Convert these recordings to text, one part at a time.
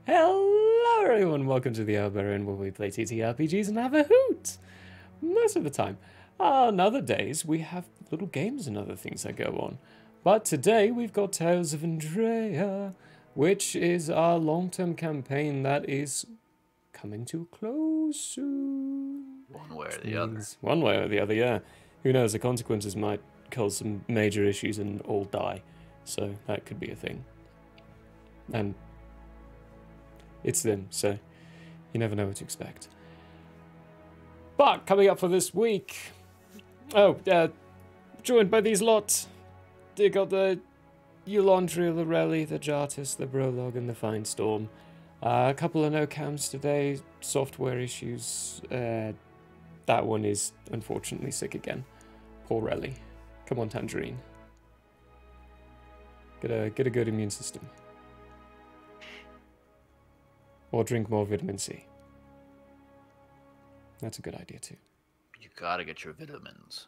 Hello everyone, welcome to the Barbarian, where we play TTRPGs and have a hoot! Most of the time. On other days, we have little games and other things that go on. But today, we've got Tales of Andrea, which is our long-term campaign that is coming to a close soon. One way or the other. One way or the other, yeah. Who knows, the consequences might cause some major issues and all die. So, that could be a thing. And it's them, so you never know what to expect. But coming up for this week, joined by these lot. They got the Eulondria, the Rally, the Jartus, the Brolog, and the Fine Storm. A couple of no cams today, software issues. That one is unfortunately sick again. Poor Rally. Come on, Tangerine. Get a good immune system. Or drink more vitamin C. That's a good idea too. You gotta get your vitamins.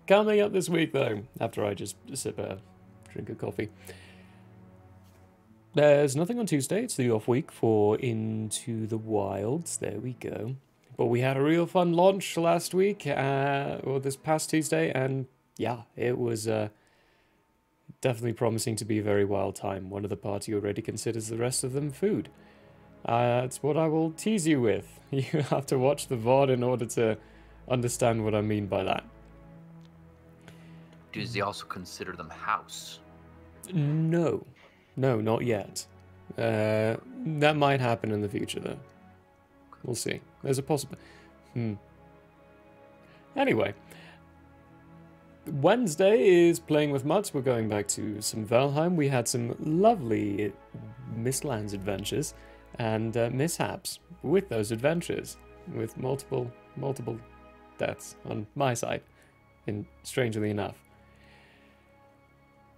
Coming up this week though, after I just sip a drink of coffee. There's nothing on Tuesday, it's the off week for Into the Wilds, there we go. But we had a real fun launch last week, or this past Tuesday, and yeah, it was definitely promising to be a very wild time. One of the party already considers the rest of them food. It's what I will tease you with. You have to watch the VOD in order to understand what I mean by that. Do they also consider them house? No, not yet. That might happen in the future, though. We'll see. There's a possibility. Anyway. Wednesday is playing with Mutts. We're going back to some Valheim. We had some lovely Mistlands adventures. and mishaps with those adventures, with multiple deaths on my side, and strangely enough.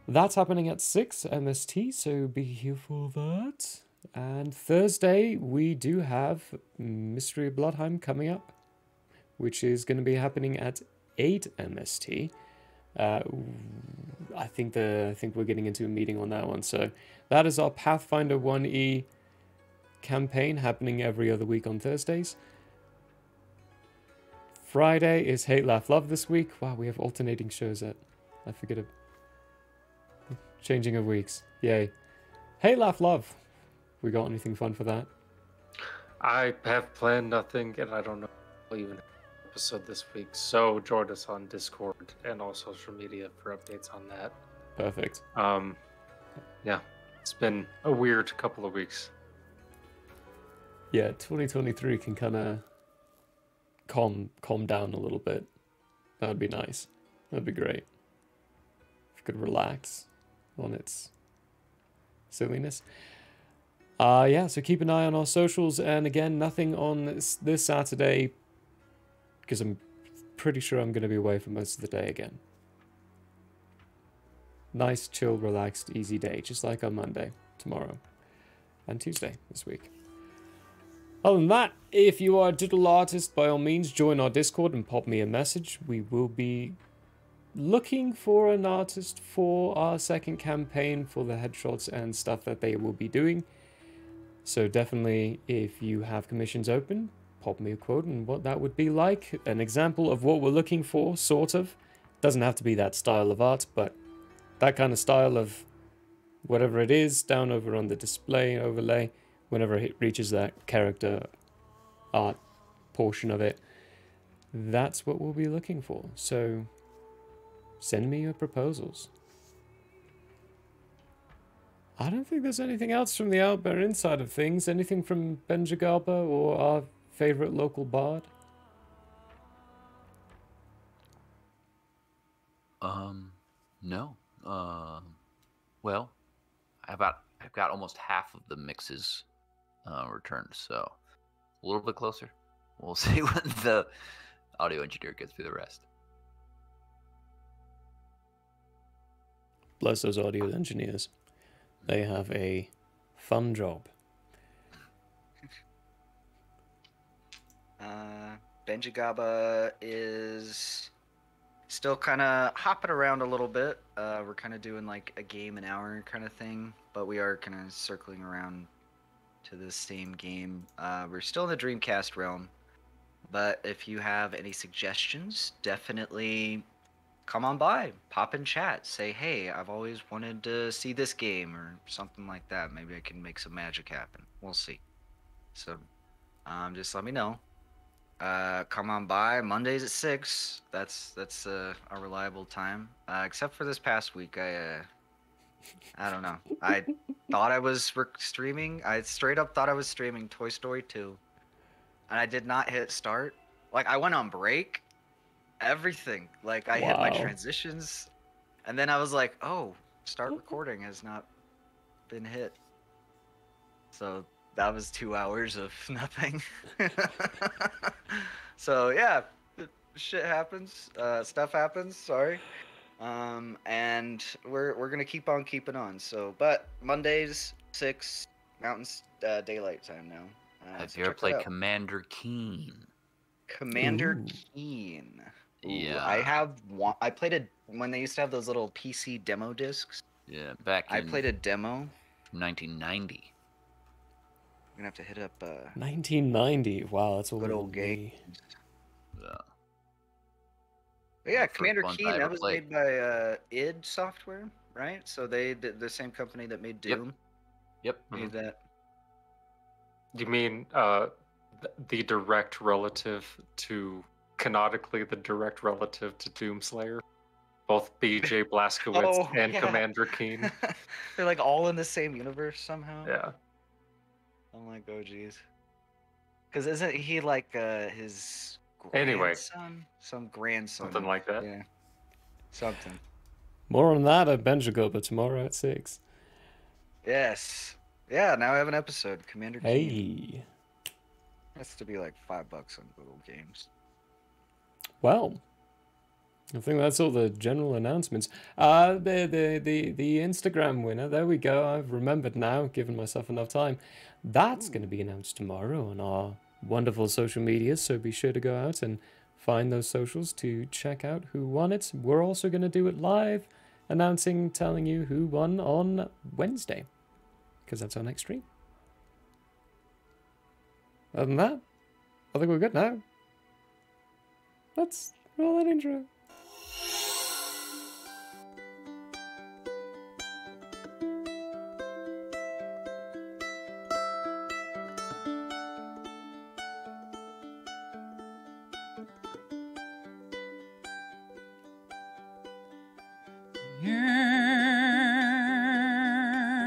That's happening at 6 MST, so be here for that. And Thursday, we do have Mystery of Bloodheim coming up, which is going to be happening at 8 MST. I think we're getting into a meeting on that one. So that is our Pathfinder 1E campaign happening every other week on Thursdays. Friday is Hate, Laugh, Love this week. Wow, we have alternating shows at... I forget it. Changing of weeks. Yay. Hey, Laugh, Love. We got anything fun for that? I have planned nothing, and I don't know even episode this week. So join us on Discord and all social media for updates on that. Perfect. Yeah, it's been a weird couple of weeks. Yeah, 2023 can kind of calm down a little bit. That would be nice. That'd be great. If you could relax on its silliness. Yeah, so keep an eye on our socials, and again, nothing on this Saturday, because I'm pretty sure I'm going to be away for most of the day again. Nice, chill, relaxed, easy day, just like on Monday, tomorrow, and Tuesday this week. Other than that, if you are a digital artist, by all means, join our Discord and pop me a message. We will be looking for an artist for our second campaign for the headshots and stuff that they will be doing. So definitely, if you have commissions open, pop me a quote and what that would be like. An example of what we're looking for, sort of. Doesn't have to be that style of art, but that kind of style of whatever it is, down over on the display overlay, whenever it reaches that character art portion of it, that's what we'll be looking for. So send me your proposals. I don't think there's anything else from the Outbear inside of things. Anything from Benjagaba or our favorite local bard? No. Well, I've got almost half of the mixes returned, so a little bit closer. We'll see when the audio engineer gets through the rest. Bless those audio engineers. They have a fun job. Benjagaba is still kind of hopping around a little bit. We're kind of doing like a game an hour kind of thing, but we are kind of circling around to the same game. We're still in the Dreamcast realm, but if you have any suggestions, definitely come on by, pop in chat, say, hey, I've always wanted to see this game or something like that. Maybe I can make some magic happen. We'll see. So just let me know. Come on by Mondays at 6. That's a reliable time. Except for this past week, I don't know. I thought I was streaming. I straight up thought I was streaming Toy Story 2, and I did not hit start. Like, I went on break. Everything. Like, I hit my transitions, and then I was like, oh, start recording has not been hit. So that was 2 hours of nothing. So yeah, shit happens. Stuff happens. Sorry. And we're gonna keep on keeping on. So, but Mondays 6 Mountain Daylight Time now. Have So you ever check that played out. Commander Keen? Commander Keen? Ooh, Yeah. I have one. I played it when they used to have those little PC demo discs. Yeah, back in I played a demo. 1990. I'm gonna have to hit up 1990. Wow, that's good old game. Yeah. But yeah, First Commander ones I Keen, ever that was played. made by id Software, right? So they did the same company that made Yep. Doom. Yep. Made that. You mean the direct relative to, canonically, the direct relative to Doomslayer? Both BJ Blazkowicz and yeah. Commander Keen. They're like all in the same universe somehow. Yeah. I'm like, oh geez. Because isn't he like his Anyway. grandson? Some grandson. Something like that. Yeah. Something. More on that at Benjagaba tomorrow at 6. Yes. Yeah, now I have an episode. Commander Keen. Hey. Has to be like $5 on Google Games. Well, I think that's all the general announcements. The Instagram winner. There we go. I've remembered now, given myself enough time. That's going to be announced tomorrow on our wonderful social media. So be sure to go out and find those socials to check out who won it. We're also going to do it live, announcing, telling you who won on Wednesday, because that's our next stream. Other than that, I think we're good now. Let's roll that intro.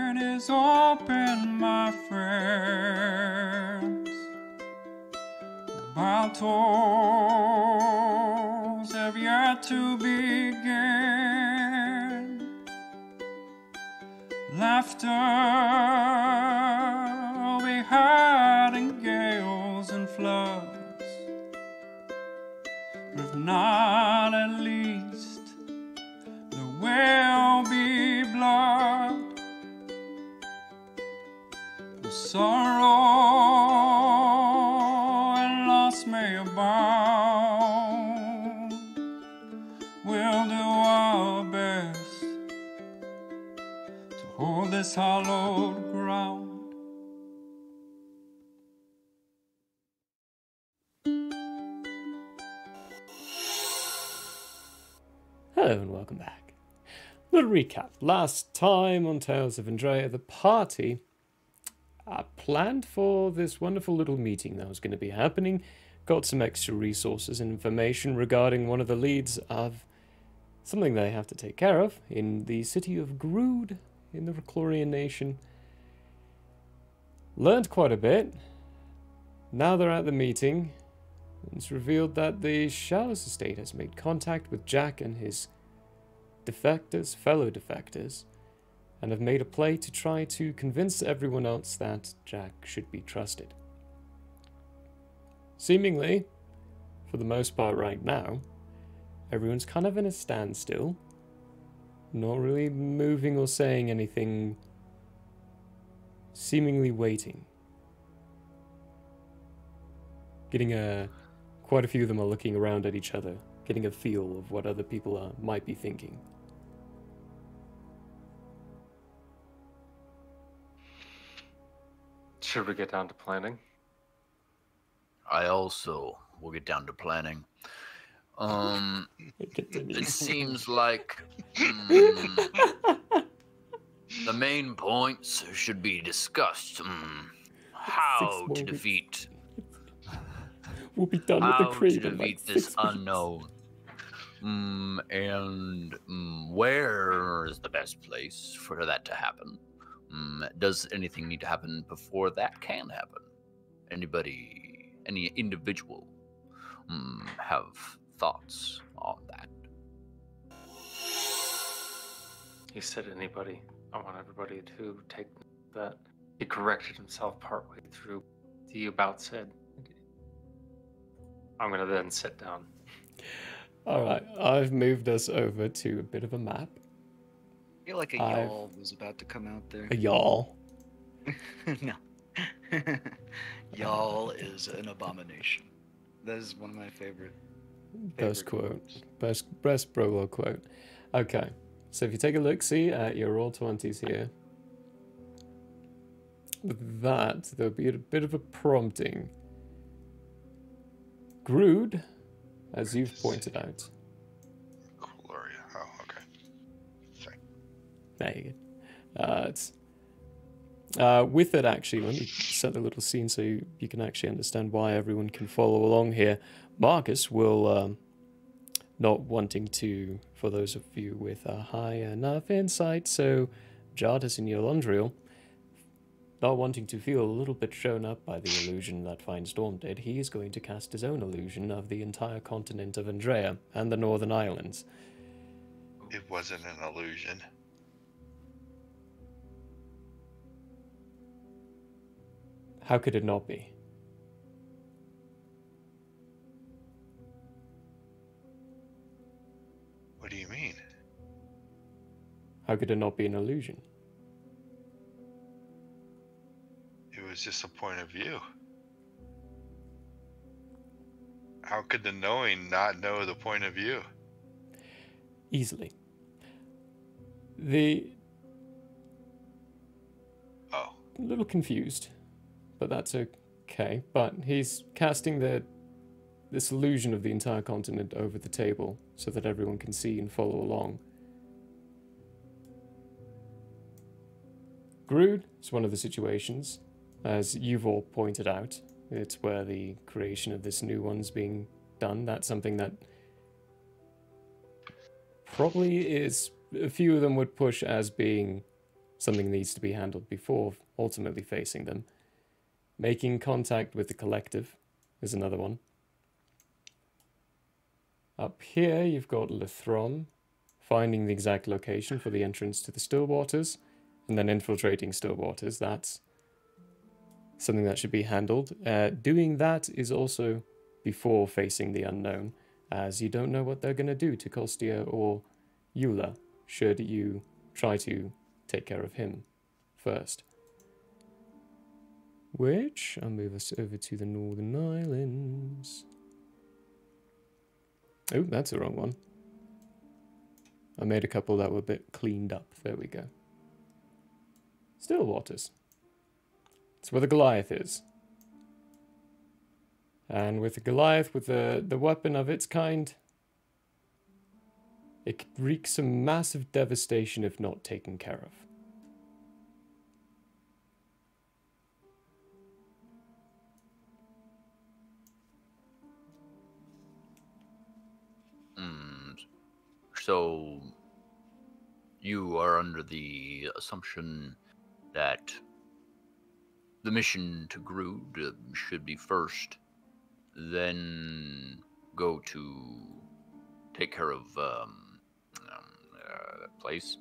It is open, my friends. Battles have yet to begin. Laughter will be heard in gales and floods, but if not, at least there will be blood. The sorrow and loss may abound. We'll do our best to hold this hallowed ground. Hello and welcome back. Little recap. Last time on Tales of Andrea, the party planned for this wonderful little meeting that was going to be happening, got some extra resources and information regarding one of the leads of something they have to take care of in the city of Grood in the Reclorian Nation. Learned quite a bit. Now they're at the meeting. It's revealed that the Showers estate has made contact with Jack and his fellow defectors, and have made a play to try to convince everyone else that Jack should be trusted. Seemingly, for the most part right now, everyone's kind of in a standstill, not really moving or saying anything, seemingly waiting. Quite a few of them are looking around at each other, getting a feel of what other people might be thinking. Should we get down to planning? I also will get down to planning. It seems like the main points should be discussed. How to defeat. We'll be done with the creed in like this 6 unknown. And where is the best place for that to happen? Does anything need to happen before that can happen? Anybody, any individual, have thoughts on that? He said anybody. I want everybody to take that. He corrected himself partway through the about said. I'm going to then sit down. Alright, I've moved us over to a bit of a map. I feel like a yawl was about to come out there. A yawl? No. Y'all is an abomination. That is one of my favorite Best quotes. quote. Best Brolo quote. Okay, so if you take a look, see at your roll 20s here. With that, there'll be a bit of a prompting. Grood, as you've pointed out. Gloria. Oh, okay. Sorry. There you go. With it, actually, let me set a little scene so you can actually understand why everyone can follow along here. Marcus will, not wanting to, for those of you with a high enough insight, so Jardis and Yolandriel, not wanting to feel a little bit shown up by the illusion that Finestorm did, he is going to cast his own illusion of the entire continent of Andrea and the Northern Islands. It wasn't an illusion. How could it not be? What do you mean? How could it not be an illusion? It was just a point of view. How could the knowing not know the point of view? Easily. Oh, A little confused, but that's okay. But he's casting this illusion of the entire continent over the table so that everyone can see and follow along. Grood is one of the situations, as you've all pointed out. It's where the creation of this new one's being done. That's something that probably is, a few of them would push as being something that needs to be handled before ultimately facing them. Making contact with the collective is another one. Up here, you've got Lithrom, finding the exact location for the entrance to the Stillwaters, and then infiltrating Stillwaters. That's something that should be handled. Doing that is also before facing the unknown, as you don't know what they're going to do to Kostia or Eula, should you try to take care of him first. Which, I'll move us over to the Northern Islands. Oh, that's the wrong one. I made a couple that were a bit cleaned up. There we go. Stillwaters. It's where the Goliath is. And with the Goliath, with the weapon of its kind, it could wreak some massive devastation if not taken care of. So you are under the assumption that the mission to Grood should be first, then go to take care of that place,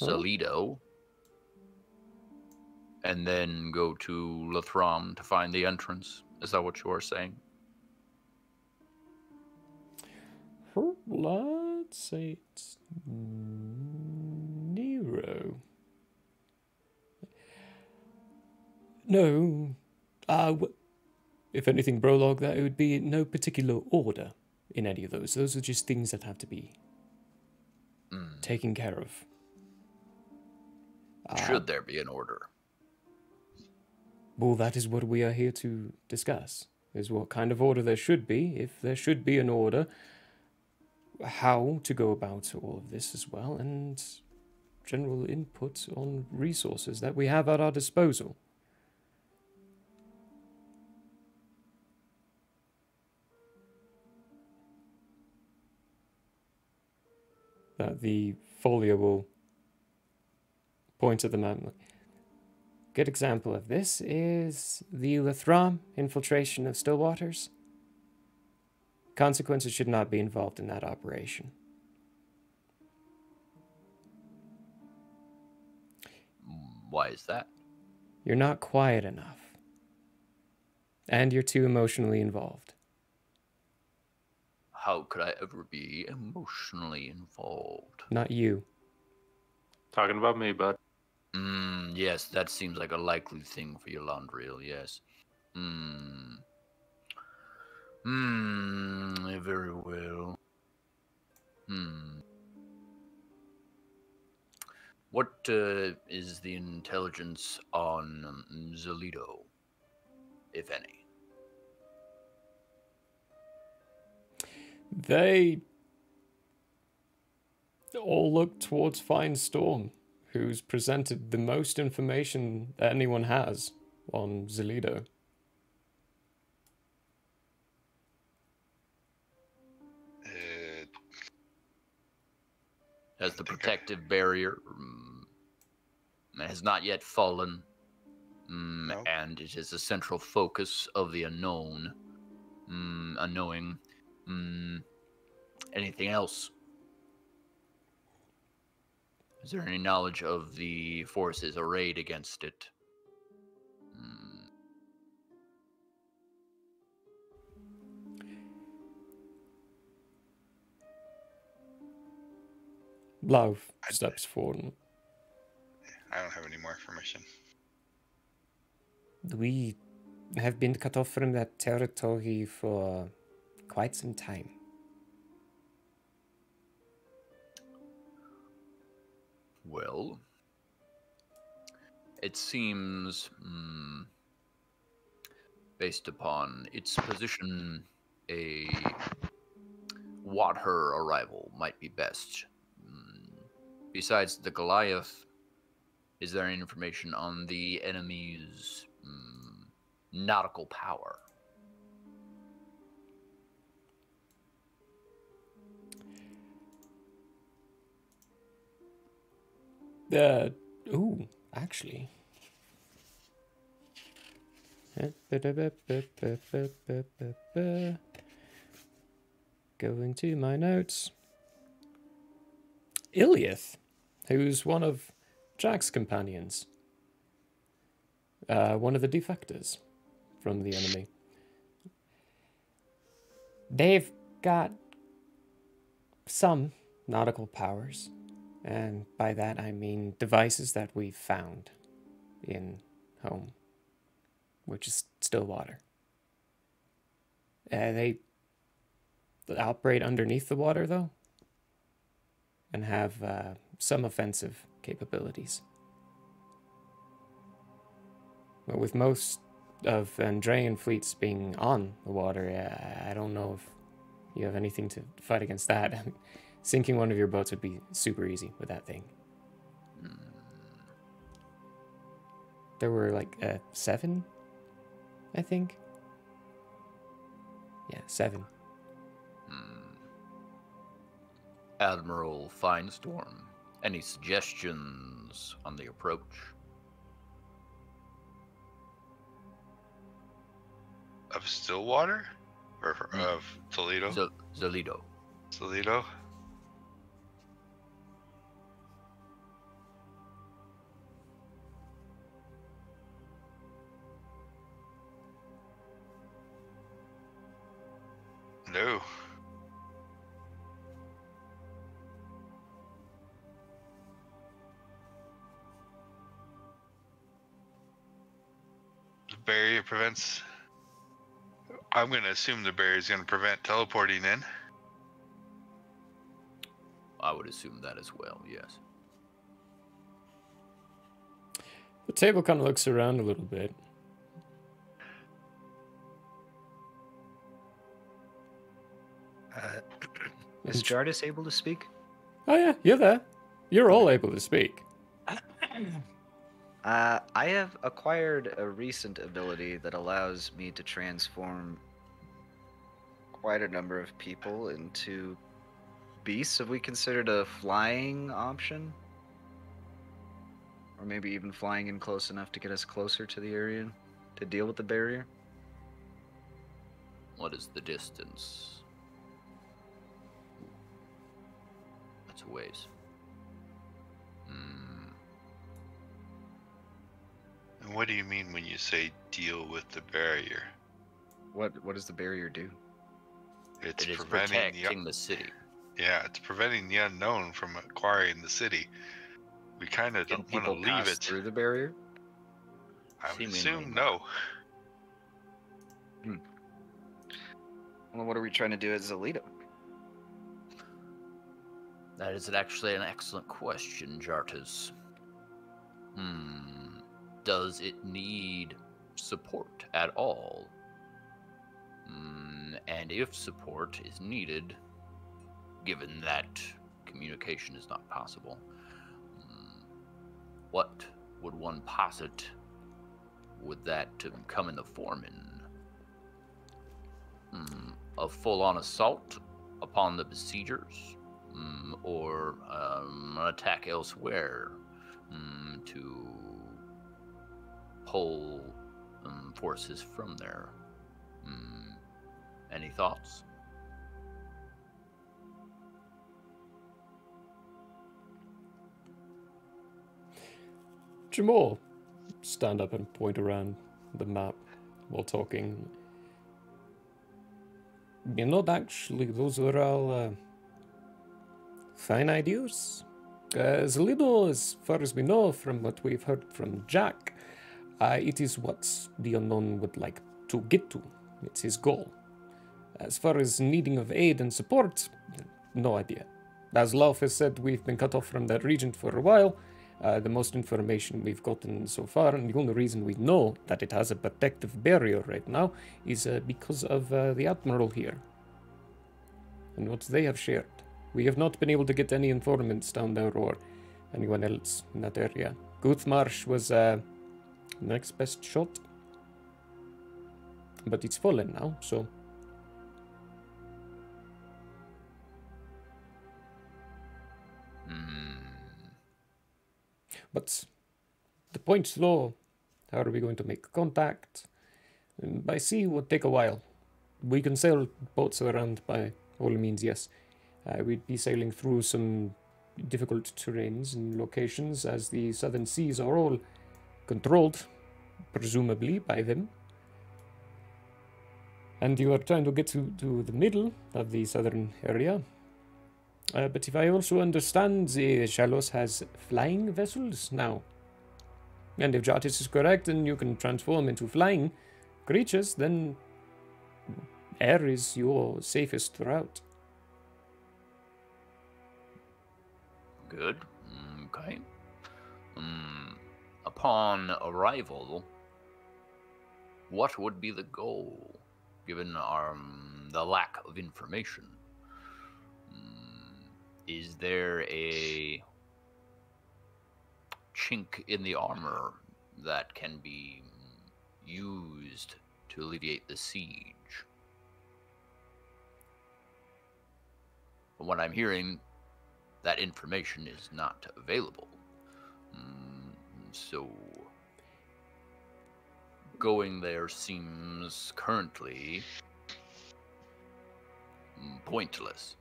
Salido, and then go to Lithrom to find the entrance. Is that what you are saying? Let's say it's Nero. No. If anything, Brolog, that it would be in no particular order in any of those. Those are just things that have to be taken care of. Should there be an order? Well, that is what we are here to discuss, is what kind of order there should be, if there should be an order, how to go about all of this as well, and general input on resources that we have at our disposal. That the folio will point at the map. Good example of this is the Lithram infiltration of Stillwaters. Consequences should not be involved in that operation. Why is that? You're not quiet enough. And you're too emotionally involved. How could I ever be emotionally involved? Not you. Talking about me, bud. Yes, that seems like a likely thing for Yolandriel, yes. Very well. What is the intelligence on Zalido, if any? They all look towards Finestorm, who's presented the most information that anyone has on Zalido. As the protective barrier has not yet fallen, Nope. and it is a central focus of the unknown, unknowing. Anything else? Is there any knowledge of the forces arrayed against it? Lau steps forward. I don't have any more information. We have been cut off from that territory for quite some time. Well, it seems, based upon its position, what her arrival might be best. Besides the Goliath, is there any information on the enemy's nautical power? Actually. Going to my notes. Iliath, who's one of Jack's companions. One of the defectors from the enemy. They've got some nautical powers. And by that I mean devices that we've found in home, which is still water. They operate underneath the water, though, and have some offensive capabilities. But with most of Andrean fleets being on the water, I don't know if you have anything to fight against that. Sinking one of your boats would be super easy with that thing. There were like 7, I think. Yeah, 7. Admiral Finestorm, any suggestions on the approach? Of Stillwater? Or of Toledo? Toledo. Toledo? No. The barrier prevents... I'm going to assume the barrier is going to prevent teleporting in. I would assume that as well, yes. The table kind of looks around a little bit. Is Jardis able to speak? Oh yeah, you're there. You're all able to speak. I have acquired a recent ability that allows me to transform quite a number of people into beasts. Have we considered a flying option? Or maybe even flying in close enough to get us closer to the area to deal with the barrier? What is the distance? That's a ways. And what do you mean when you say deal with the barrier? What does the barrier do? It's It is preventing protecting the city. Yeah, it's preventing the unknown from acquiring the city. We kind of don't want to leave it through the barrier. I would Seemingly assume not. no. Well, what are we trying to do as Alito? That is actually an excellent question, Jartus. Does it need support at all? And if support is needed, given that communication is not possible, what would one posit would that come in the form in? A full-on assault upon the besiegers? Or an attack elsewhere to pull forces from there? Any thoughts? Jamal, stand up and point around the map while talking. You know, actually, those are all fine ideas, As far as we know from what we've heard from Jack, it is what the unknown would like to get to. It's his goal. As far as needing of aid and support, no idea. As Lauf has said, we've been cut off from that region for a while. The most information we've gotten so far, and the only reason we know that it has a protective barrier right now, is because of the Admiral here. And what they have shared. We have not been able to get any informants down there or anyone else in that area. Guthmarsh was next best shot. But it's fallen now, so... But the point though, how are we going to make contact? By sea would take a while. We can sail boats around by all means, yes. We'd be sailing through some difficult terrains and locations as the southern seas are all controlled, presumably, by them. And you are trying to get to the middle of the southern area. But if I also understand, the Shalos has flying vessels now. And if Jartis is correct and you can transform into flying creatures, then air is your safest route. Good. Okay. Upon arrival, what would be the goal, given the lack of information? Is there a chink in the armor that can be used to alleviate the siege? From what I'm hearing, that information is not available. So going there seems currently pointless.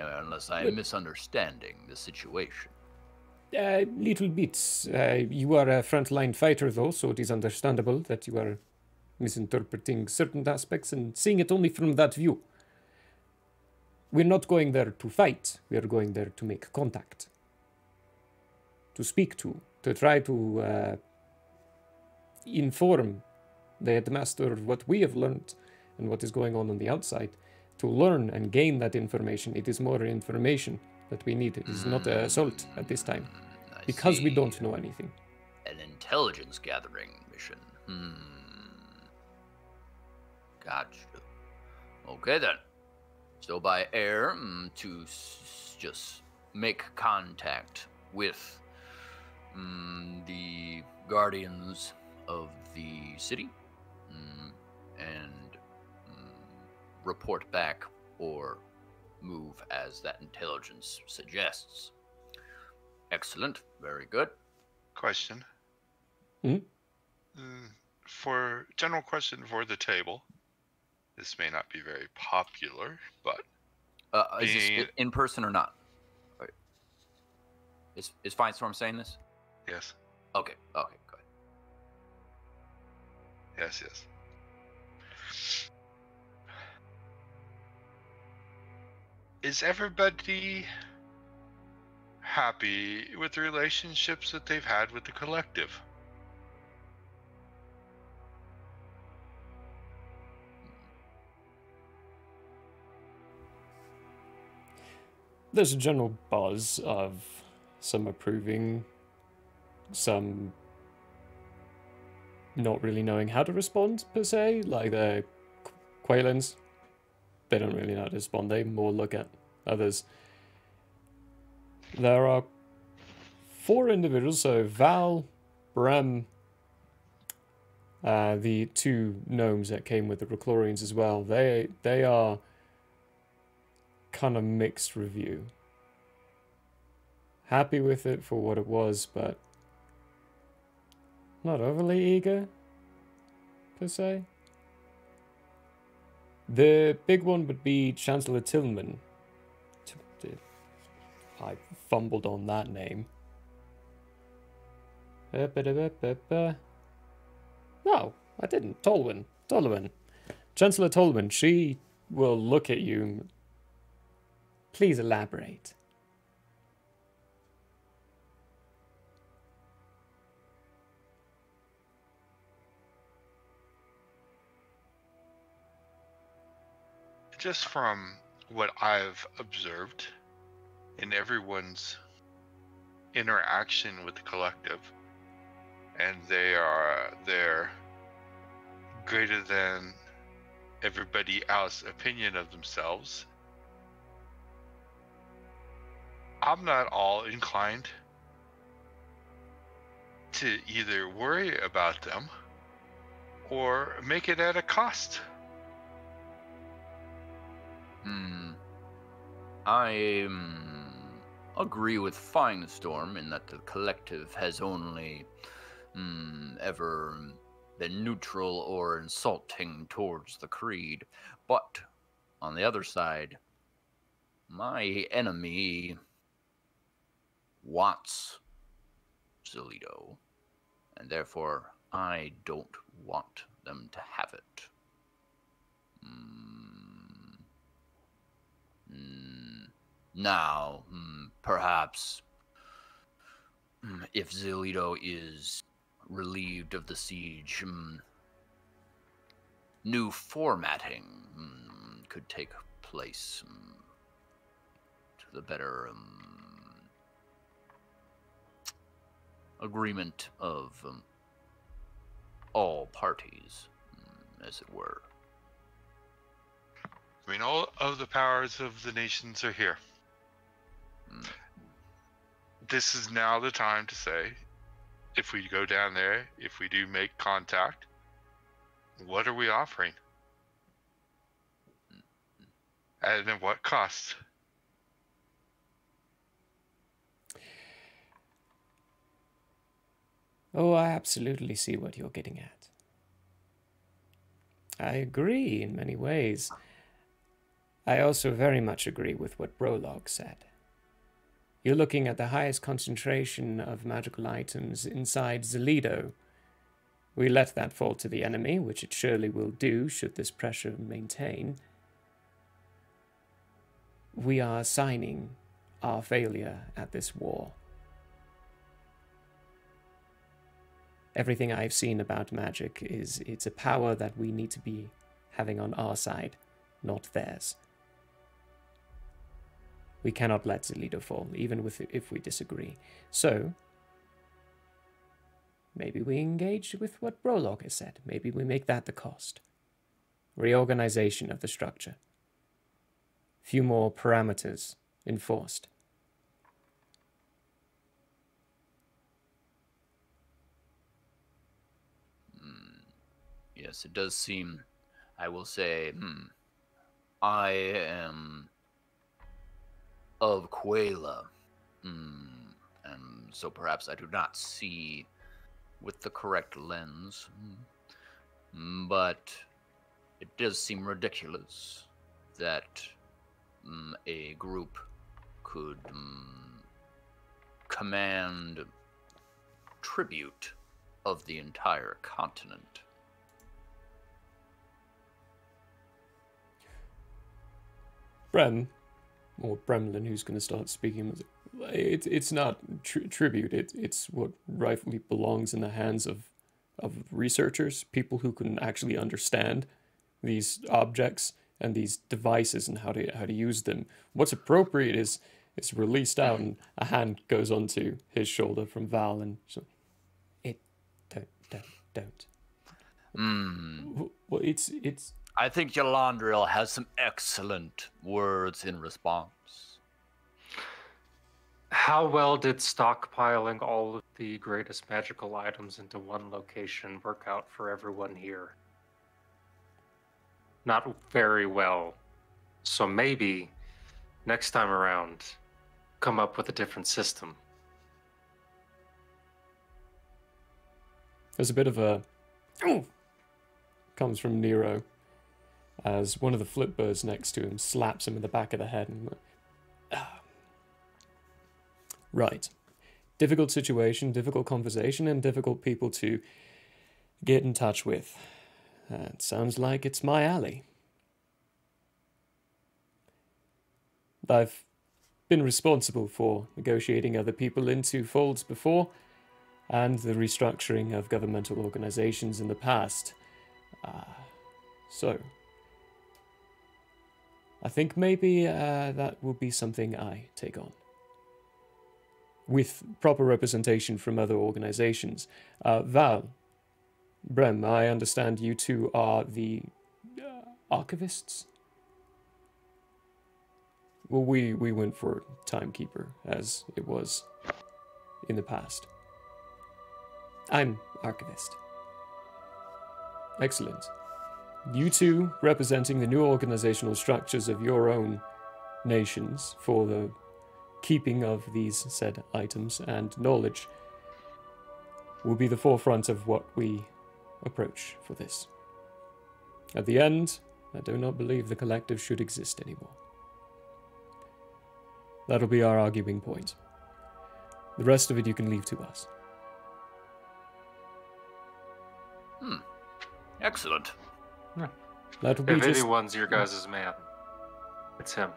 Unless I'm misunderstanding the situation. Little bits. You are a frontline fighter, though, so it is understandable that you are misinterpreting certain aspects and seeing it only from that view. We're not going there to fight. We are going there to make contact. To speak to try to inform the headmaster of what we have learned and what is going on the outside. To learn and gain that information. It is more information that we need. It is not an assault at this time. Because we don't know anything. An intelligence gathering mission. Gotcha. Okay then. So by air, to just make contact with the guardians of the city and report back or move as that intelligence suggests. Excellent. Very good. Question. Hmm? For general question for the table. This may not be very popular, but is this in person or not? Right. Is Finestorm saying this? Yes. Okay. Go ahead. Yes. Is everybody happy with the relationships that they've had with the collective? There's a general buzz of some approving, some not really knowing how to respond, per se. Like the Quailins, they don't really know how to respond. They more look at others. There are 4 individuals, so Val, Brem, the 2 gnomes that came with the Reclorians as well. They are kind of mixed review. Happy with it for what it was, but not overly eager, per se. The big one would be Chancellor Tillman. I fumbled on that name. No, I didn't. Tolwyn. Chancellor Tolwyn, she will look at you. Please elaborate. just from what I've observed in everyone's interaction with the collective, and they're greater than everybody else's opinion of themselves, I'm not all inclined to either worry about them or make it at a cost. I agree with Finestorm in that the collective has only ever been neutral or insulting towards the creed. But on the other side, my enemy wants Zelito, and therefore I don't want them to have it. Now, perhaps if Zelito is relieved of the siege, new formatting could take place to the better agreement of all parties, as it were. I mean, all of the powers of the nations are here. This is now the time to say, if we go down there, if we do make contact, what are we offering? And at what cost? Oh, I absolutely see what you're getting at. I agree in many ways. I also very much agree with what Brolog said. You're looking at the highest concentration of magical items inside Zelito. We let that fall to the enemy, which it surely will do should this pressure maintain. We are signing our failure at this war. Everything I've seen about magic is it's a power that we need to be having on our side, not theirs. We cannot let Zelito fall, even if we disagree. So, maybe we engage with what Brolog has said. Maybe we make that the cost. Reorganization of the structure. Few more parameters enforced. Yes, it does seem, I will say, I am of Quela, and so perhaps I do not see with the correct lens, but it does seem ridiculous that a group could command tribute of the entire continent. Brem, or Bremlin, who's going to start speaking, it's not tribute. It's what rightfully belongs in the hands of researchers, people who can actually understand these objects and these devices and how to use them. What's appropriate is it's released out, and a hand goes onto his shoulder from Val, and so don't. Well, it's. I think Yolandriel has some excellent words in response. How well did stockpiling all of the greatest magical items into one location work out for everyone here? Not very well. So maybe next time around, come up with a different system. There's a bit of a comes from Nero as one of the flip birds next to him slaps him in the back of the head. And right. Difficult situation, difficult conversation, and difficult people to get in touch with. It sounds like it's my alley. I've been responsible for negotiating other people into folds before, and the restructuring of governmental organizations in the past. So, I think maybe that will be something I take on. With proper representation from other organizations. Val, Brem, I understand you two are the archivists? Well, we went for timekeeper, as it was in the past. I'm archivist. Excellent. You two representing the new organizational structures of your own nations for the keeping of these said items and knowledge will be the forefront of what we approach for this. At the end, I do not believe the collective should exist anymore. That'll be our arguing point. The rest of it you can leave to us. Excellent. That'll be If just... anyone's your guys' man, it's him.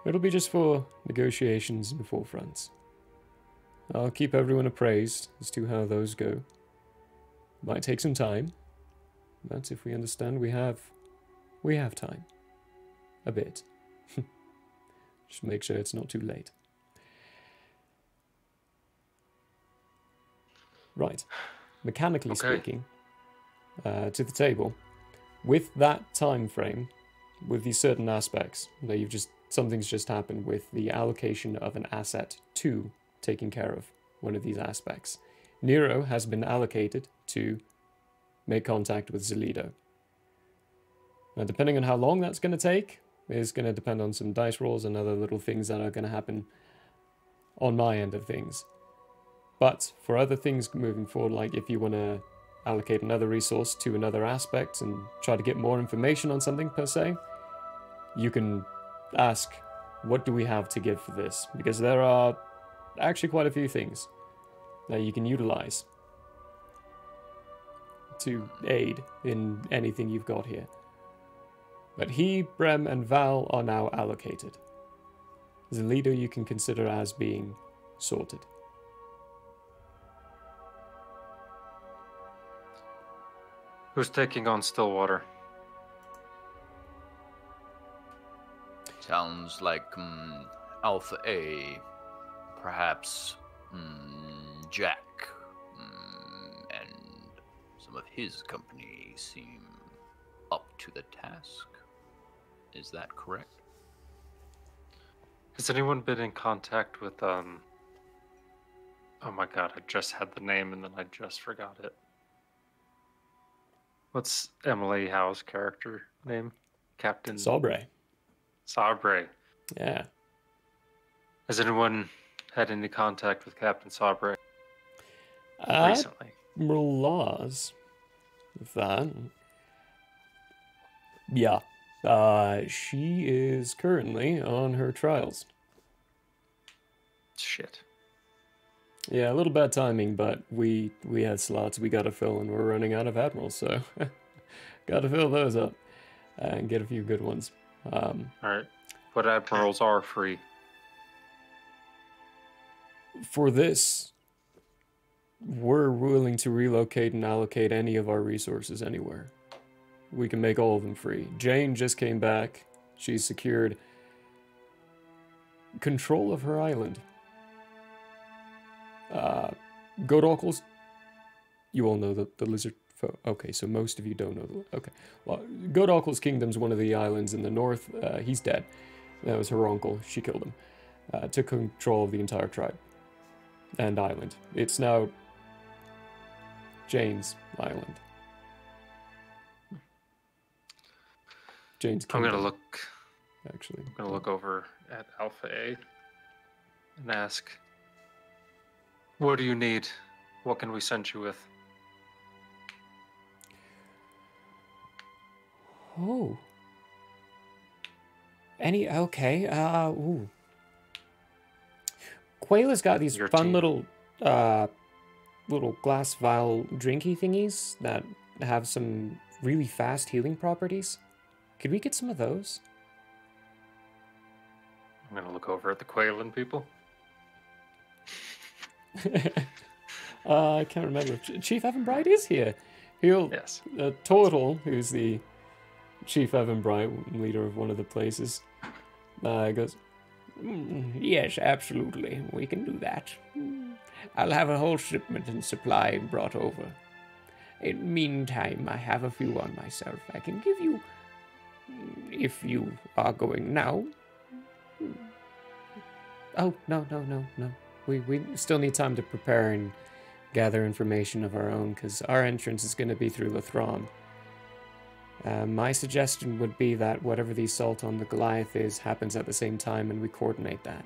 It'll be just for negotiations and forefronts. I'll keep everyone appraised as to how those go. Might take some time, but if we understand we have time. A bit. Just make sure it's not too late. Right. Mechanically speaking, to the table, with that time frame, with these certain aspects that something's just happened with the allocation of an asset to taking care of one of these aspects. Nero has been allocated to make contact with Zelido. Now, depending on how long that's going to take, is going to depend on some dice rolls and other little things that are going to happen on my end of things. But for other things moving forward, like if you want to allocate another resource to another aspect and try to get more information on something per se, you can ask, what do we have to give for this? Because there are actually quite a few things that you can utilize to aid in anything you've got here. But he, Brem, and Val are now allocated. Zelido you can consider as being sorted. Who's taking on Stillwater? Sounds like Alpha A, perhaps Jack, and some of his company seem up to the task. Is that correct? Has anyone been in contact with oh my god, I just had the name and then I just forgot it. What's Emily Howe's character name? Captain Sabre. Sabre. Yeah. Has anyone had any contact with Captain Sabre recently? Admiral Laws. With that. Yeah. She is currently on her trials. Shit. Yeah, a little bad timing, but we had slots we gotta fill and we're running out of admirals, so gotta fill those up and get a few good ones. Alright. What admirals are free? For this, we're willing to relocate and allocate any of our resources anywhere. We can make all of them free. Jane just came back. She's secured control of her island. Godockles, you all know the lizard folk. Okay, so most of you don't know. Okay, well, Godockles Kingdom's one of the islands in the north. He's dead. That was her uncle. She killed him. Took control of the entire tribe and island. It's now Jane's island. Jane's Kingdom. I'm gonna look. Actually, I'm gonna look over at Alpha A and ask, "What do you need? What can we send you with?" Oh. Okay, ooh. Quayla's got these Your fun team. little glass vial drinky thingies that have some really fast healing properties. Could we get some of those? I'm gonna look over at the Quaylen people. I can't remember. Chief Evan Bright is here. He'll Yes. Total, who's the chief Evan Bright, leader of one of the places, goes, yes, absolutely, we can do that. I'll have a whole shipment and supply brought over. In the meantime, I have a few on myself. I can give you, if you are going now. Oh, no. We still need time to prepare and gather information of our own, because our entrance is going to be through Lathram. My suggestion would be that whatever the assault on the Goliath is happens at the same time, and we coordinate that.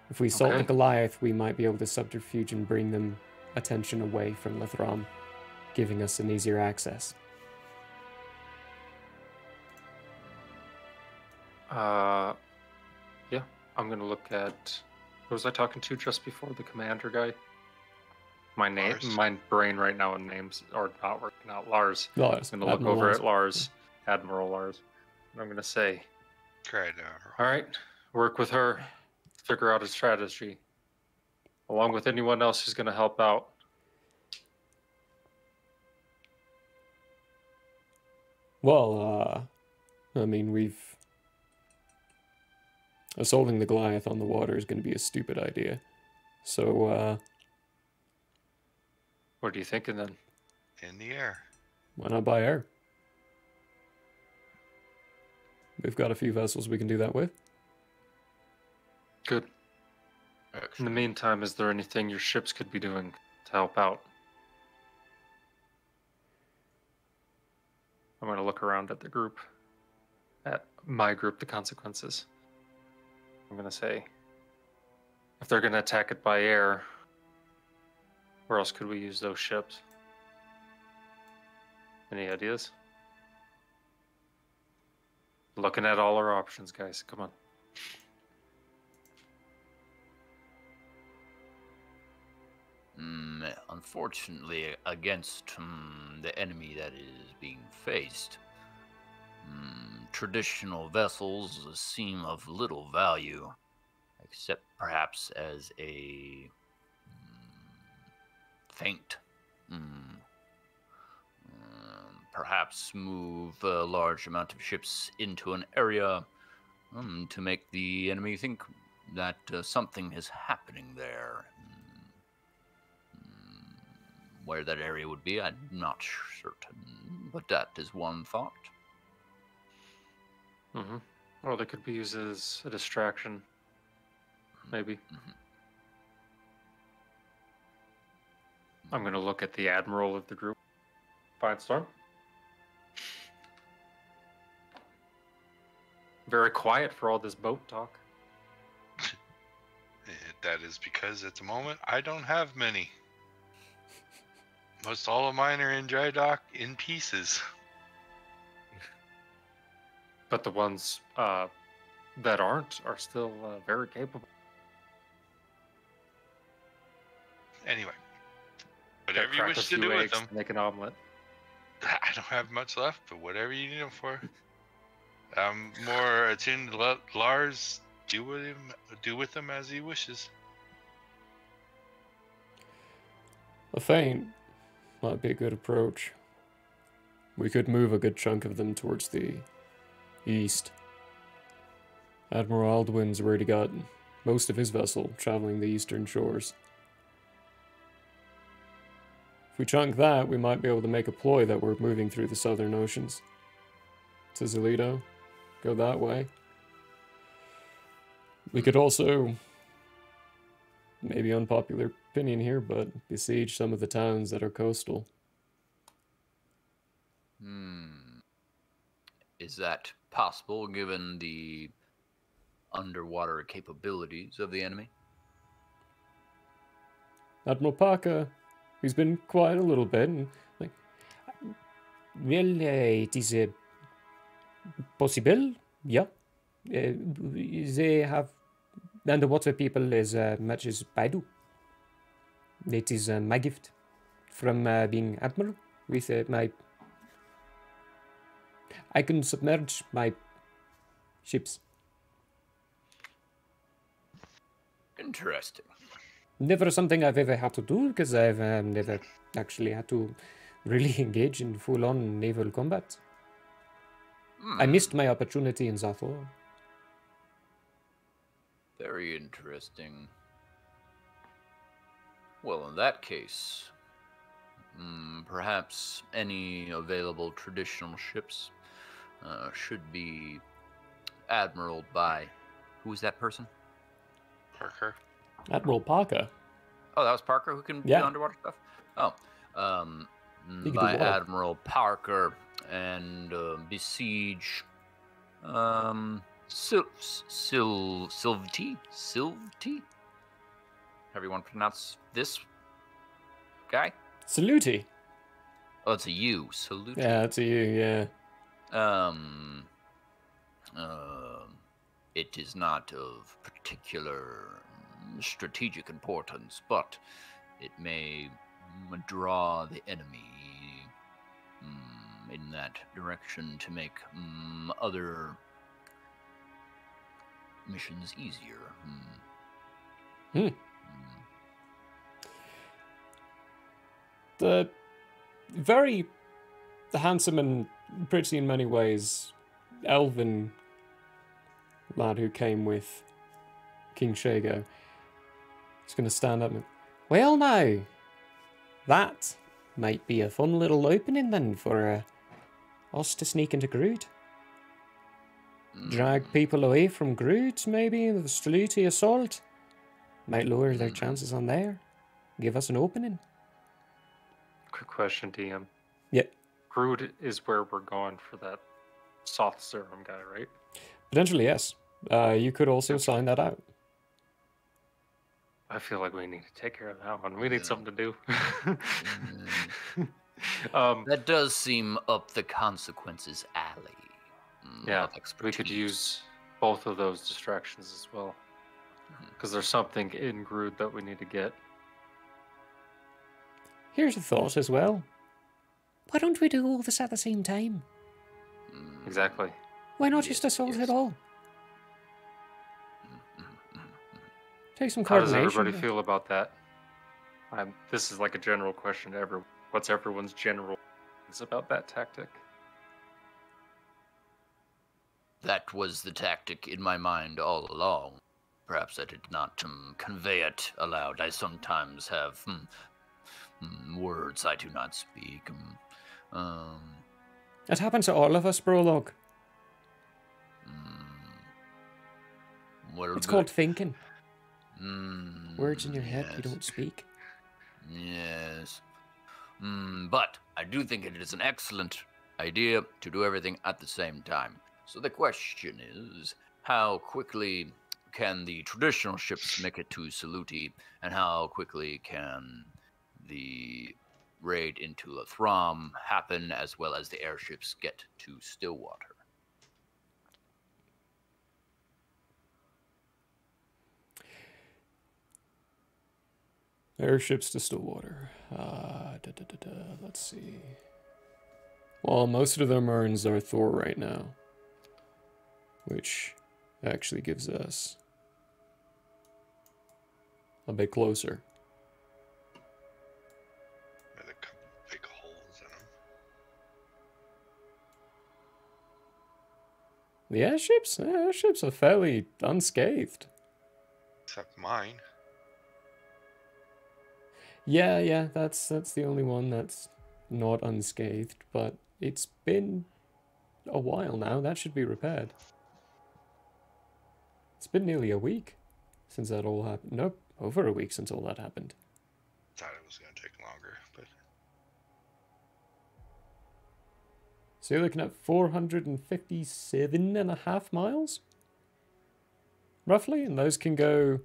If we assault the Okay. Goliath, we might be able to subterfuge and bring them attention away from Lathram, giving us an easier access. Yeah, I'm gonna look at. Who was I talking to just before the commander guy? Lars. My brain right now and names are not working out. Lars. Lars, I'm gonna look Admiral over Lars. at Lars, Admiral Lars, and I'm gonna say, Great. all right, work with her, figure out a strategy, along with anyone else who's gonna help out. Well, I mean, assaulting the Goliath on the water is going to be a stupid idea. So, What are you thinking then? In the air. why not by air? We've got a few vessels we can do that with. Good. In the Excellent. meantime, is there anything your ships could be doing to help out? I'm going to look around at the group, at my group, the consequences. I'm going to say, if they're going to attack it by air, where else could we use those ships? Any ideas? Looking at all our options, guys. Come on. Unfortunately, against the enemy that is being faced, traditional vessels seem of little value, except perhaps as a feint. Perhaps move a large amount of ships into an area to make the enemy think that something is happening there. Where that area would be, I'm not certain, but that is one thought. Mm-hmm. Or they could be used as a distraction, maybe. I'm going to look at the admiral of the group. Fine Storm. Very quiet for all this boat talk. That is because at the moment I don't have many. Most all of mine are in dry dock in pieces. But the ones that aren't are still very capable. Anyway, Gotta whatever you crack a wish to few do with eggs them. to make an omelet. I don't have much left, but whatever you need them for. I'm more attuned to let Lars do with them as he wishes. A feint might be a good approach. We could move a good chunk of them towards the east. Admiral Aldwin's already got most of his vessel traveling the eastern shores. If we chunk that, we might be able to make a ploy that we're moving through the southern oceans to Zalito. Go that way. We could also, maybe unpopular opinion here, but besiege some of the towns that are coastal. Is that possible given the underwater capabilities of the enemy? Admiral Parker, he's been quiet a little bit, and like, well, it is possible, yeah. They have underwater people as much as I do. It is my gift from being admiral with my. I can submerge my ships. Interesting. never something I've ever had to do because I've never actually had to really engage in full-on naval combat. I missed my opportunity in Zathor. Very interesting. Well, in that case, perhaps any available traditional ships should be admiraled by... Who is that person? Parker. Admiral Parker. Oh, that was Parker who can do Yeah. underwater stuff? Oh. He can By do water. Admiral Parker and besiege Silvti? However you want to pronounce this guy? Saluti. Oh, it's a U. Salute. Yeah, it's a you, yeah. It is not of particular strategic importance, but it may draw the enemy in that direction to make other missions easier. The very handsome and pretty in many ways elven lad who came with King Shago is going to stand up and, well now, that might be a fun little opening then for us to sneak into Groot. Drag people away from Groot, maybe, the Saluti assault. Might lower their chances on there. Give us an opening. Quick question, DM. Yeah. Groot is where we're going for that soft serum guy, right? Potentially, yes. You could also sign that out. I feel like we need to take care of that one. We need something to do. That does seem up the consequences alley. Yeah, of we could expertise. use both of those distractions as well. Because there's something in Groot that we need to get. Here's a thought as well. Why don't we do all this at the same time? Exactly. Why not just assault yes. it all? Take some How does coordination. everybody feel about that? This is like a general question to everyone. What's everyone's general feelings about that tactic? That was the tactic in my mind all along. Perhaps I did not convey it aloud. I sometimes have words I do not speak. It happens to all of us, Brolog. Well, It's good. called thinking. Words in your head you yes. don't speak. Yes. But I do think it is an excellent idea to do everything at the same time. So the question is, how quickly can the traditional ships make it to Saluti, and how quickly can the raid into Lathram happen, as well as the airships get to Stillwater? Airships to Stillwater. Let's see. Well, most of them are in Zarthor right now, which actually gives us a bit closer. With a couple big holes in them. The airships are fairly unscathed. Except mine. Yeah, that's the only one that's not unscathed, but it's been a while now. That should be repaired. It's been nearly a week since that all happened. Nope, over a week since all that happened. Thought it was going to take longer, but So you're looking at 457.5 miles? Roughly, and those can go...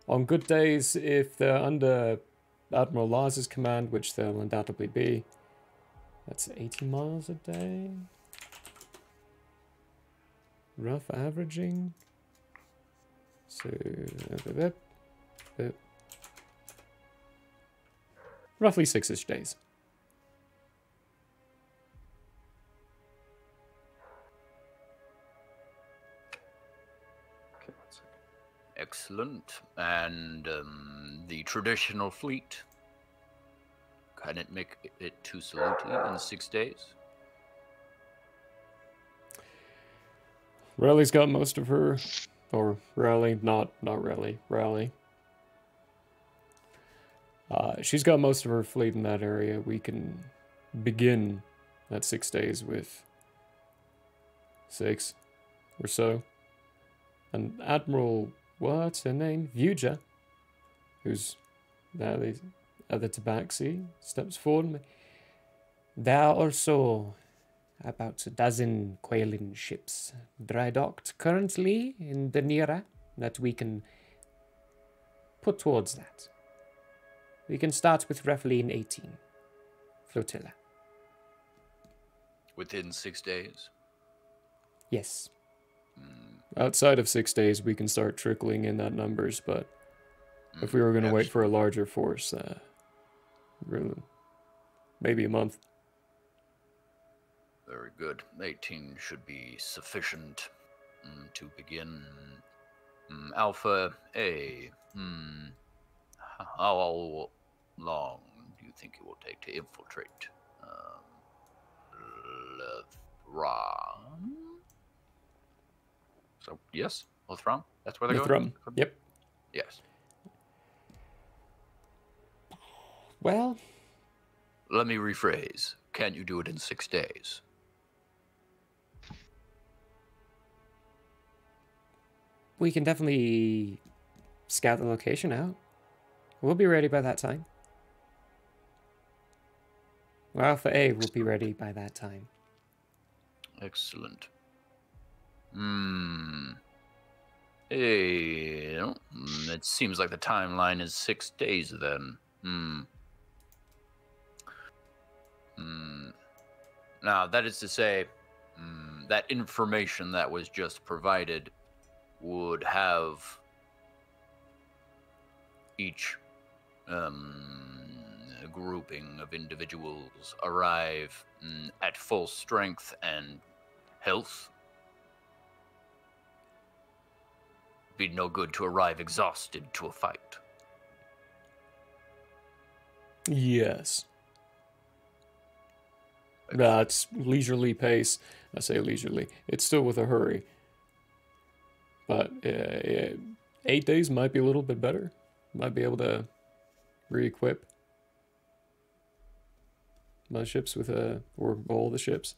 On good days, if they're under Admiral Lars's command, which they'll undoubtedly be, that's 80 miles a day. Rough averaging. So, roughly 6-ish days. Okay, one second. Excellent. And the traditional fleet, can it make it to Saluti in 6 days? Raleig's got most of her, or Raleigh, not Raleigh, Raleigh. She's got most of her fleet in that area. We can begin that 6 days with 6 or so. And Admiral, what's her name? Vuja, who's now at the Tabaxi, steps forward. There are also about a dozen Quailin ships dry docked currently in Danira that we can put towards that. We can start with roughly an 18 flotilla. Within 6 days? Yes. Outside of 6 days, we can start trickling in that numbers, but if we were going to wait for a larger force, really, maybe a month. Very good. 18 should be sufficient to begin. Alpha A. How long do you think it will take to infiltrate Lothram? So, yes, Lothram? That's where they're going? Lothram, yep. Yes. Well, Let me rephrase. Can you do it in 6 days? we can definitely scout the location out. We'll be ready by that time. Well, Alpha A will be ready by that time. Excellent. It seems like the timeline is 6 days then. Now, that is to say, that information that was just provided would have each grouping of individuals arrive at full strength and health. Be no good to arrive exhausted to a fight. Yes. That's leisurely pace. I say leisurely. It's still with a hurry. But 8 days might be a little bit better. Might be able to re-equip my ships with or all the ships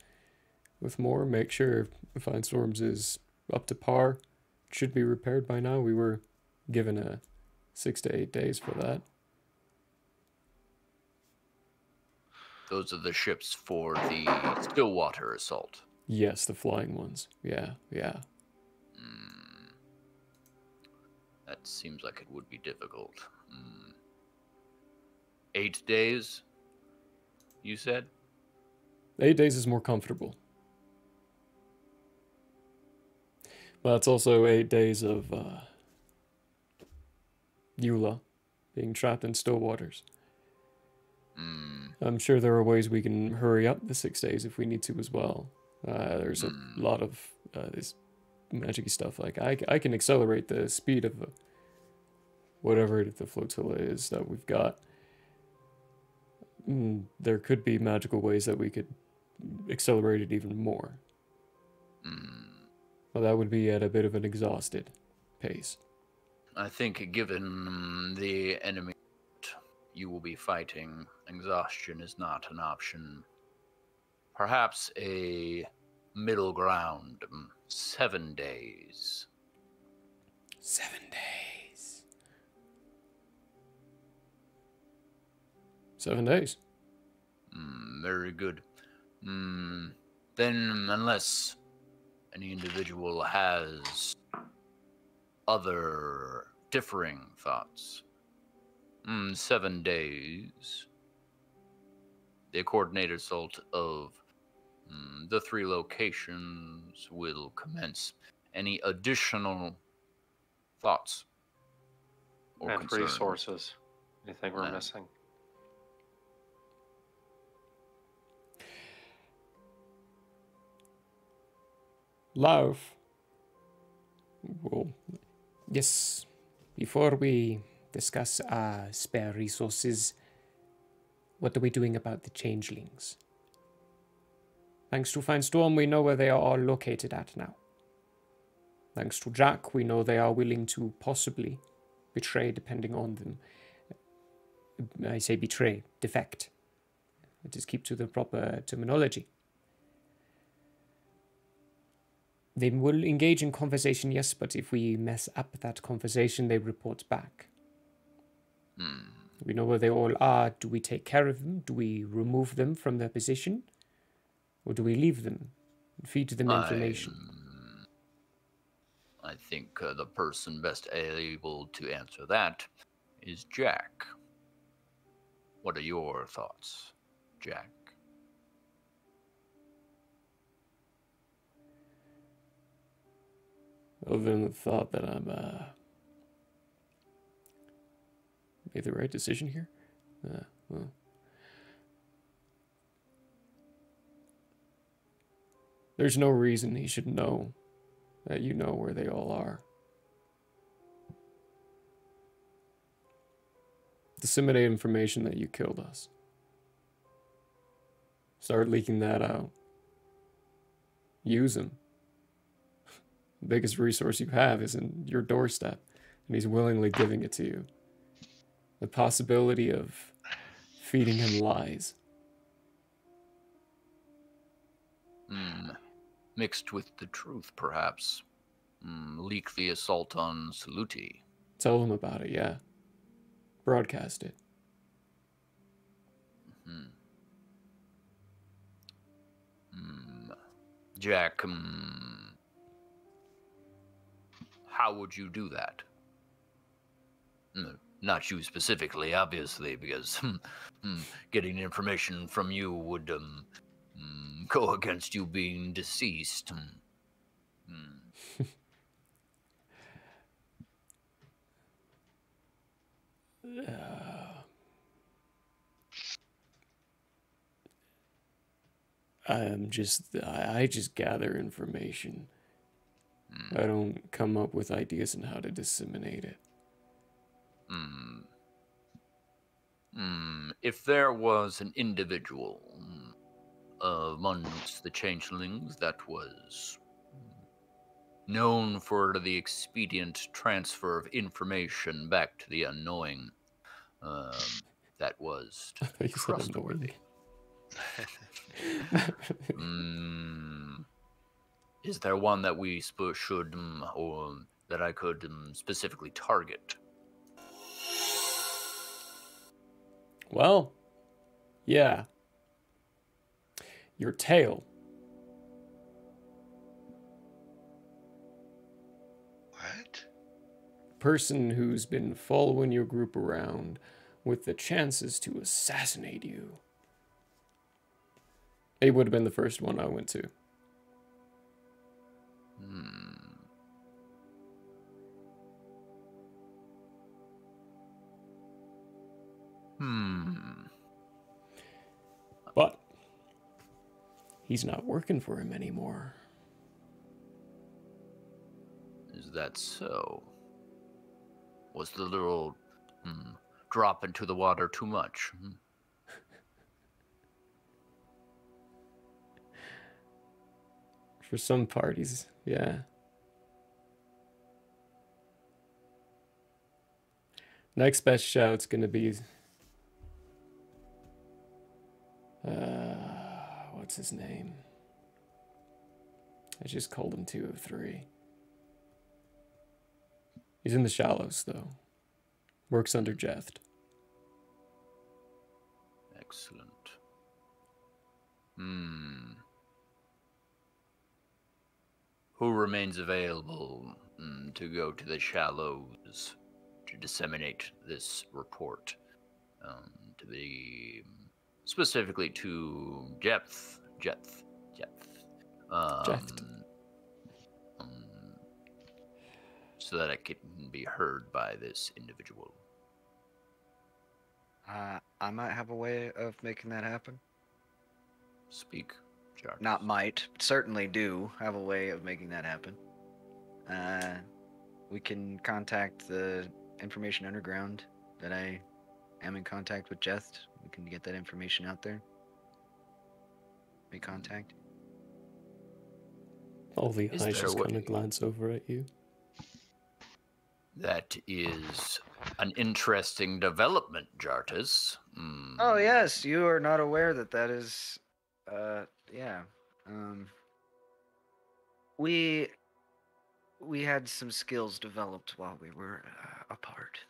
with more. Make sure Fine Storms is up to par. Should be repaired by now. We were given a 6 to 8 days for that. Those are the ships for the Stillwater assault. Yes, the flying ones. Yeah. That seems like it would be difficult. 8 days, you said? 8 days is more comfortable. But it's also 8 days of Eula being trapped in still waters. I'm sure there are ways we can hurry up the 6 days if we need to as well. There's a lot of this magic-y stuff. Like I can accelerate the speed of whatever the flotilla is that we've got. There could be magical ways that we could accelerate it even more. Well, that would be at a bit of an exhausted pace. I think given the enemy you will be fighting, exhaustion is not an option. Perhaps a middle ground, 7 days. 7 days. 7 days. Very good. Then, unless any individual has other differing thoughts, 7 days. The coordinated assault of the 3 locations will commence. Any additional thoughts or And concerns? resources. Anything we're missing? Love. Well, yes, before we discuss our spare resources, what are we doing about the changelings? Thanks to Finestorm, we know where they are all located at now. Thanks to Jack, we know they are willing to possibly betray, depending on them. I say betray, defect. Just keep to the proper terminology. They will engage in conversation, yes, but if we mess up that conversation, they report back. We know where they all are. Do we take care of them? Do we remove them from their position? Or do we leave them and feed them information? I think the person best able to answer that is Jack. What are your thoughts, Jack? Other than the thought that I'm made the right decision here? Well. There's no reason he should know that you know where they all are. Disseminate information that you killed us. Start leaking that out. Use him. The biggest resource you have is in your doorstep, and he's willingly giving it to you. The possibility of feeding him lies. Mixed with the truth, perhaps. Leak the assault on Saluti. Tell him about it, yeah. Broadcast it. Jack, how would you do that? Not you specifically, obviously, because getting information from you would go against you being deceased. I just gather information. I don't come up with ideas on how to disseminate it. If there was an individual amongst the changelings that was known for the expedient transfer of information back to the unknowing, that was trustworthy. Is there one that we should, or that I could specifically target? Well, yeah. Your tail. What? Person who's been following your group around with the chances to assassinate you. He would have been the first one I went to. But he's not working for him anymore. Is that so? Was the little drop into the water too much? For some parties, yeah. Next best shout's gonna be what's his name? I just called him 203. He's in the shallows though. Works under Jeth. Excellent. Who remains available to go to the shallows to disseminate this report to the specifically to Jeth, so that it can be heard by this individual. I might have a way of making that happen. Speak, Jarvis. Not might, certainly do have a way of making that happen. We can contact the information underground that I am in contact with Jeth. We can get that information out there. Make contact. All the Is eyes there just what- kind of glance over at you. That is an interesting development, Jartus. Oh yes, you are not aware that that is, yeah. We had some skills developed while we were apart.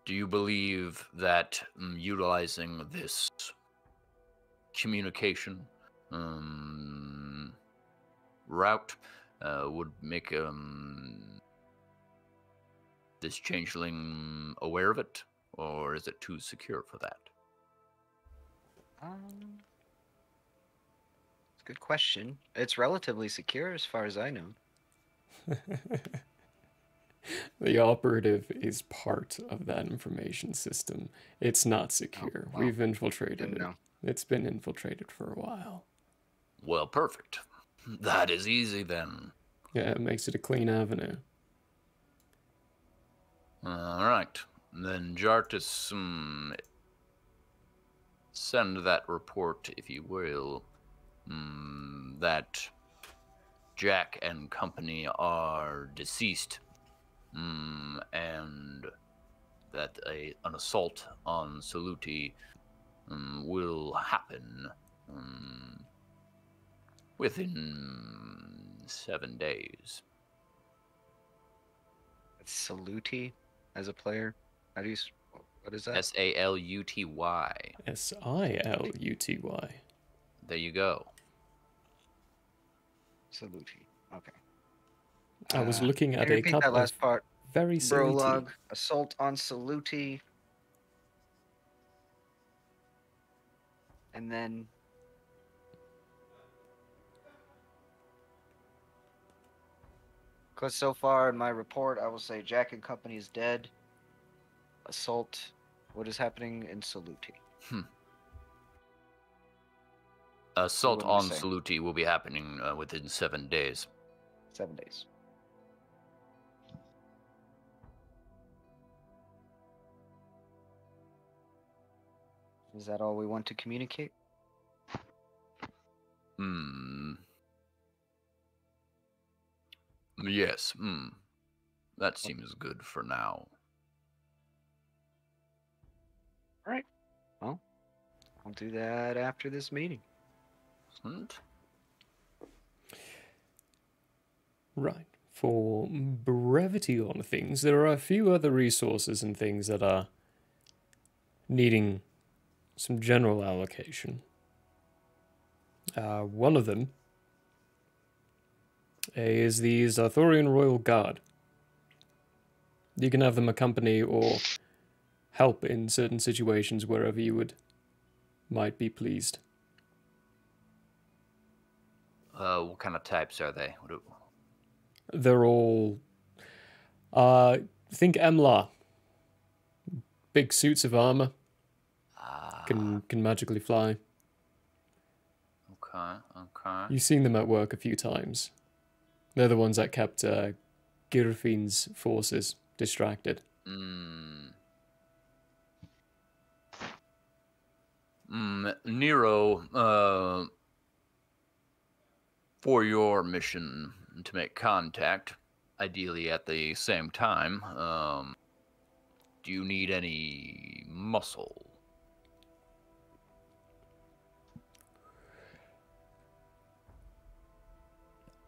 Do you believe that utilizing this communication route would make this changeling aware of it, or is it too secure for that? It's a good question. It's relatively secure as far as I know. The operative is part of that information system. It's not secure. wow. We've infiltrated Didn't it. know. It's been infiltrated for a while. Well, perfect. That is easy then. Yeah, it makes it a clean avenue. All right. Then Jartus, send that report, if you will, that Jack and company are deceased, and that an assault on Saluti will happen within 7 days. It's Saluti as a player. How do you? What is that? Saluty. Siluty. There you go. Saluti. Okay. I was looking Can at you a repeat couple that last of part. very Saluty. Prologue. Assault on Saluti. And then. Because so far in my report, I will say Jack and company is dead. Assault. What is happening in Saluti? Assault What do we on say? Saluti will be happening within 7 days. 7 days. Is that all we want to communicate? Yes. That seems good for now. All right. Well, I'll do that after this meeting. Excellent. Right. For brevity on things, there are a few other resources and things that are needing some general allocation. One of them is the Zathorian Royal Guard. You can have them accompany or help in certain situations wherever you might be pleased. What kind of types are they? They're all, think Emla. Big suits of armor. Can magically fly. Okay. You've seen them at work a few times. They're the ones that kept Girfin's forces distracted. Nero, for your mission to make contact, ideally at the same time, do you need any muscle?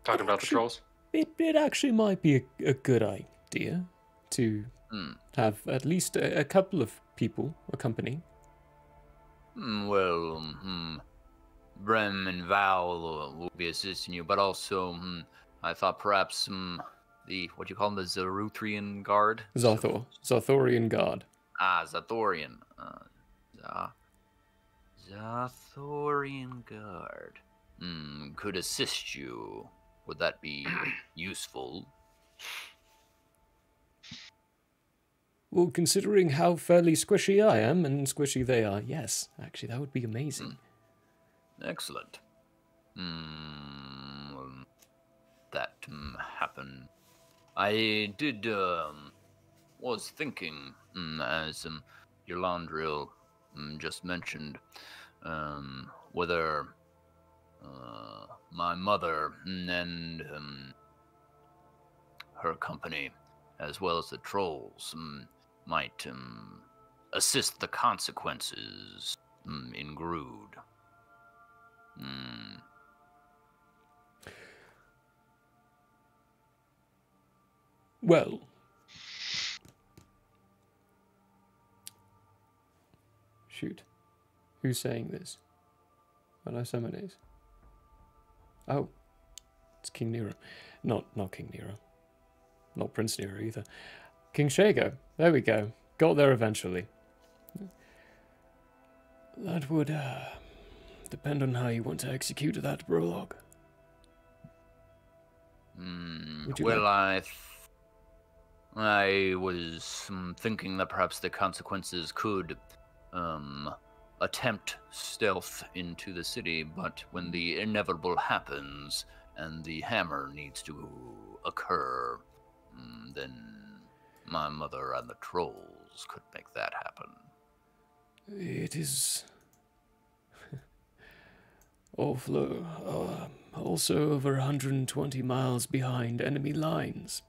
Talking about the trolls? It actually might be a good idea to have at least a couple of people accompany. Brem and Val will be assisting you, but also I thought perhaps what do you call them, the Zaruthrian Guard? Zathorian Guard. Zathorian. Zathorian Guard. Could assist you. Would that be useful? Well, considering how fairly squishy I am and squishy they are, yes, actually, that would be amazing. Excellent. that happen. I did was thinking, as Yolandril just mentioned, whether my mother and her company, as well as the trolls, might assist the consequences in Grood. Well, shoot. Who's saying this? Anasamanes. Oh, it's King Nero. Not King Nero. Not Prince Nero either. King Shago. There we go. Got there eventually. That would depend on how you want to execute that prologue. Would you Well, like- I was thinking that perhaps the consequences could attempt stealth into the city, but when the inevitable happens and the hammer needs to occur, then my mother and the trolls could make that happen. It is also over 120 miles behind enemy lines.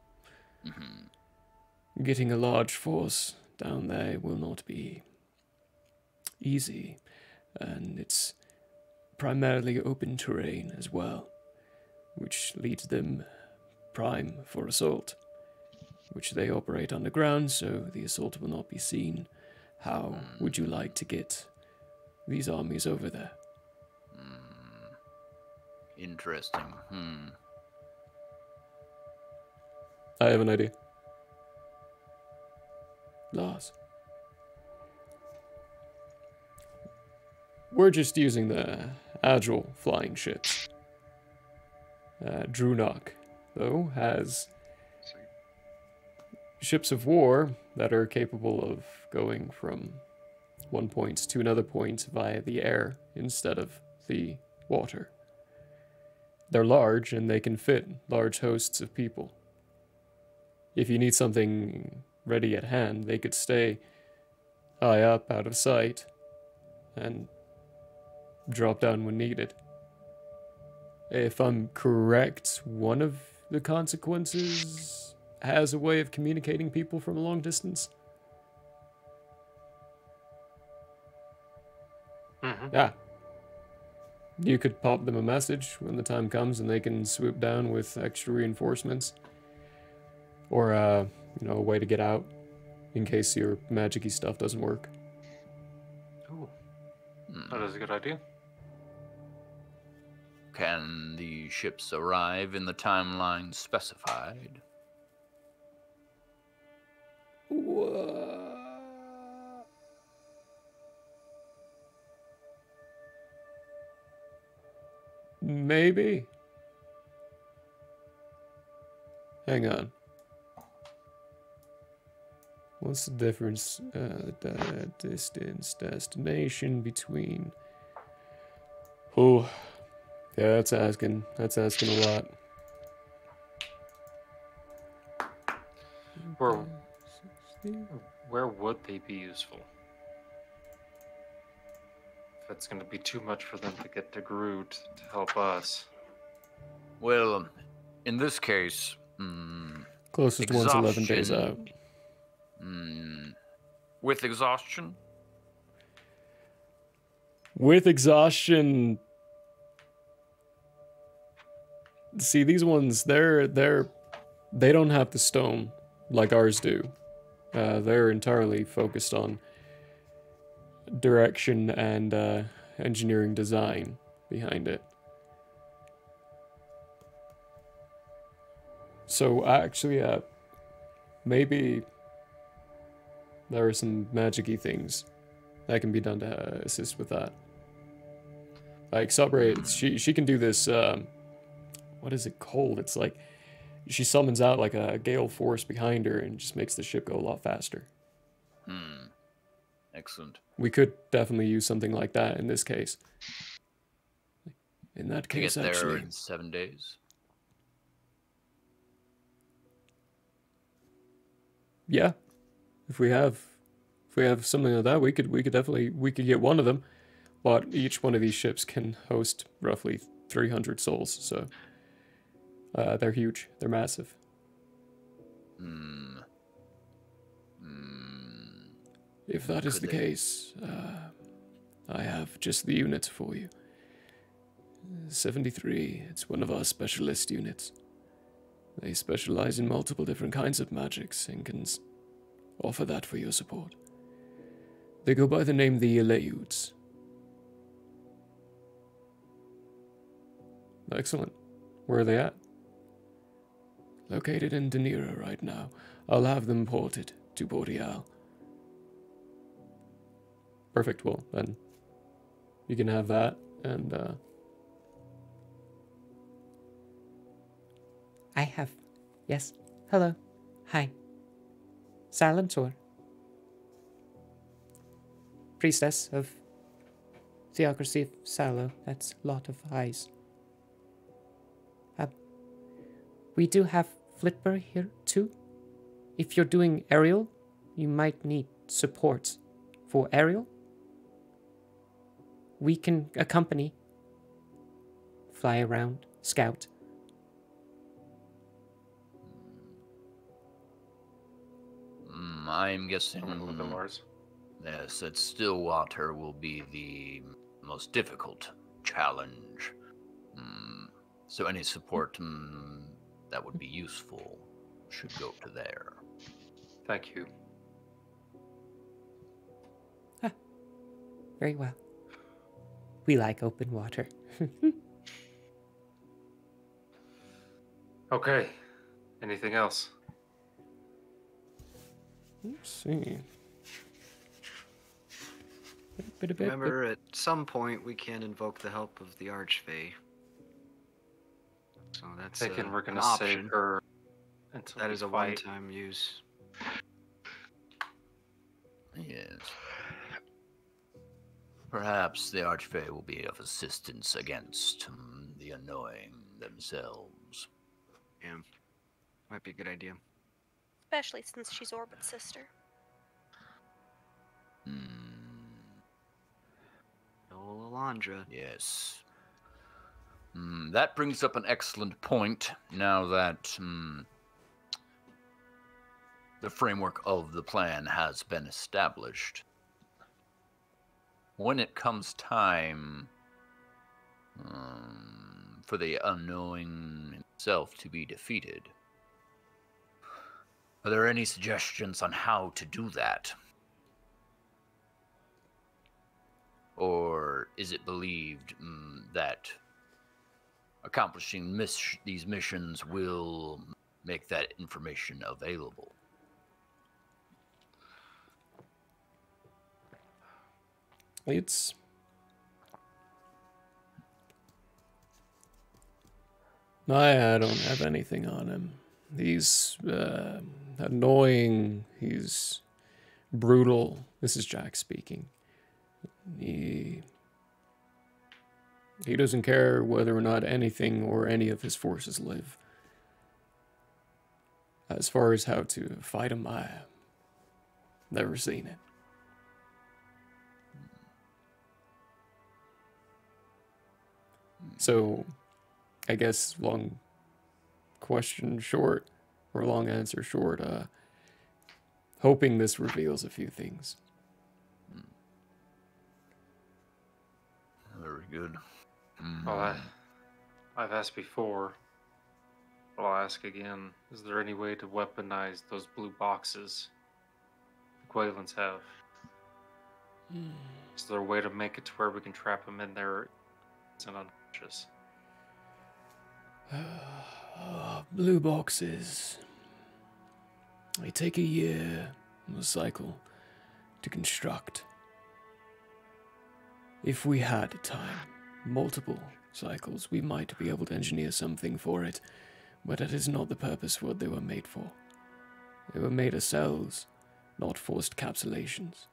Getting a large force down there will not be easy, and it's primarily open terrain as well, which leads them prime for assault, which they operate underground, so the assault will not be seen. How would you like to get these armies over there? Interesting. I have an idea. Lars. We're just using the agile flying ships. Drunok, though, has ships of war that are capable of going from one point to another point via the air instead of the water. They're large and they can fit large hosts of people. If you need something ready at hand, they could stay high up out of sight and drop down when needed. If I'm correct, one of the consequences has a way of communicating people from a long distance. Yeah. You could pop them a message when the time comes and they can swoop down with extra reinforcements. Or, a way to get out in case your magic-y stuff doesn't work. Ooh, that is a good idea. Can the ships arrive in the timeline specified? Maybe. Hang on. What's the difference? Distance, destination between. Oh, yeah, that's asking a lot. Where would they be useful? If it's going to be too much for them to get to Groot to help us. Well, in this case, Closest one's 11 days out. With exhaustion? With exhaustion. See, these ones, they don't have the stone like ours do. They're entirely focused on direction and engineering design behind it. So actually, maybe there are some magic-y things that can be done to assist with that. Like Sabre, she can do this. What is it called? It's like she summons out like a gale force behind her and just makes the ship go a lot faster. Excellent. We could definitely use something like that in this case. In that case, Get there actually, in 7 days. yeah, if we have something like that, we could get one of them. But each one of these ships can host roughly 300 souls, so they're huge. They're massive. Hmm. Hmm. If that is Could the they- case, I have just the unit for you. 73. It's one of our specialist units. They specialize in multiple different kinds of magics and can offer that for your support. They go by the name the Eleudes. Excellent. Where are they at? Located in Danira right now. I'll have them ported to Portial. Perfect. Well, then you can have that, and I have. Yes. Hello. Hi. Silentor. Priestess of Theocracy of Salo. That's a lot of eyes. We do have Flipper here too. If you're doing aerial, you might need support for aerial. We can accompany, fly around, scout. I'm guessing. I'm gonna look at Lars. Yes, that Stillwater will be the most difficult challenge. So any support that would be useful should go to there. Thank you. Very well. We like open water. Okay. Anything else? Let's see. Remember, at some point we can invoke the help of the Archfey. So that's Thinking we're gonna an save option. her until That we is a fight. one-time use. Yes. Perhaps the Archfey will be of assistance against the annoying themselves. Yeah, might be a good idea. Especially since she's Orbit's sister. Oh, Alondra. Yes. That brings up an excellent point now that the framework of the plan has been established. When it comes time for the unknowing himself to be defeated, are there any suggestions on how to do that? Or is it believed that accomplishing these missions will make that information available? It's I don't have anything on him. He's annoying. He's brutal. This is Jack speaking. He doesn't care whether or not anything or any of his forces live. As far as how to fight him, I've never seen it. So, I guess long question short, or long answer short, hoping this reveals a few things. Very good. Well, I've asked before, but I'll ask again. Is there any way to weaponize those blue boxes the Quailans have? Is there a way to make it to where we can trap them in there and unconscious? Blue boxes. They take a year, a cycle, to construct. If we had time, multiple cycles, we might be able to engineer something for it, but that is not the purpose for what they were made for. They were made as cells, not forced capsulations.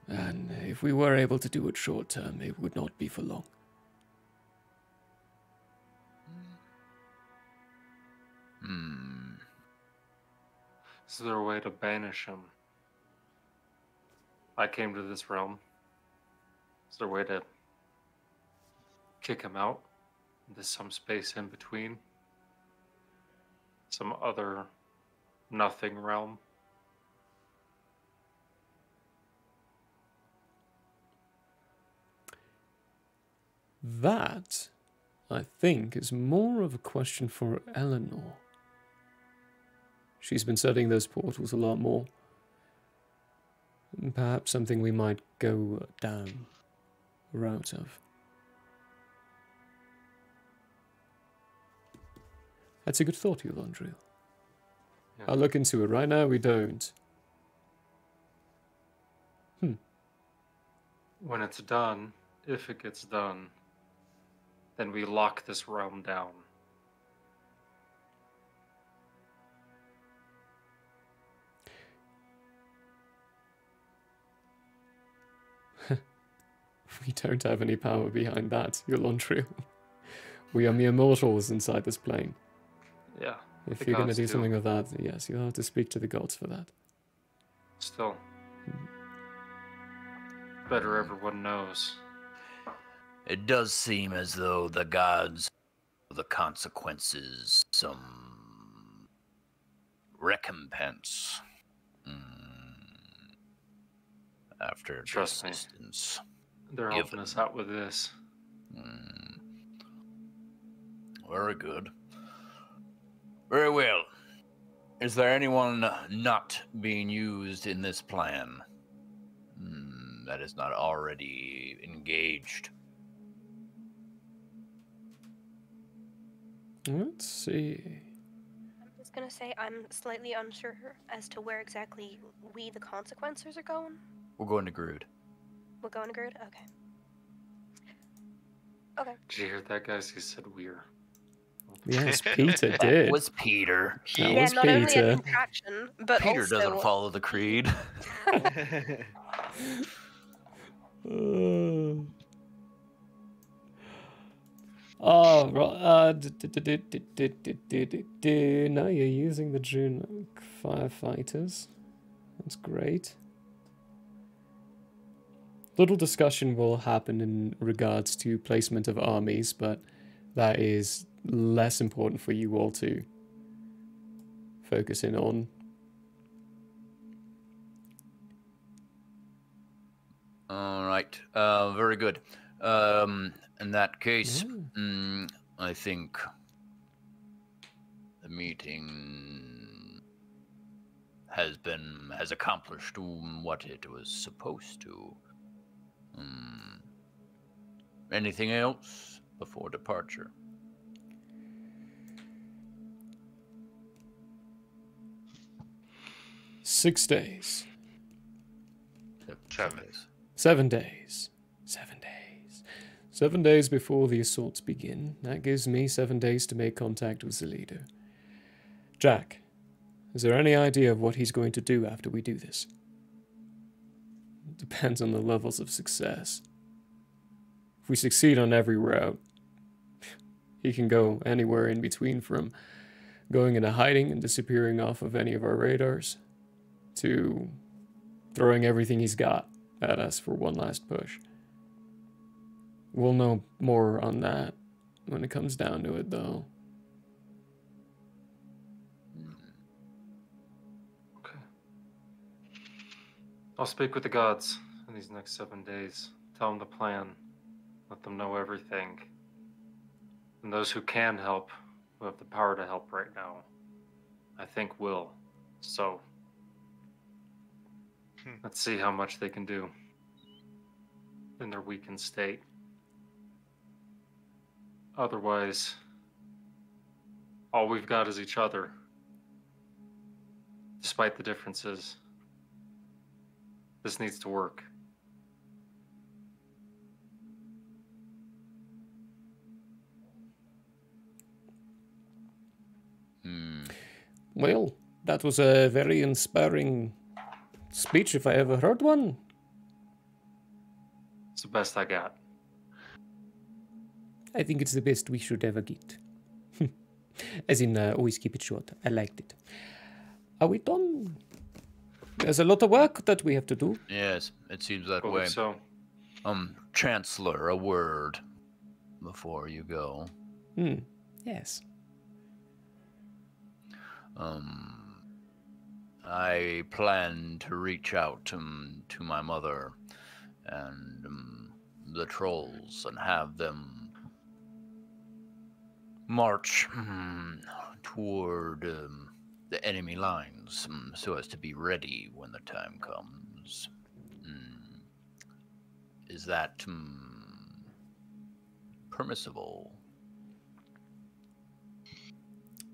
And if we were able to do it short term, it would not be for long. Is there a way to banish him? I came to this realm. Is there a way to kick him out into some space in between? Some other nothing realm? That, I think, is more of a question for Eleanor. She's been studying those portals a lot more. Perhaps something we might go down the route of. That's a good thought, Andrea. Yeah. I'll look into it. Right now, we don't. When it's done, if it gets done, then we lock this realm down. We don't have any power behind that, Yolantrio. We are mere mortals inside this plane. Yeah. If the you're going to gods do something of that, yes, you'll have to speak to the gods for that. Still. Better everyone knows. It does seem as though the gods, the consequences, some recompense after Trust me. persistence. They're helping us out with this. Very good. Very well. Is there anyone not being used in this plan that is not already engaged? Let's see. I'm just gonna say I'm slightly unsure as to where exactly we, the consequences, are going. We're going to Grood. We're going to Grid? Okay. Okay. Did you hear that, guys? He said we're. Yes, Peter That did. was Peter. That Yeah, was not only a Peter. contraction, but Peter also... doesn't follow the creed. Oh, right. Now you're using the June firefighters. That's great. Little discussion will happen in regards to placement of armies, but that is less important for you all to focus in on. All right. Very good. In that case, I think the meeting has accomplished what it was supposed to. Anything else before departure? Six days. 7. 7 days. 7 days. 7 days before the assaults begin. That gives me 7 days to make contact with the leader. Jack, is there any idea of what he's going to do after we do this? It depends on the levels of success. If we succeed on every route, he can go anywhere in between, from going into hiding and disappearing off of any of our radars to throwing everything he's got at us for one last push. We'll know more on that when it comes down to it, though. Okay. I'll speak with the gods in these next 7 days. Tell them the plan. Let them know everything. And those who can help, who have the power to help right now, I think will. So, let's see how much they can do in their weakened state. Otherwise, all we've got is each other, despite the differences. This needs to work. Well, that was a very inspiring speech if I ever heard one. It's the best I got. I think it's the best we should ever get. As in, always keep it short. I liked it. Are we done? There's a lot of work that we have to do. Yes, it seems that Believe way. so. Chancellor, a word before you go. Yes. I plan to reach out to my mother and the trolls and have them march toward the enemy lines so as to be ready when the time comes. Is that permissible?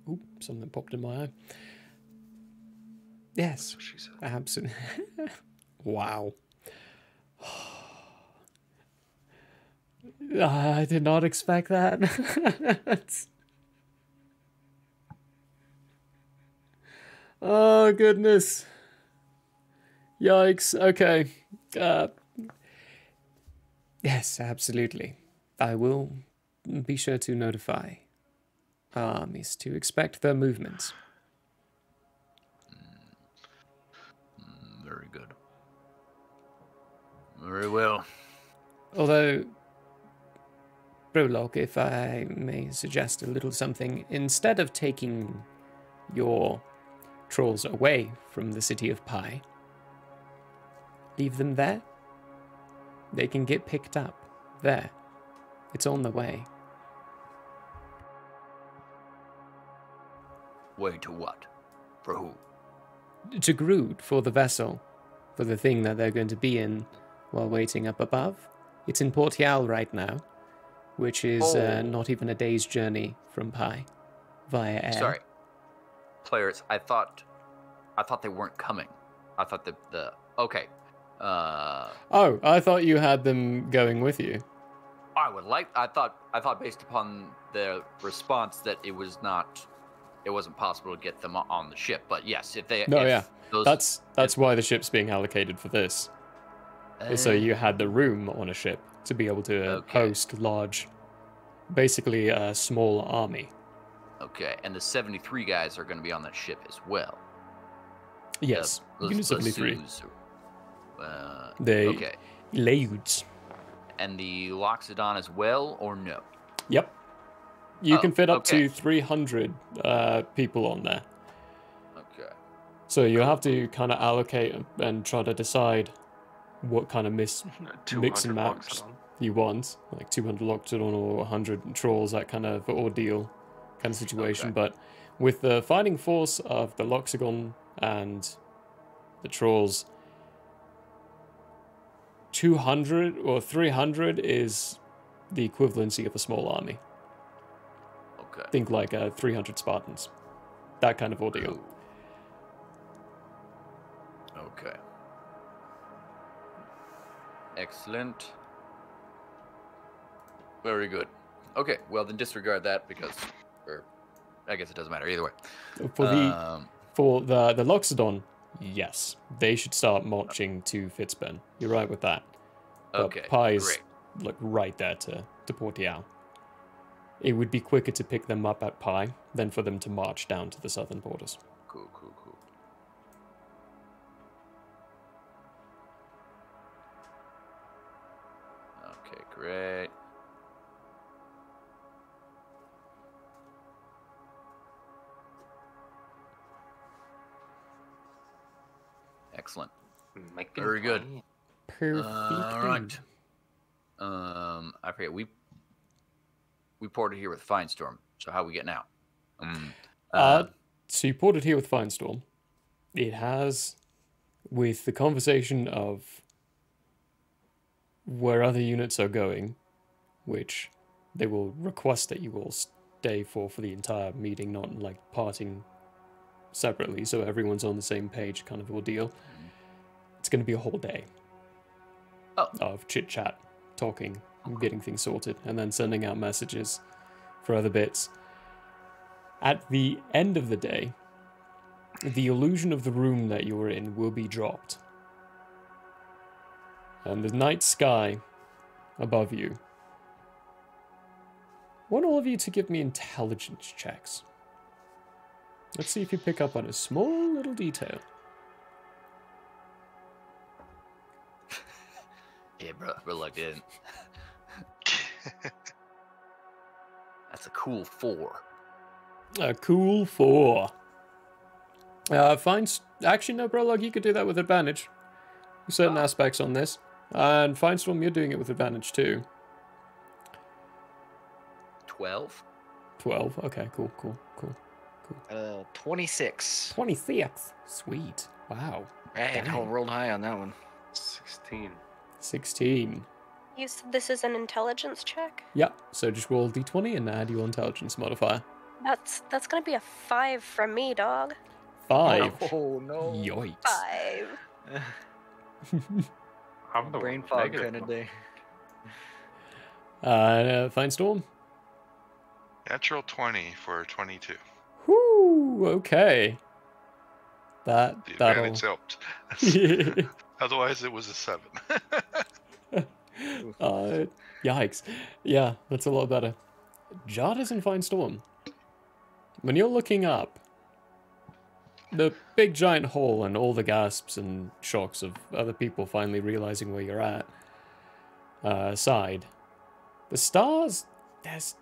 Oop, something popped in my eye. Yes, She said. absolutely. Wow. I did not expect that. Oh, goodness. Yikes. Okay. Yes, absolutely. I will be sure to notify armies to expect their movements. Very good. Very well. Although, Prologue, if I may suggest a little something, instead of taking your trolls away from the city of Pi, leave them there. They can get picked up there. It's on the way. Way to what? For who? To Grood, for the vessel, for the thing that they're going to be in while waiting up above. It's in Port Yal right now, which is not even a day's journey from Pi, via air. Sorry, players. I thought they weren't coming. I thought the okay. Oh, I thought you had them going with you. I thought based upon their response that it wasn't possible to get them on the ship. But yes, That's why the ship's being allocated for this. So you had the room on a ship to be able to host large, basically a small army. Okay, and the 73 guys are going to be on that ship as well. Yes, Unit 73. Okay. Leuds. And the Loxodon as well, or no? Yep. You can fit up to 300 people on there. Okay. So you have to kind of allocate and try to decide what kind of mix and match you want. Like 200 Loxodon or 100 Trolls, that kind of ordeal kind of situation. Okay. But with the fighting force of the Loxodon and the Trolls, 200 or 300 is the equivalency of a small army. Okay. Think like 300 Spartans. That kind of ordeal. Okay. Excellent. Very good. Okay, well then disregard that because, or I guess it doesn't matter either way. For the Loxodon, yes, they should start marching to Fitzburn. You're right with that. But Okay, Pi's great. like right there to Port Yal. It would be quicker to pick them up at Pi than for them to march down to the southern borders. Cool. Okay, great. Excellent. Very good. Perfect. All right. I forget. We ported here with Finestorm. So how are we getting out? So you ported here with Finestorm. It has, with the conversation of where other units are going, which they will request that you all stay for the entire meeting, not like parting separately, so everyone's on the same page kind of ordeal. It's going to be a whole day of chit-chat, talking, getting things sorted, and then sending out messages for other bits. At the end of the day, the illusion of the room that you're in will be dropped. And the night sky above you. I want all of you to give me intelligence checks. Let's see if you pick up on a small little detail. Yeah, bro, reluctant. That's a cool 4. A cool 4. Actually, no, Prologue, you could do that with advantage. Certain aspects on this. And Finestorm, you're doing it with advantage too. 12. 12. Okay, cool. 26. 26. Sweet. Wow. Right, I Dang. rolled high on that one. 16. 16. You said this is an intelligence check? Yeah, so just roll d20 and add your intelligence modifier. That's gonna be a 5 from me, dog. 5. Oh no. Yikes. 5. I'm the Brain one with fog negative kind of one. day. Finestorm? Natural 20 for 22. Whoo, okay. The That'll... advantage helped. Otherwise, it was a 7. Yikes. Yeah, that's a lot better. Jarvis and Finestorm. When you're looking up, the big giant hole and all the gasps and shocks of other people finally realizing where you're at, aside, the stars, there's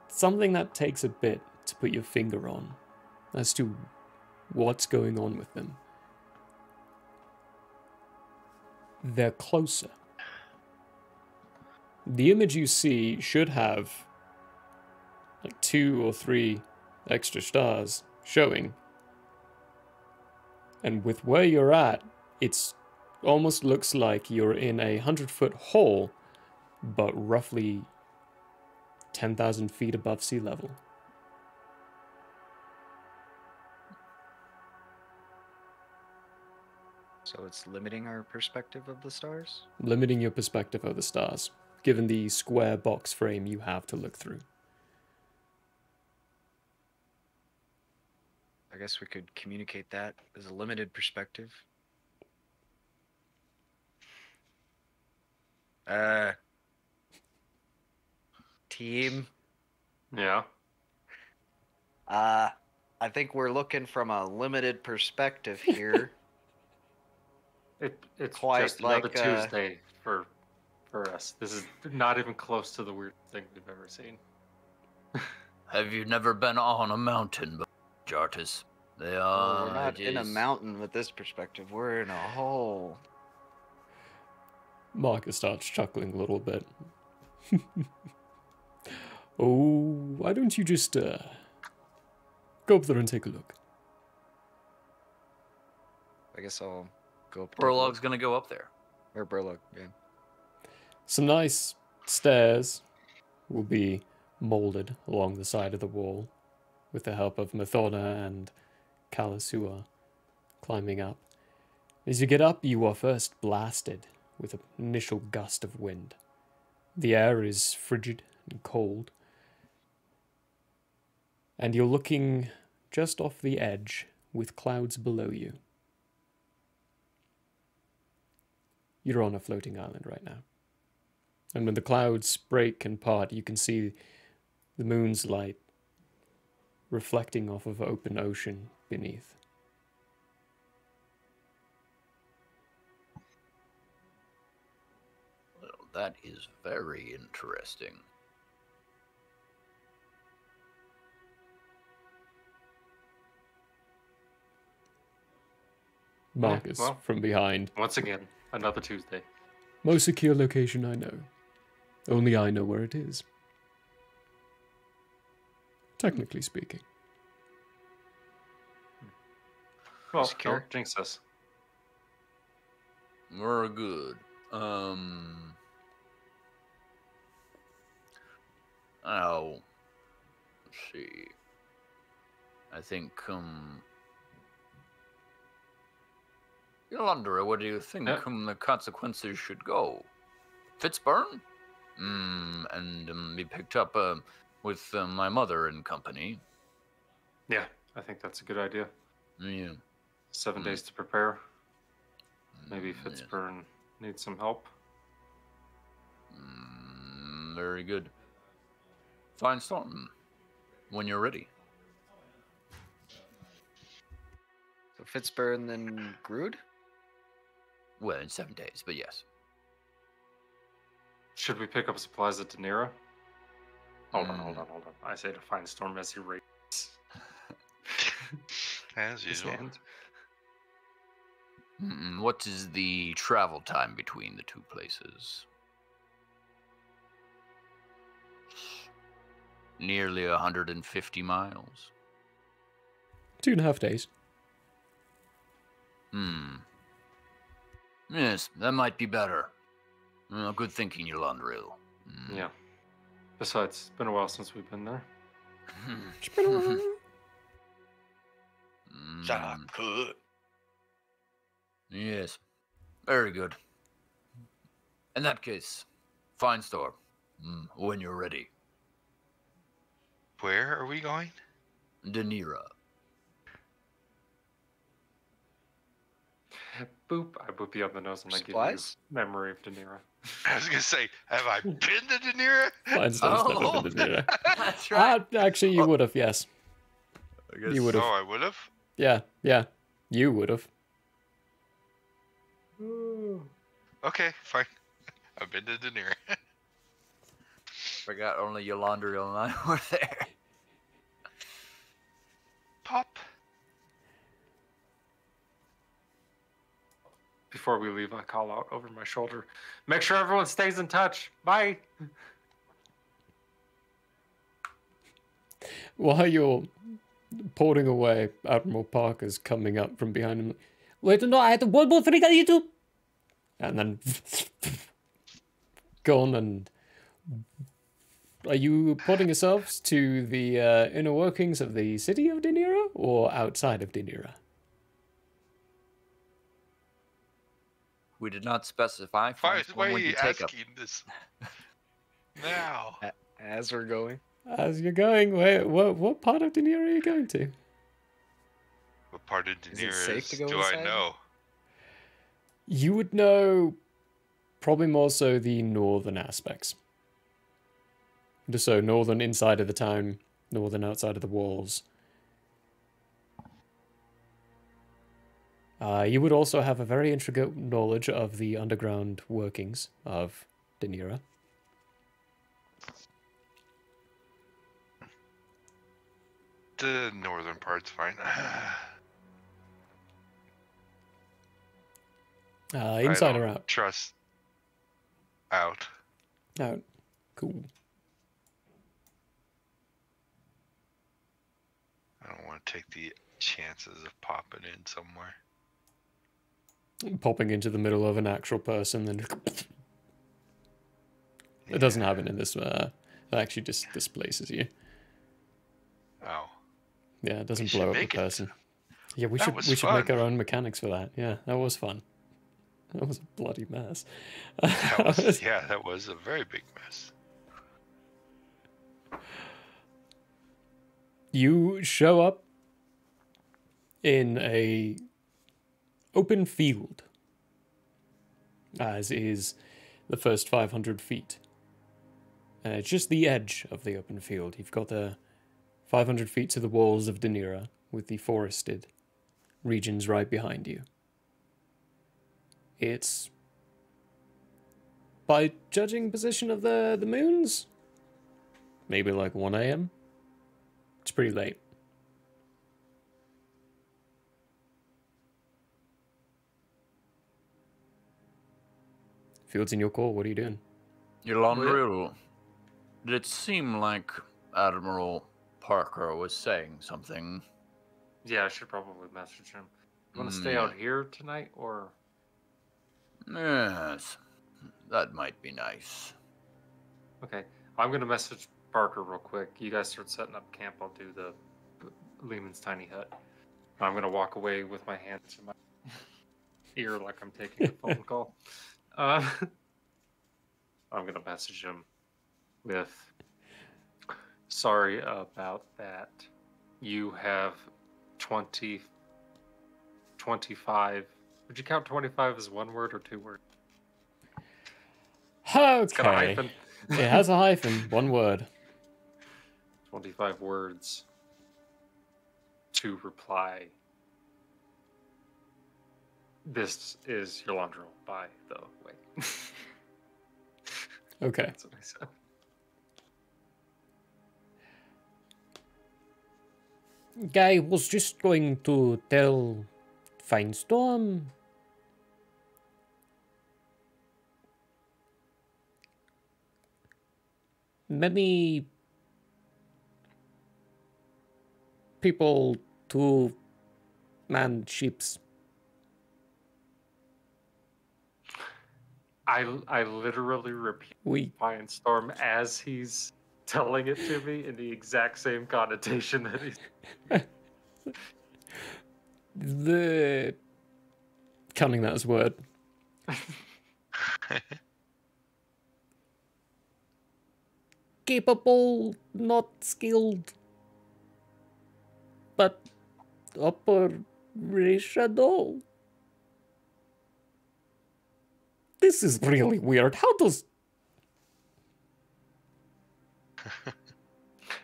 something that takes a bit to put your finger on as to what's going on with them. They're closer. The image you see should have like 2 or 3 extra stars showing. And with where you're at, it's almost looks like you're in a 100-foot hole, but roughly 10,000 feet above sea level. So it's limiting our perspective of the stars? Limiting your perspective of the stars, given the square box frame you have to look through. I guess we could communicate that as a limited perspective. Team. Yeah. I think we're looking from a limited perspective here. It's Quite just another like, Tuesday for us. This is not even close to the weird thing we've ever seen. Have you never been on a mountain, Jartis? They are. We're not in a mountain with this perspective. We're in a hole. Marcus starts chuckling a little bit. Oh, why don't you just go up there and take a look? I guess I'll go up. Burlog's gonna go up there. Or Burlog, yeah. Some nice stairs will be molded along the side of the wall with the help of Mathona and Callus, who are climbing up. As you get up, you are first blasted with an initial gust of wind. The air is frigid and cold, and you're looking just off the edge with clouds below you. You're on a floating island right now. And when the clouds break and part, you can see the moon's light reflecting off of open ocean beneath. Well, that is very interesting. Marcus, well. from behind. Once again, another Tuesday. Most secure location I know. Only I know where it is. Technically speaking. Well, Secure. don't jinx us. We're good. Oh, let's see. I think, Andrea, where do you think the consequences should go? Fitzburn? And be picked up with my mother and company. Yeah, I think that's a good idea. Yeah. 7 days to prepare. Maybe Yes. Fitzburn needs some help. Very good. Fine storm. When you're ready. Fitzburg and then Grood? Well, in 7 days, but yes. Should we pick up supplies at Danira? Hold on. I say to find storm as he races. As usual. What is the travel time between the two places? Nearly 150 miles. 2.5 days. Yes, that might be better. Good thinking, Yolandril. Yeah. Besides, it's been a while since we've been there. Good. Yes. Very good. In that case, fine store. When you're ready. Where are we going? Danira. Boop. I boop you on the nose and I give you Supplies? memory of Danira. I was gonna say, have I been to Danira? Fine stuff, never been to dinner. That's right. Actually, you would have, yes. I guess You would have. Oh, I would have. Yeah, you would have. Okay, fine. I've been to Danira. Forgot only Yolandril and I were there. Pop. Before we leave, I call out over my shoulder. Make sure everyone stays in touch. Bye. While you're porting away, Admiral Parker's coming up from behind him. Wait, no, I had one more thing I need to. And then gone. And are you putting yourselves to the inner workings of the city of Danira or outside of Danira? We did not specify. Why are when you take up. asking this now? As we're going. As you're going, wait, what part of Danira are you going to? What part of Is it Danira safe to go do inside? I know? You would know probably more so the northern aspects. So northern inside of the town, northern outside of the walls. You would also have a very intricate knowledge of the underground workings of Danira. The northern part's fine. Inside or out? Trust. Out. Out. Cool. I don't want to take the chances of popping in somewhere. Popping into the middle of an actual person, then it doesn't happen in this. It actually just displaces you. Oh. Yeah, it doesn't We blow should up the make it. person. Yeah, we That should was make fun. our own mechanics for that. Yeah, that was fun. That was a bloody mess. That was a very big mess. You show up in a open field, as is the first 500 feet. And it's just the edge of the open field. You've got the 500 feet to the walls of Danira, with the forested regions right behind you. It's, by judging position of the moons, maybe like 1 a.m. It's pretty late. Field's in your call. What are you doing? Yolandril, did it seem like Admiral Parker was saying something? Yeah, I should probably message him. You want to stay Yeah. out here tonight, or? Yes, that might be nice. Okay, I'm gonna message Parker real quick. You guys start setting up camp. I'll do the Lehman's tiny hut. I'm gonna walk away with my hand to my ear like I'm taking a phone call. I'm gonna message him with, sorry about that. You have 25. Would you count 25 as one word or 2 words? It's got a Okay. hyphen. It has a hyphen. One word. 25 words to reply This is Yolanda, by the way. Okay. That's what I said. Guy was just going to tell Finestorm. Many people to man ships. I literally repeat Firestorm as he's telling it to me in the exact same connotation that he's. The counting that as a word. Capable, not skilled, but operational. This is really weird. How does...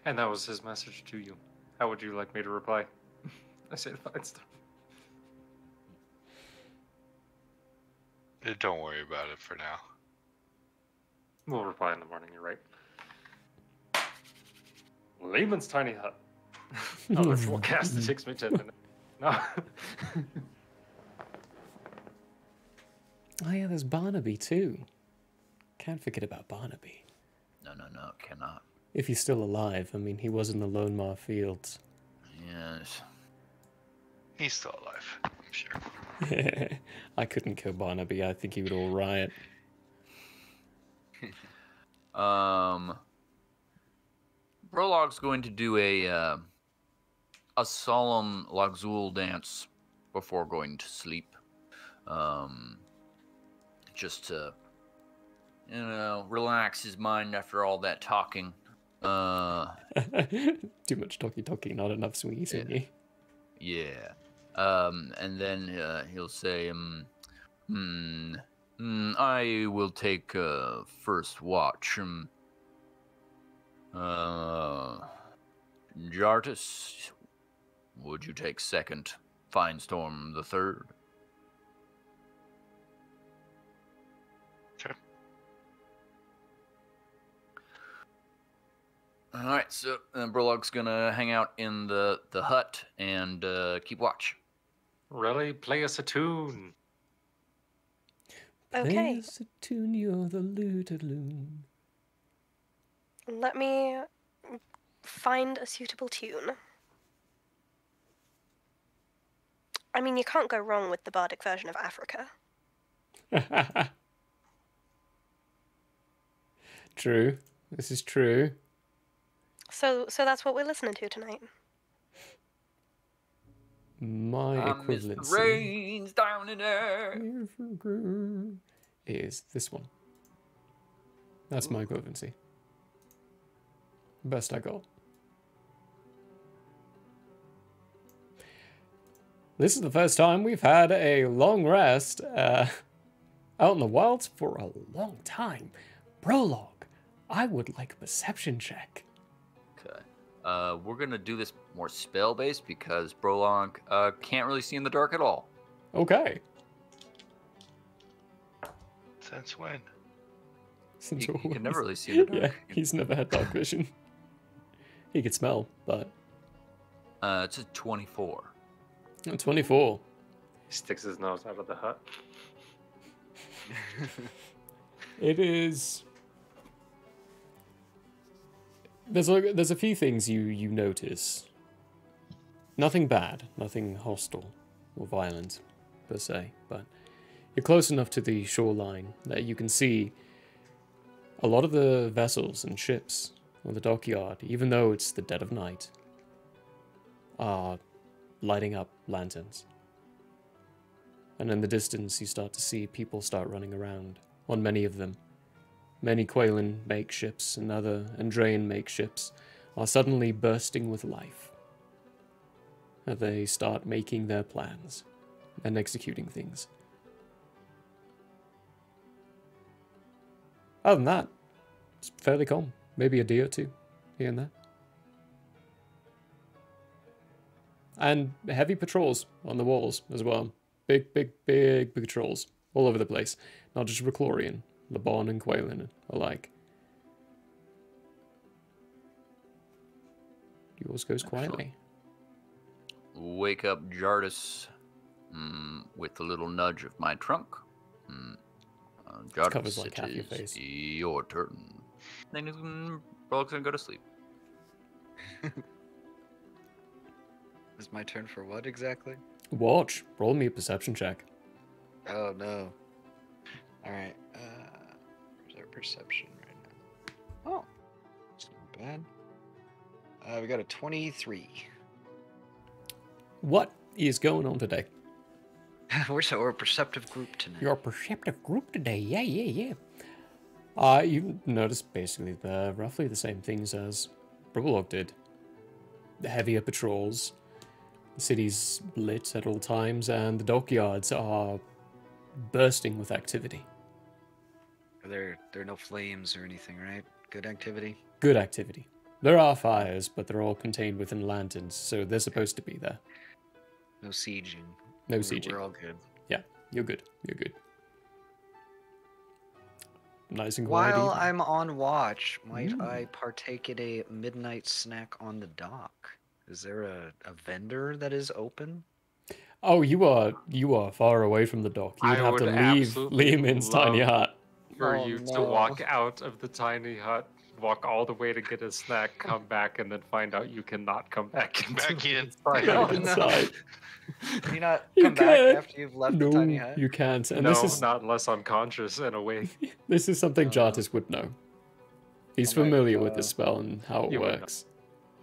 And that was his message to you. How would you like me to reply? I said fine stuff. Don't worry about it for now. We'll reply in the morning, you're right. Lehman's tiny hut. Oh, that's what cast. It takes me 10 minutes. No. Oh yeah, there's Barnaby too. Can't forget about Barnaby. No, cannot. If he's still alive, I mean, he was in the Lone Mar Fields. Yes. He's still alive, I'm sure. I couldn't kill Barnaby. I think he would all riot. Brolog's going to do a solemn Lagzul dance before going to sleep. Just to, relax his mind after all that talking. Too much talky, not enough swingy. Yeah. And then he'll say, I will take first watch. Jartis, would you take second? Finestorm the third. Sure. All right, so Brolog's gonna hang out in the hut and keep watch. Really? Play us a tune. Okay. Play us a tune, you're the lutaloon. Let me find a suitable tune. I mean, you can't go wrong with the bardic version of Africa. True. This is true. So that's what we're listening to tonight. My equivalency Rains down in there. is this one. That's my equivalency. Best I got. This is the first time we've had a long rest out in the wilds for a long time. Prologue, I would like a perception check. Okay. We're gonna do this more spell-based because Brolog can't really see in the dark at all. Okay. Since when? Since He always. can never really see in the dark. Yeah, he's never had dark vision. He could smell, but... It's a 24. 24. He sticks his nose out of the hut. It is... There's a few things you notice. Nothing bad, nothing hostile or violent, per se, but you're close enough to the shoreline that you can see a lot of the vessels and ships on the dockyard, even though it's the dead of night, are lighting up lanterns. And in the distance, you start to see people start running around on many of them. Many Qualan make ships and other Andrean make ships are suddenly bursting with life. And they start making their plans and executing things. Other than that, it's fairly calm. Maybe a deer or two here and there. And heavy patrols on the walls as well. big patrols all over the place. Not just Reclorian, Lebon and Quaylin alike. Yours goes quietly. Wake up Jardis with a little nudge of my trunk. Jardis, Covers like half your it face. is your turn. Then he's probably gonna go to sleep. It's my turn for what exactly? Watch. Roll me a perception check. Oh no. Alright, where's our perception right now? Oh, it's not bad. We got a 23. What is going on today? We're a perceptive group tonight. You're a perceptive group today. Yeah. You notice basically roughly the same things as Brulog did. The heavier patrols, the city's lit at all times, and the dockyards are bursting with activity. There are no flames or anything, right? Good activity? Good activity. There are fires, but they're all contained within lanterns, so they're supposed to be there. No sieging. No sieging. We're all good. Yeah, you're good. You're good. Nice and quiet. While evening. I'm on watch, might I partake in a midnight snack on the dock? Is there a vendor that is open? Oh, you are far away from the dock. You would I have would to leave absolutely Liamin's tiny love hut. For Oh, you to no. walk out of the tiny hut, walk all the way to get a snack, come back, and then find out you cannot come back into Back the in. inside. No, Back no. inside. Can you not You come back can. after you've left No, the tiny hut? you can't. And No, this is not unless I'm conscious and awake. this is something Oh. Jartis would know. He's I might, familiar with the spell and how it you would know. works.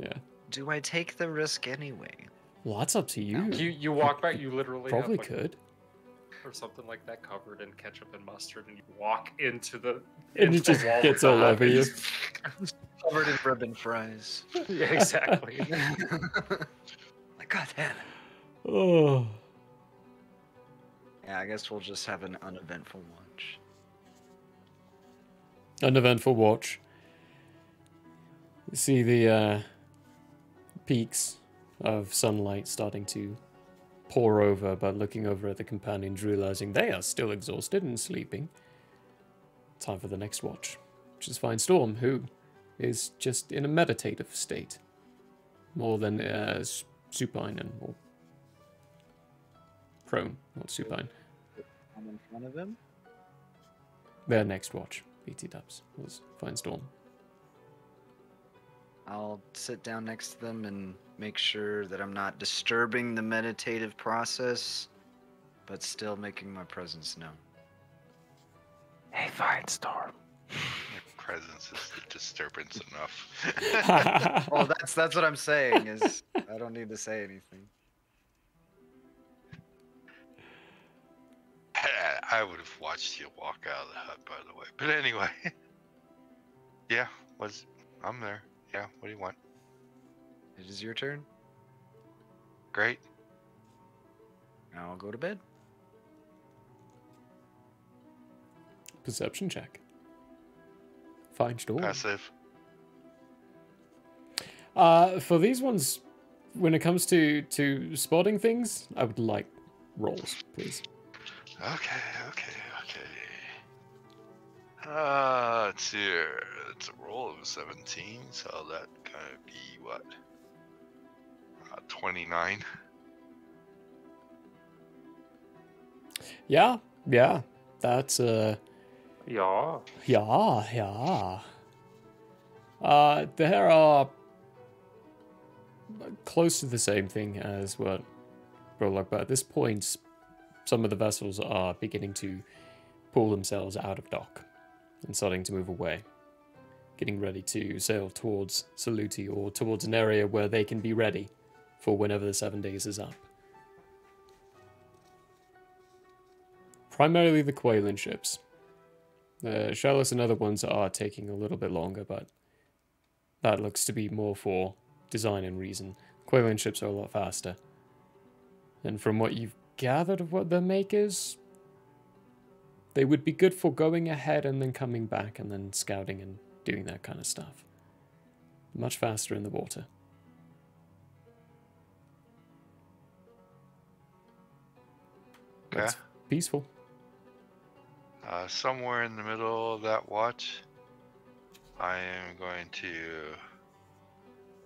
Yeah. Do I take the risk anyway? Well, that's up to you. You walk back, you literally Probably have like, could. or something like that covered in ketchup and mustard, and you walk into the And into it the just wall of gets the all hut over and you. just- Covered in ribbon fries. yeah, exactly. Like, God damn it. Oh. Yeah, I guess we'll just have an uneventful watch. Uneventful watch. You see the peaks of sunlight starting to pour over, but looking over at the companions, realizing they are still exhausted and sleeping. Time for the next watch, which is Fine Storm, who is just in a meditative state, more than supine and more prone, not supine. I'm in front of him. Their next watch, BT Dubs, was Fine Storm. I'll sit down next to them and make sure that I'm not disturbing the meditative process, but still making my presence known. Hey, Fine Storm. Your presence is a disturbance enough. Well, that's what I'm saying. Is I don't need to say anything. I would have watched you walk out of the hut, by the way. But anyway. Yeah, I'm there. Yeah, what do you want? It is your turn. Great. Now I'll go to bed. Perception check. Fine Storm. Passive. For these ones, when it comes to spotting things, I would like rolls, please. Okay. Let's see here. It's a roll of 17, so that kind of be what? 29. Yeah. That's Yeah. yeah. There are close to the same thing as what Brolog, but at this point, some of the vessels are beginning to pull themselves out of dock and starting to move away, getting ready to sail towards Saluti or towards an area where they can be ready for whenever the 7 days is up. Primarily the Quaylin ships. The Shellis and other ones are taking a little bit longer, but that looks to be more for design and reason. Quaylin ships are a lot faster. And from what you've gathered of what their make is, they would be good for going ahead and then coming back and then scouting and doing that kind of stuff. Much faster in the water. Okay. It's peaceful. Somewhere in the middle of that watch, I am going to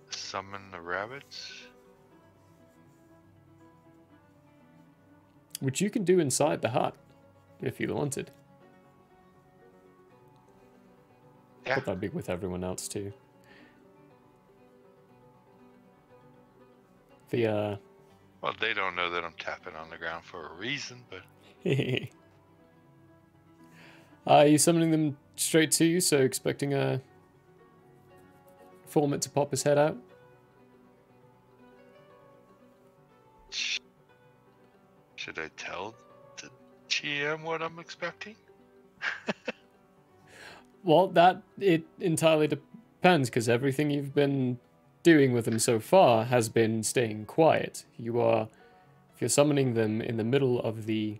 summon the rabbits. Which you can do inside the hut, if you wanted. Yeah. But that'd be with everyone else too. The Well, they don't know that I'm tapping on the ground for a reason, but Are you summoning them straight to you, so expecting a informant to pop his head out? should I tell the GM what I'm expecting? Well, it entirely depends, because everything you've been doing with them so far has been staying quiet. If you're summoning them in the middle of the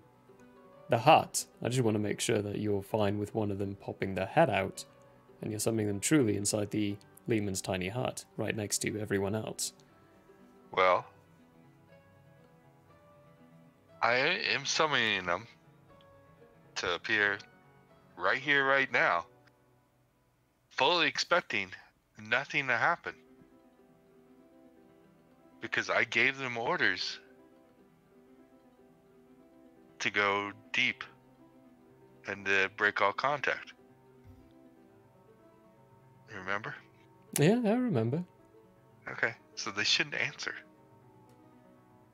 hut, I just want to make sure that you're fine with one of them popping their head out, and you're summoning them truly inside the Lehman's tiny hut, right next to everyone else. Well, I am summoning them to appear right here, right now, fully expecting nothing to happen. Because I gave them orders to go deep and to break all contact. Remember? Yeah, I remember. Okay, so they shouldn't answer.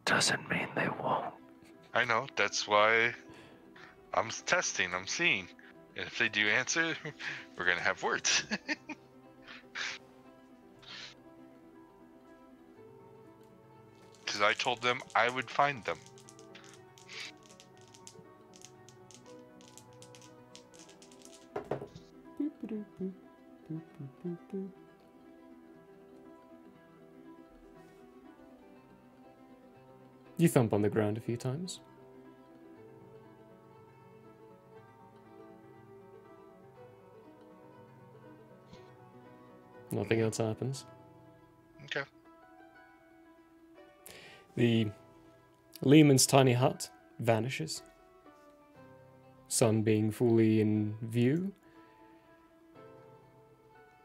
Doesn't mean they won't. I know, that's why I'm testing, I'm seeing. And if they do answer, we're gonna have words. Because I told them I would find them. You thump on the ground a few times. Nothing else happens. Okay. The Lehman's tiny hut vanishes. Sun being fully in view.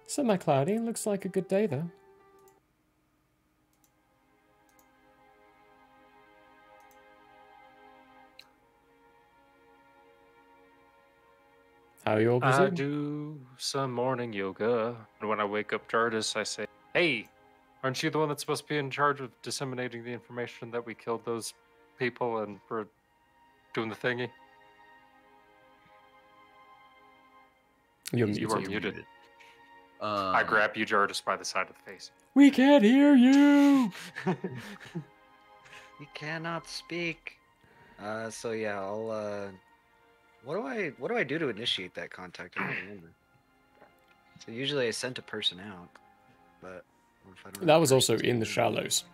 Semi-cloudy, looks like a good day though. How are you all I proceeding? do some morning yoga, and when I wake up Jardis, I say, "Hey, aren't you the one that's supposed to be in charge of disseminating the information that we killed those people and we're doing the thingy?" You're You are muted. muted. I grab you, Jardis, by the side of the face. We can't hear you! You cannot speak. So yeah, I'll what do I do to initiate that contact? I don't remember. So usually I sent a person out, but what if I don't have That a was person also to in the send? shallows.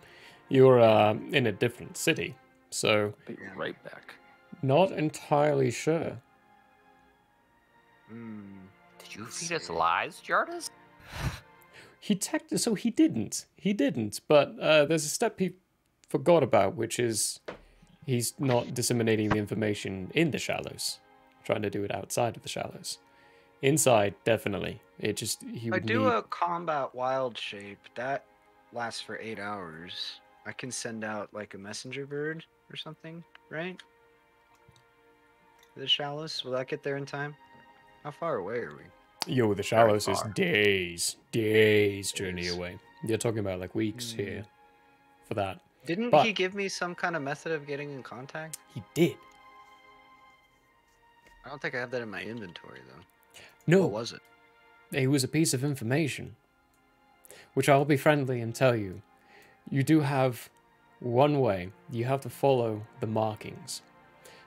You're in a different city, so Be right back. not entirely sure. Did you feed us lies, Jardis? He didn't. He didn't. But there's a step he forgot about, which is he's not disseminating the information in the shallows. Trying to do it outside of the shallows. Inside, definitely. It just he I would do need. a combat wild shape that lasts for 8 hours. I can send out like a messenger bird or something, right? The shallows. Will that get there in time? How far away are we? Yo, the shallows is far. days journey Days. away. You're talking about like weeks here for that. Didn't But- he give me some kind of method of getting in contact? He did. I don't think I have that in my inventory though. No, What was it? it was a piece of information, which I'll be friendly and tell you. You do have one way. You have to follow the markings.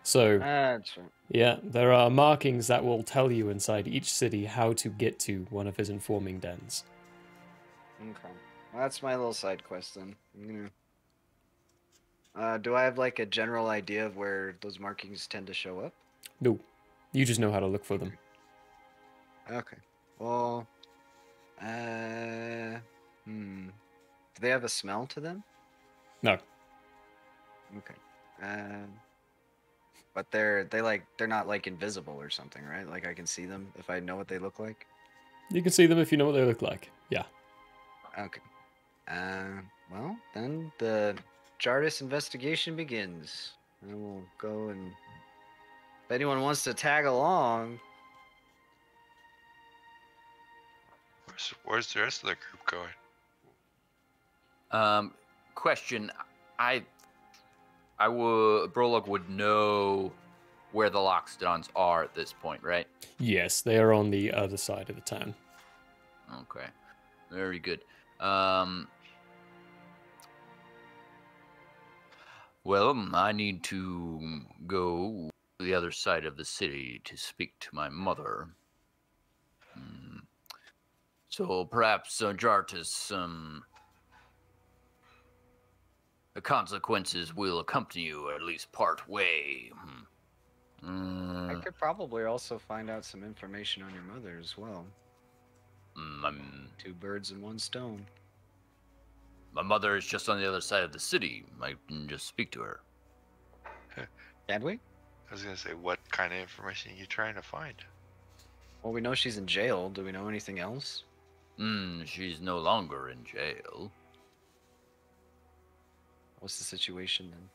So, That's right. yeah, there are markings that will tell you inside each city how to get to one of his informing dens. Okay. Well, that's my little side quest then. Do I have like a general idea of where those markings tend to show up? No, you just know how to look for them. Okay. Well, do they have a smell to them? No. Okay. But they're not like invisible or something, right? Like I can see them if I know what they look like. You can see them if you know what they look like. Yeah. Okay. Well, then the Jardis investigation begins. And we'll go and if anyone wants to tag along. Where's the rest of the group going? Question. Brolog would know where the Loxodons are at this point, right? Yes, they are on the other side of the town. Okay. Very good. Well, I need to go to the other side of the city to speak to my mother. So perhaps, Jartus, the consequences will accompany you at least part way. I could probably also find out some information on your mother as well. Two birds in one stone. My mother is just on the other side of the city. I can just speak to her. Can we? I was gonna say, what kind of information are you trying to find? Well, we know she's in jail. Do we know anything else? She's no longer in jail. What's the situation then?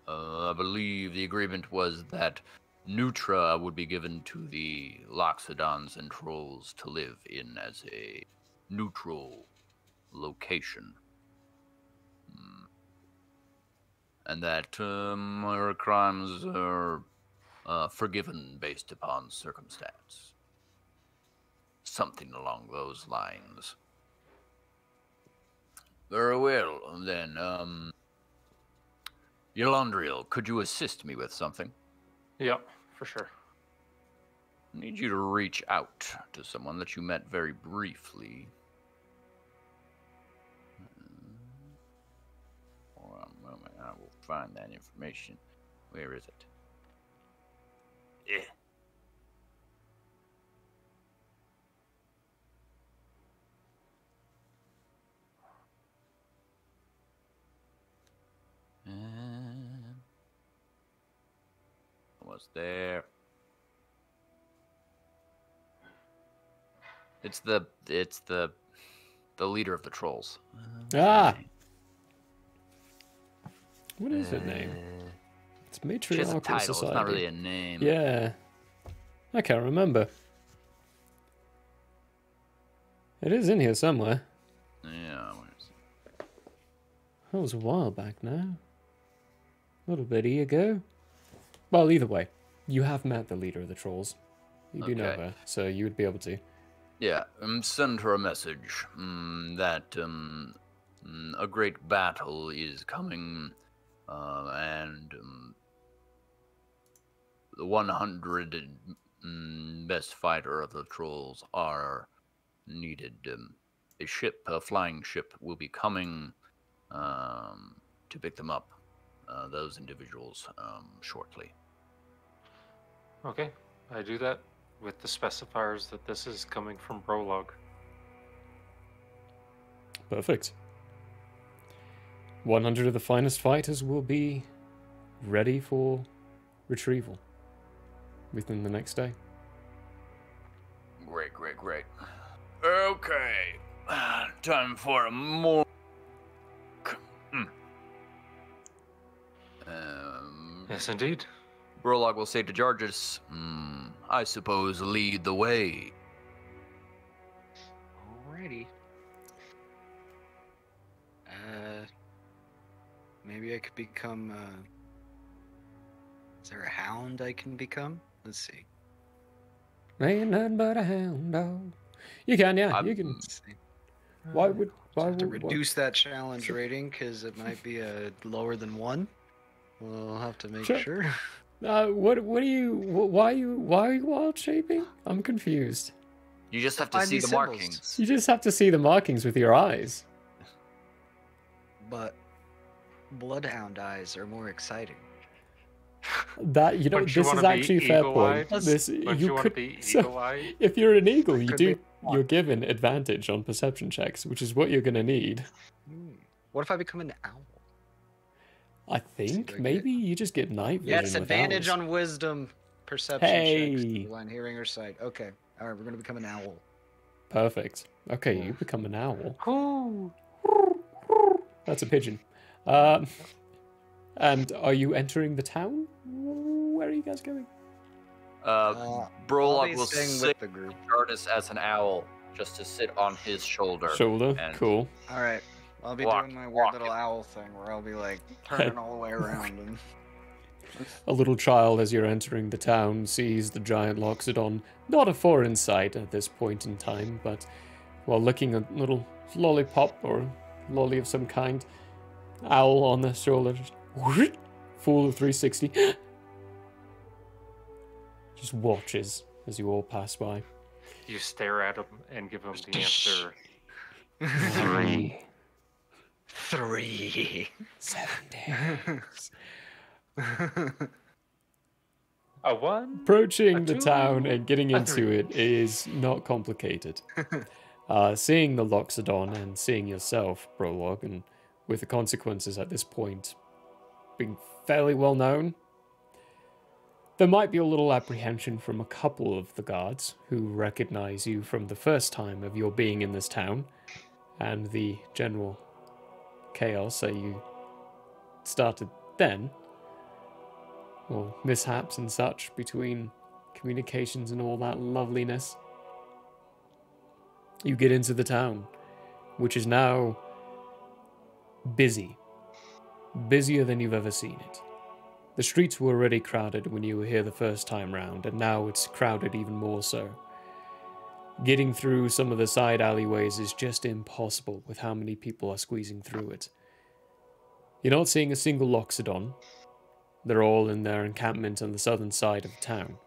I believe the agreement was that Nutra would be given to the Loxodons and Trolls to live in as a neutral location. And that her crimes are forgiven based upon circumstance. Something along those lines. Very well, then, Yolandriel, could you assist me with something? Yep, for sure. I need you to reach out to someone that you met very briefly. For a moment, I will find that information. Where is it? Yeah. Almost there. It's the leader of the trolls. Ah! What is her name? It's She has a Matriarchal title, Society. it's not really a name. Yeah. I can't remember. It is in here somewhere. Yeah, where is it? That was a while back now. A little bit ago. Well, either way, you have met the leader of the trolls. You do know Okay. her, so you would be able to. Yeah, send her a message that a great battle is coming, and the 100 best fighter of the trolls are needed. A flying ship, will be coming to pick them up, those individuals, shortly. Okay, I do that with the specifiers that this is coming from Prologue. Perfect. 100 of the finest fighters will be ready for retrieval within the next day. Great. Okay, time for a more. Yes, indeed. Brolog will say to Jargus, I suppose lead the way. Alrighty. Maybe I could become, is there a hound I can become? Let's see. Ain't nothing but a hound dog. You can, yeah, you can. Let's see. Why would To reduce that challenge rating, because it might be lower than 1. We'll have to make sure. What are you? Why are you wild shaping? I'm confused. You just have to Find see these the symbols. markings. You just have to see the markings with your eyes. But bloodhound eyes are more exciting. That you know, Wouldn't you this is wanna be actually a fair point. eagle-eyed? This Wouldn't you you want to could. be So, eagle-eyed? if you're an eagle, you Could do. be. You're given advantage on perception checks, which is what you're gonna need. What if I become an owl? I think maybe you just get night vision. Yes, with advantage owls. on wisdom perception Hey. checks. Line hearing or sight. Okay. All right, we're gonna become an owl. Perfect. Okay, you become an owl. Ooh. That's a pigeon. And are you entering the town? Where are you guys going? I'll Brolog be will staying sit with the group. Jarvis as an owl, just to sit on his shoulder. Shoulder. And Cool. All right. I'll be Walk- doing my weird walk little it. owl thing where I'll be like turning all the way around and A little child, as you're entering the town, sees the giant Loxodon. Not a foreign sight at this point in time, but while licking a little lollipop or lolly of some kind, owl on the shoulder, just full of 360. Just watches as you all pass by. You stare at him and give him the answer. 3, 3. 7 days. A 1. Approaching A the 2, town and getting a into 3. it is not complicated. Seeing the Loxodon and seeing yourself, Prologue, and with the consequences at this point being fairly well known, there might be a little apprehension from a couple of the guards who recognize you from the first time of your being in this town and the general chaos that you started then, or mishaps and such between communications and all that loveliness. You get into the town, which is now busy. Busier than you've ever seen it. The streets were already crowded when you were here the first time round, and now it's crowded even more so. Getting through some of the side alleyways is just impossible with how many people are squeezing through it. You're not seeing a single Loxodon. They're all in their encampment on the southern side of town.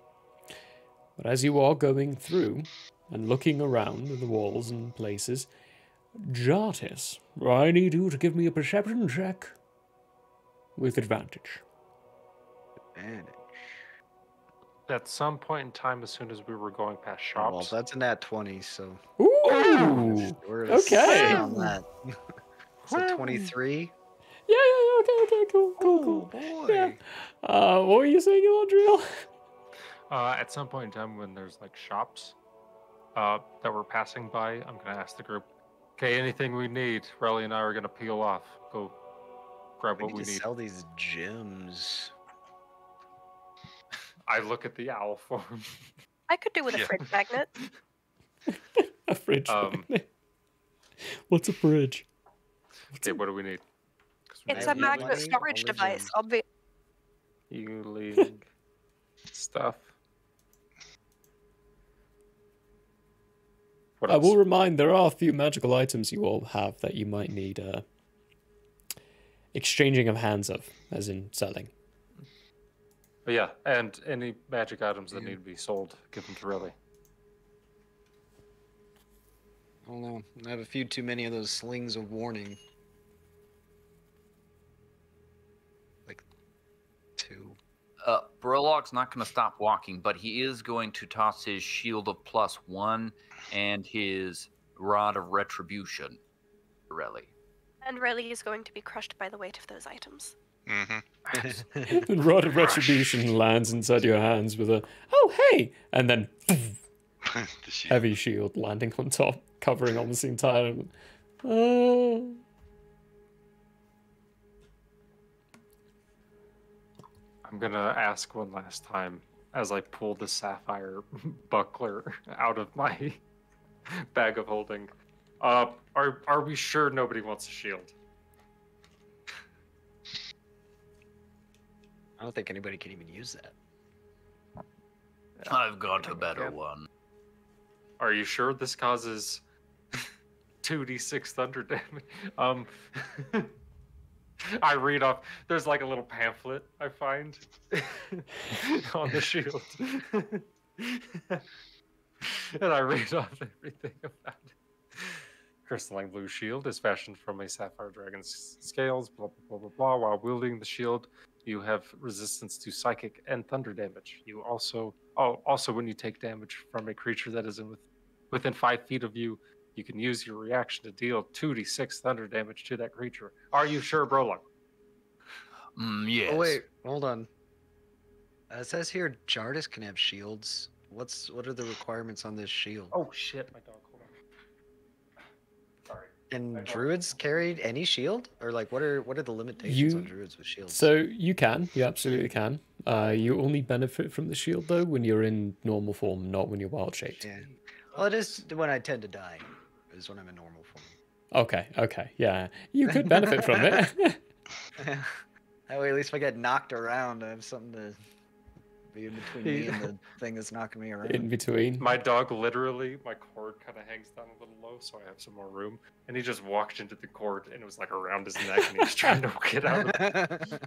But as you are going through and looking around the walls and places, Jartis, I need you to give me a perception check with advantage. Advantage. At some point in time, as soon as we were going past Well, shops, that's an at 20, so Ooh! we're Okay. on that. So 23. Yeah, okay, cool. Oh boy. Yeah. What were you saying, Eladriel? at some point in time when there's like shops that we're passing by, I'm gonna ask the group, okay, anything we need, Relly and I are gonna peel off. Go grab We what we need to need. sell these gems. I look at the owl form. I could do with a Yeah. fridge magnet. A fridge. Um, What's a fridge? Okay, what do we need? 'Cause we It's need a Have magnet money, storage all the device. gems. healing stuff. What I else? will remind there are a few magical items you all have that you might need exchanging of hands of, as in selling. But yeah, and any magic items that need to be sold, give them to Relly. I don't know. I have a few too many of those slings of warning. Like 2. Brolog's not going to stop walking, but he is going to toss his shield of +1 and his rod of retribution to Relly. And Relly is going to be crushed by the weight of those items. Mm-hmm. The rod of retribution lands inside your hands with a, oh hey! And then The shield. heavy shield landing on top, covering almost the entire... Oh. I'm gonna ask one last time as I pull the sapphire buckler out of my bag of holding. Are we sure nobody wants a shield? I don't think anybody can even use that. I've got a Okay. better one. Are you sure this causes 2d6 thunder damage? I read off. There's like a little pamphlet I find on the shield, and I read off everything about it. Crystalline blue shield is fashioned from a sapphire dragon's scales. Blah blah blah blah blah. While wielding the shield, you have resistance to psychic and thunder damage. You also when you take damage from a creature that is within 5 feet of you, you can use your reaction to deal 2d6 thunder damage to that creature. Are you sure, Brolog? Yes. Oh wait, hold on. It says here Jardis can have shields. What are the requirements on this shield? Oh shit, my dog. Hold on. Sorry. Can druids carry any shield, or like what are the limitations on druids with shields? So you absolutely can. You only benefit from the shield though when you're in normal form, not when you're wild shaped. Yeah. Well, it is when I tend to die. Is when I'm in normal form. Okay, yeah. You could benefit from it. That way, at least if I get knocked around, I have something to be in between me and the thing that's knocking me around. In between. My dog literally, my cord kind of hangs down a little low, so I have some more room. And he just walked into the cord, and it was like around his neck, and he was trying to get out of it.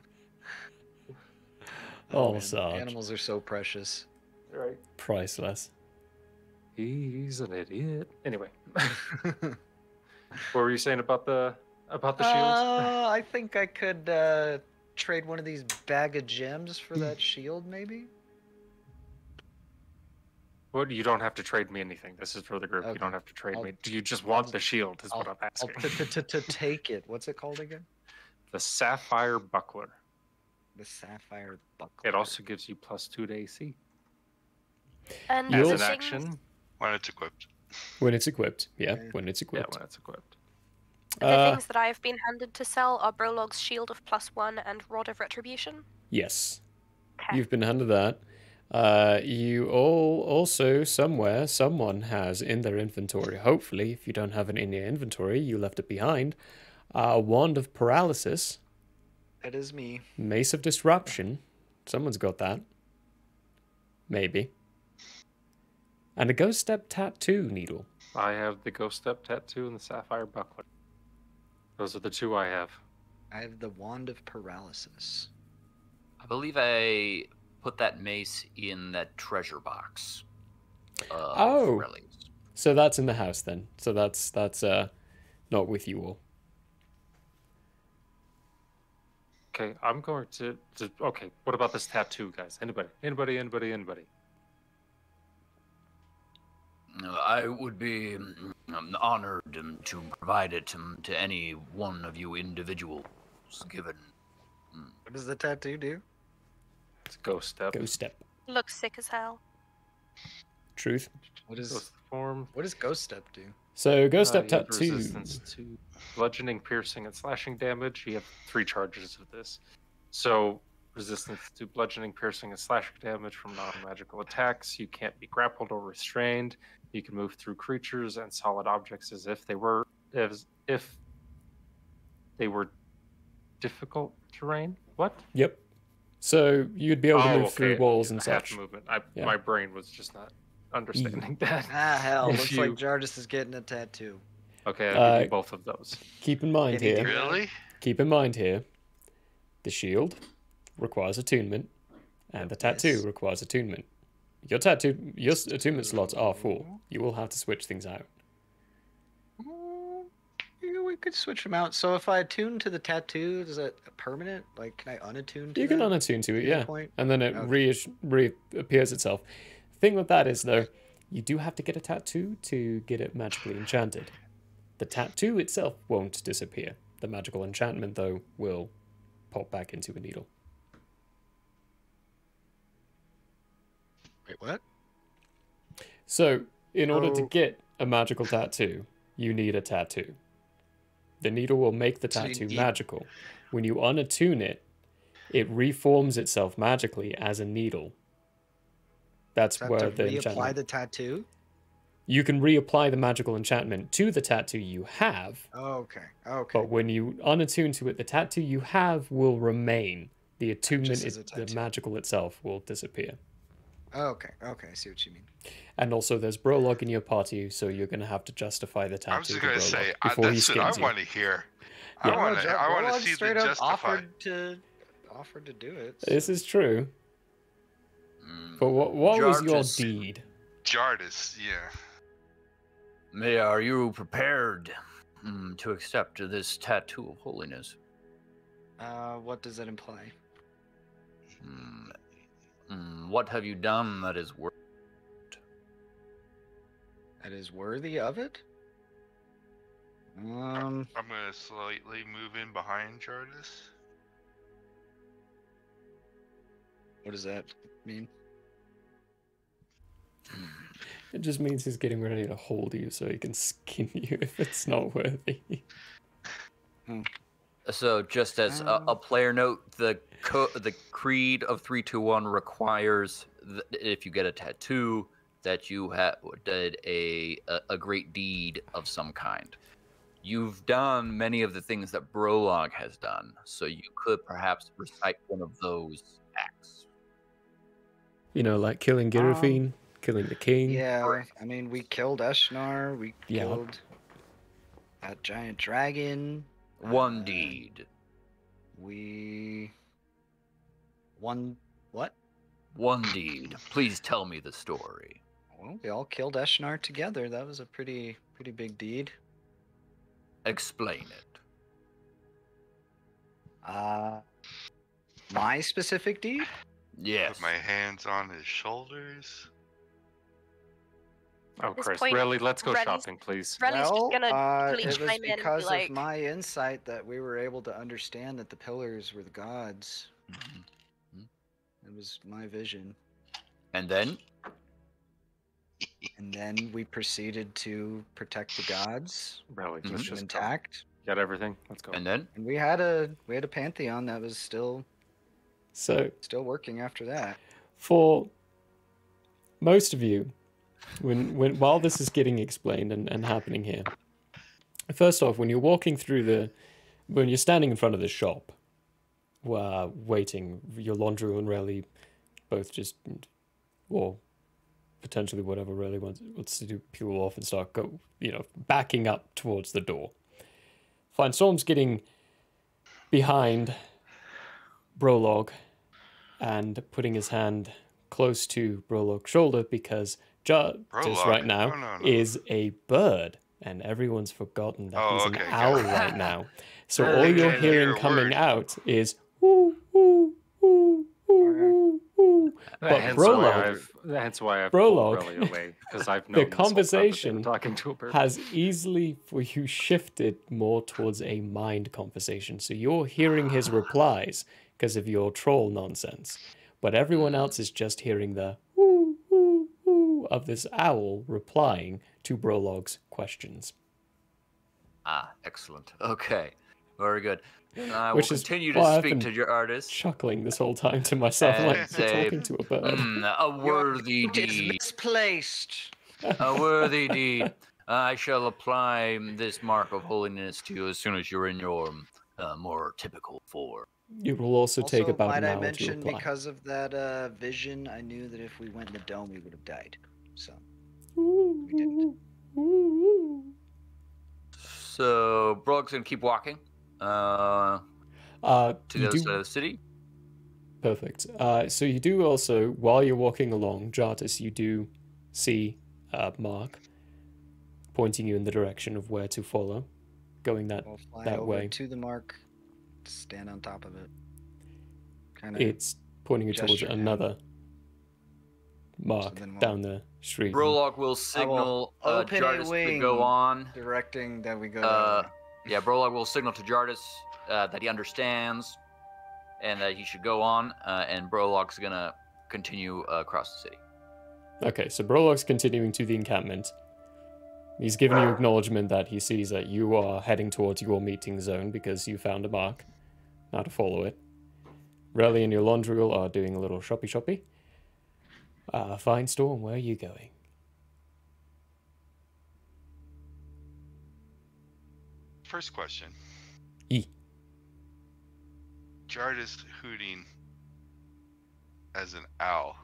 Oh, man, Sarge. animals are so precious. Right. Priceless. He's an idiot. Anyway, what were you saying about the shields? I think I could trade one of these bag of gems for that shield, maybe. What? You don't have to trade me anything. This is for the group. Okay. You don't have to trade me. Do you just want the shield? Is what I'm asking. To take it. What's it called again? The sapphire buckler. The sapphire buckler. It also gives you +2 to AC And as the an things- action. When it's equipped. When it's equipped. Yeah, Yeah. when it's Yeah, equipped. when it's equipped. The things that I have been handed to sell are Brolog's Shield of +1 and Rod of Retribution. Yes. Okay. You've been handed that. You all also someone has in their inventory, hopefully, if you don't have it in your inventory, you left it behind, a Wand of Paralysis, That is me. Mace of Disruption, someone's got that. Maybe. And a Ghost Step Tattoo needle. I have the Ghost Step Tattoo and the Sapphire Buckler. Those are the two I have. I have the Wand of Paralysis. I believe I put that mace in that treasure box. Oh. Relics. So that's in the house then. So that's not with you all. Okay, I'm going to. Okay, what about this tattoo, guys? Anybody? I would be honored to provide it to any one of you individuals, given. What does the tattoo do? It's Ghost Step. Ghost Step. Looks sick as hell. Truth. What Ghost is form. what does Ghost Step do? So Ghost Step You have Tattoo. resistance to bludgeoning, piercing, and slashing damage. You have 3 charges of this. So resistance to bludgeoning, piercing, and slashing damage from non-magical attacks. You can't be grappled or restrained. You can move through creatures and solid objects as if they were difficult terrain. What? Yep. So you'd be able to move through walls and Half such. movement. Yeah. My brain was just not understanding that. Ah, hell. If Looks you- like Jardis is getting a tattoo. Okay, I'll give you Uh, both of those. Keep in mind Can he here. do Really? Keep in mind here. The shield requires attunement, and the tattoo Yes. requires attunement. Your attunement slots are full. You will have to switch things out. Yeah, we could switch them out. So if I attune to the tattoo, is it permanent? Like, can I unattune to You can that? unattune to it, at any yeah, point? and then it Okay. reappears itself. Thing with that is though, you do have to get a tattoo to get it magically enchanted. The tattoo itself won't disappear. The magical enchantment though will pop back into a needle. Wait, what? So, in order to Oh. get a magical tattoo, you need a tattoo. The needle will make the So you tattoo need- magical. When you unattune it, it reforms itself magically as a needle. That's So I where have to the reapply enchantment. the tattoo? You can reapply the magical enchantment to the tattoo you have, Oh, okay. Okay. but when you unattune to it, the tattoo you have will remain. The attunement, as a the tattoo. magical itself will disappear. Oh, okay. Okay. I see what you mean. And also, there's Brolog in your party, so you're going to have to justify the I tattoo was just to gonna Brolog say before he that's what I skins you. want to hear. Yeah. I want to. I want to Warlock see the straight up justify. offered to do it. This is true. Mm. But what was your Jarvis, deed? Jardis, yeah. Are you prepared to accept this tattoo of holiness? What does that imply? What have you done that is worth? That is worthy of it? I'm gonna slightly move in behind Jardis. What does that mean? It just means he's getting ready to hold you so he can skin you if it's not worthy. So, just as a player note, the creed of 321 requires if you get a tattoo that you did a great deed of some kind. You've done many of the things that Brolog has done, so you could perhaps recite one of those acts. You know, like killing Girafine, killing the king. Yeah, I mean, we killed Eshnar, we Yeah. killed that giant dragon. One deed. What? One deed. Please tell me the story. Well, we all killed Eshnar together. That was a pretty big deed. Explain it. My specific deed? Yes. Put my hands on his shoulders. Oh, At this Christ. point, Really? Let's go Relly's- shopping, please. Relly's just gonna quickly it was chime in and be because like, of my insight that we were able to understand that the pillars were the gods. It was my vision. And then? And then we proceeded to protect the gods, Really, Mhm. let's keep them just go. intact. Got everything? Let's go. And then? And we had a pantheon that was still So, working after that. for most of you, while this is getting explained and happening here, first off, when you're standing in front of the shop, waiting, your laundry and Relly both just, or potentially whatever Relly wants to do, peel off and start backing up towards the door. Fine, Storm's getting behind Brolog and putting his hand close to Brolog's shoulder because just Brolog? right now No. is a bird, and everyone's forgotten that he's an okay, owl got it. right now. So Bird all you're can't hearing hear a coming word. out is woo woo woo woo woo. But Hence why I've Brolog, pulled Relly away, because I've the known this whole time that they were conversation talking to a bird. has easily for you shifted more towards a mind conversation. So you're hearing his replies because of your troll nonsense. But everyone else is just hearing the woo, woo, woo of this owl replying to Brolog's questions. Excellent. Okay. Very good. I will Which is continue why to I've speak been to your artist. Chuckling this whole time to myself And like I'm say, talking to a bird. A worthy It is deed. misplaced. A worthy deed. I shall apply this mark of holiness to you as soon as you're in your more typical form. It will also take about might an I hour to mention, apply. because of that vision, I knew that if we went in the dome, we would have died. So we didn't. So, Brolog's going to keep walking to the You other do- side of the city. Perfect. So you do also, while you're walking along, Jartis, you do see Mark pointing you in the direction of where to follow, going that We'll fly that over way. to the mark, stand on top of it. Kind It's pointing you towards gesture down. another mark then we'll- down the street. Brolog will signal open a Jartis to wing. go on. directing that we go Uh, that way. Yeah, Brolog will signal to Jartis that he understands and that he should go on, and Brolog's going to continue across the city. Okay, so Brolog's continuing to the encampment. He's giving you acknowledgement that he sees that you are heading towards your meeting zone because you found a mark. Now to follow it. Relly and your Laundriel are doing a little shoppy. Fine, Storm, where are you going? First question. E. Jartis hooting as an owl.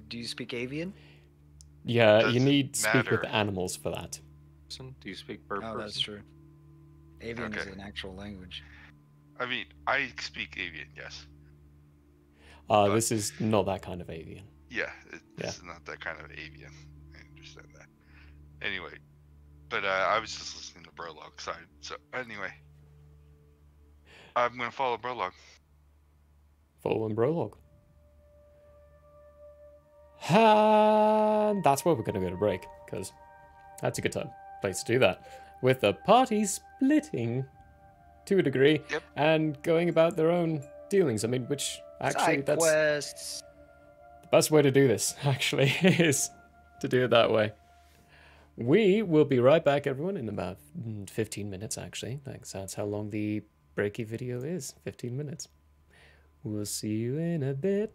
Do you speak avian? Yeah, you Doesn't need to speak with matter. animals for that. Do you speak bird Oh, person? that's true. Avian is Okay. an actual language. I mean, I speak avian, yes. This is not that kind of avian. Yeah, this is not that kind of avian. I understand that. Anyway, but I was just listening to Brolog side. So anyway, I'm gonna follow Brolog. Following Brolog. And that's where we're going to go to break, because that's a good place to do that. With the party splitting to a degree Yep. and going about their own dealings. I mean, which actually Side that's quests. the best way to do this. Actually, is to do it that way. We will be right back, everyone, in about 15 minutes. Actually, that's how long the breaky video is. 15 minutes. We'll see you in a bit.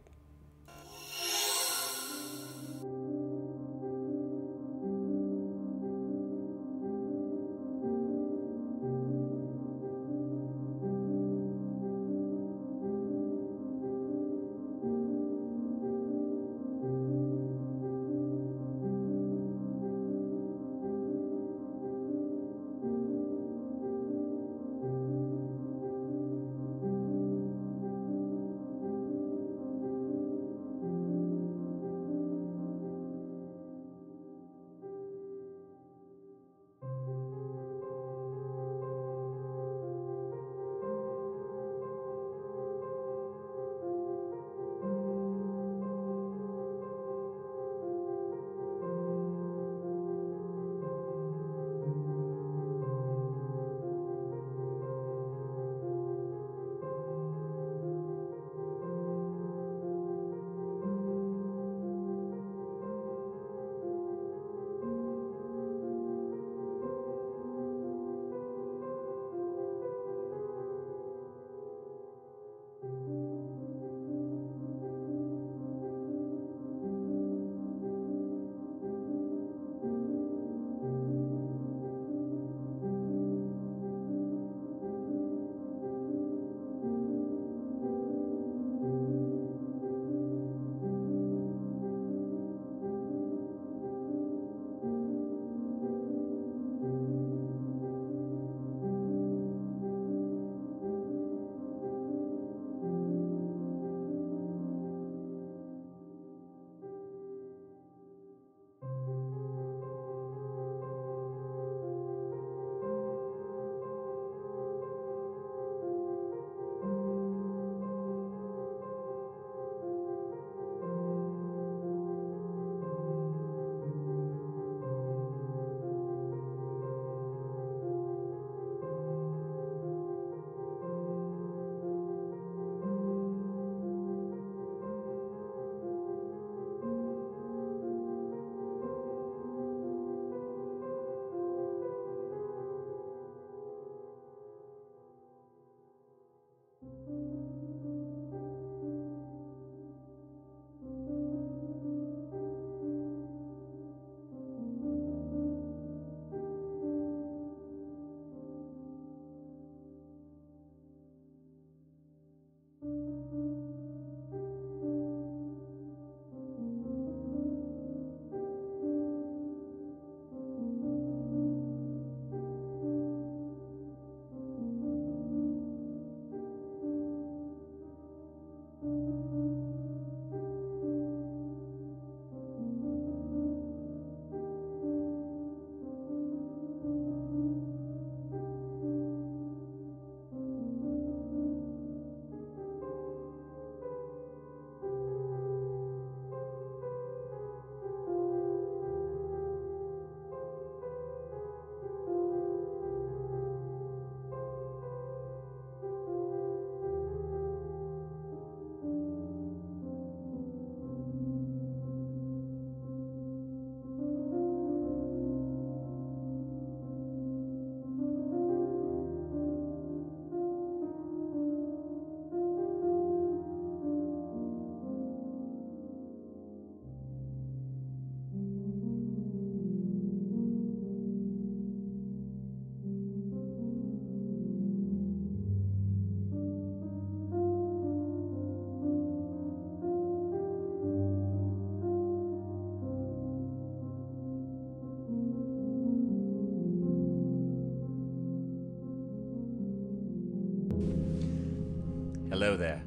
Hello there.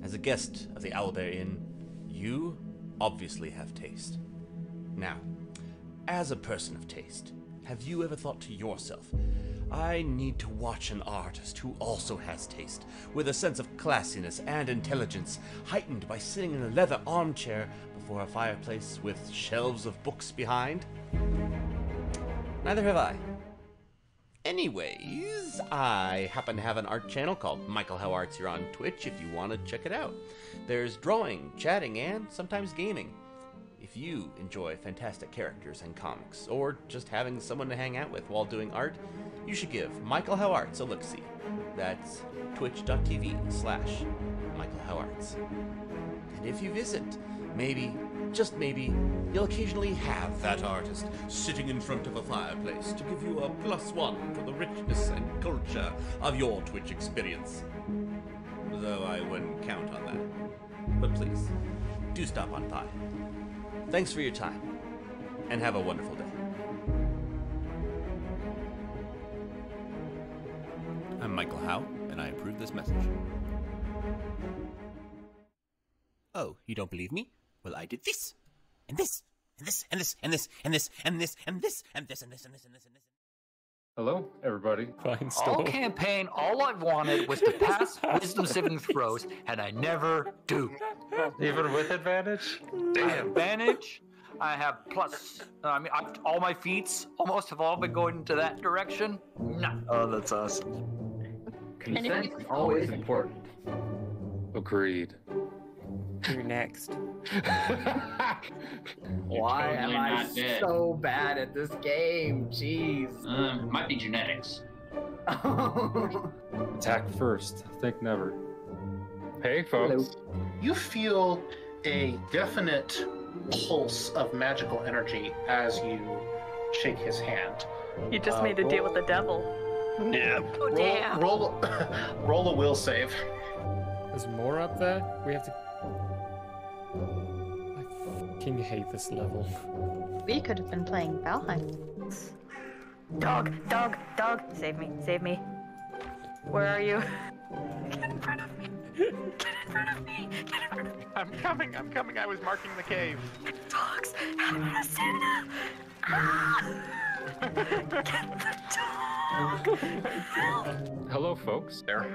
As a guest of the Owlbear Inn, you obviously have taste. Now, as a person of taste, have you ever thought to yourself, I need to watch an artist who also has taste, with a sense of classiness and intelligence, heightened by sitting in a leather armchair before a fireplace with shelves of books behind? Neither have I. Anyways, I happen to have an art channel called Michael How Arts here on Twitch if you want to check it out. There's drawing, chatting, and sometimes gaming. If you enjoy fantastic characters and comics, or just having someone to hang out with while doing art, you should give Michael How Arts a look-see. That's twitch.tv/Michael How Arts. And if you visit, maybe, just maybe, you'll occasionally have that artist sitting in front of a fireplace to give you a +1 for the richness and culture of your Twitch experience. Though I wouldn't count on that. But please, do stop on by. Thanks for your time, and have a wonderful day. I'm Michael Howe, and I approve this message. Oh, you don't believe me? Well, I did this, and this, and this, and this, and this, and this, and this, and this, and this, and this, and this, and this, and this. Hello, everybody. Fine All store. campaign, all I wanted was to pass wisdom saving throws, and I never do. Even with advantage? I have advantage. I have plus. All my feats almost have all been going into that direction. No. Oh, that's awesome. Consent is always important. Agreed. You're next. Why am totally I not dead. so bad at this game? Jeez. Might be genetics. Attack first. Think never. Hey, folks. You feel a definite pulse of magical energy as you shake his hand. You just made a deal with the devil. Yeah. Oh, damn. Roll a will save. There's more up there? We have to... I fucking hate this level. We could have been playing Valheim. Dog, dog, dog. Save me, save me. Where are you? Get in front of me. Get in front of me. Get in front of me. I'm coming. I was marking the cave. Dogs. Santa. Ah! Get the dog. Help. Hello, folks. There.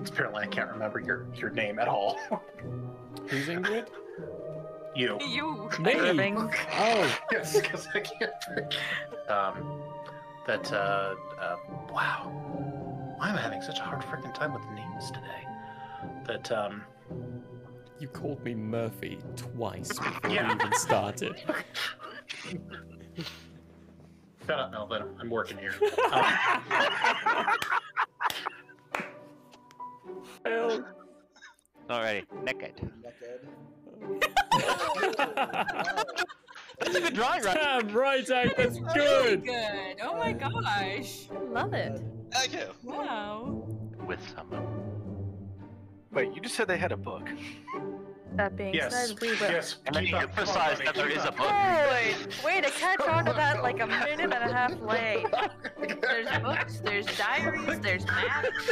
Apparently, I can't remember your name at all. Who's Ingrid? You. You. Me? Irving. Oh. Yes, because I can't forget. Wow. Why am I having such a hard freaking time with names today? You called me Murphy twice before Yeah. we even started. Shut up, Melvin. I'm working here. Alrighty, naked. That's a good drawing, right? Damn right, Zach, that's Really good. good. Oh my gosh. Love it. Thank you. Wow. With someone. Wait, you just said they had a book. That being Yes. said, we will. Yes. And then you emphasize that there is a book. Holy! Way to catch on to that like a minute and a half late. There's books, there's diaries, there's maps.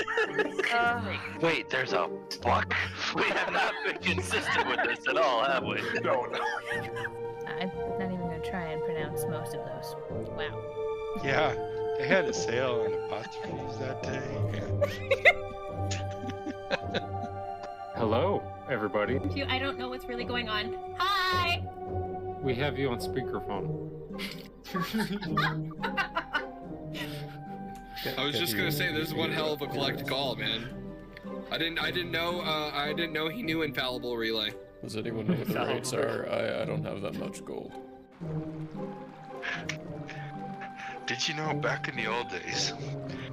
Wait, there's a book? We have not been consistent with this at all, have we? No. I'm not even going to try and pronounce most of those. Wow. Yeah, they had a sale on apostrophes that day. Hello, everybody. I don't know what's really going on. Hi! We have you on speakerphone. I was just gonna say this is one hell of a collect call, man. I didn't know he knew infallible relay. Does anyone know what the rates are? I don't have that much gold. Did you know back in the old days,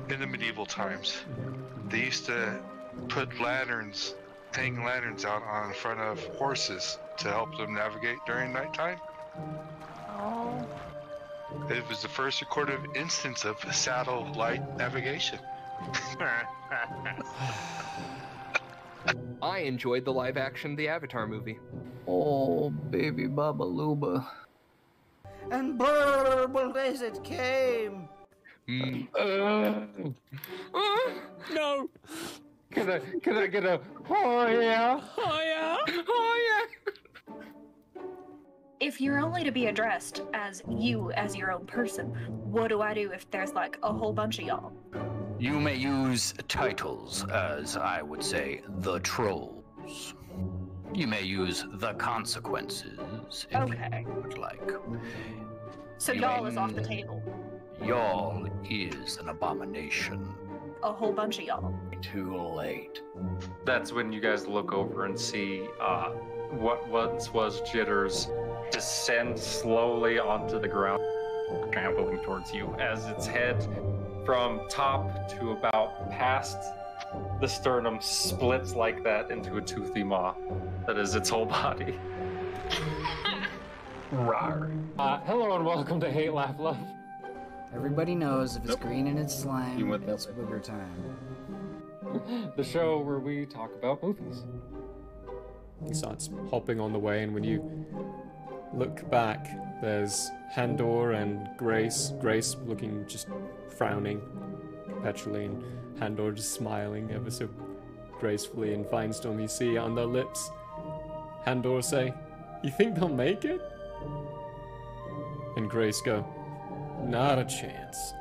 in the medieval times, they used to put lanterns, hang lanterns out on front of horses to help them navigate during nighttime? Oh. It was the first recorded instance of satellite navigation. I enjoyed the live action The Avatar movie. Oh, baby Baba Luba. And burble as it came. No. Can I get a? Oh yeah. Oh yeah. Oh yeah. If you're only to be addressed as you, as your own person, what do I do if there's like a whole bunch of y'all? You may use titles as, I would say, the trolls. You may use the consequences if Okay. you would like. So You y'all may- is off the table. Y'all is an abomination. A whole bunch of y'all. Too late. That's when you guys look over and see what once was Jitters descend slowly onto the ground, trampling towards you as its head from top to about past the sternum splits like that into a toothy maw that is its whole body. Rawr. Hello and welcome to Hate, Laugh, Love. Everybody knows if it's green and it's slime, it's booger time. The show where we talk about movies. He starts hopping on the way, and when you look back, there's Handor and Grace. Grace looking just frowning perpetually, and Handor just smiling ever so gracefully. And Finestorm, you see on their lips, Handor say, "You think they'll make it?" And Grace go, "Not a chance."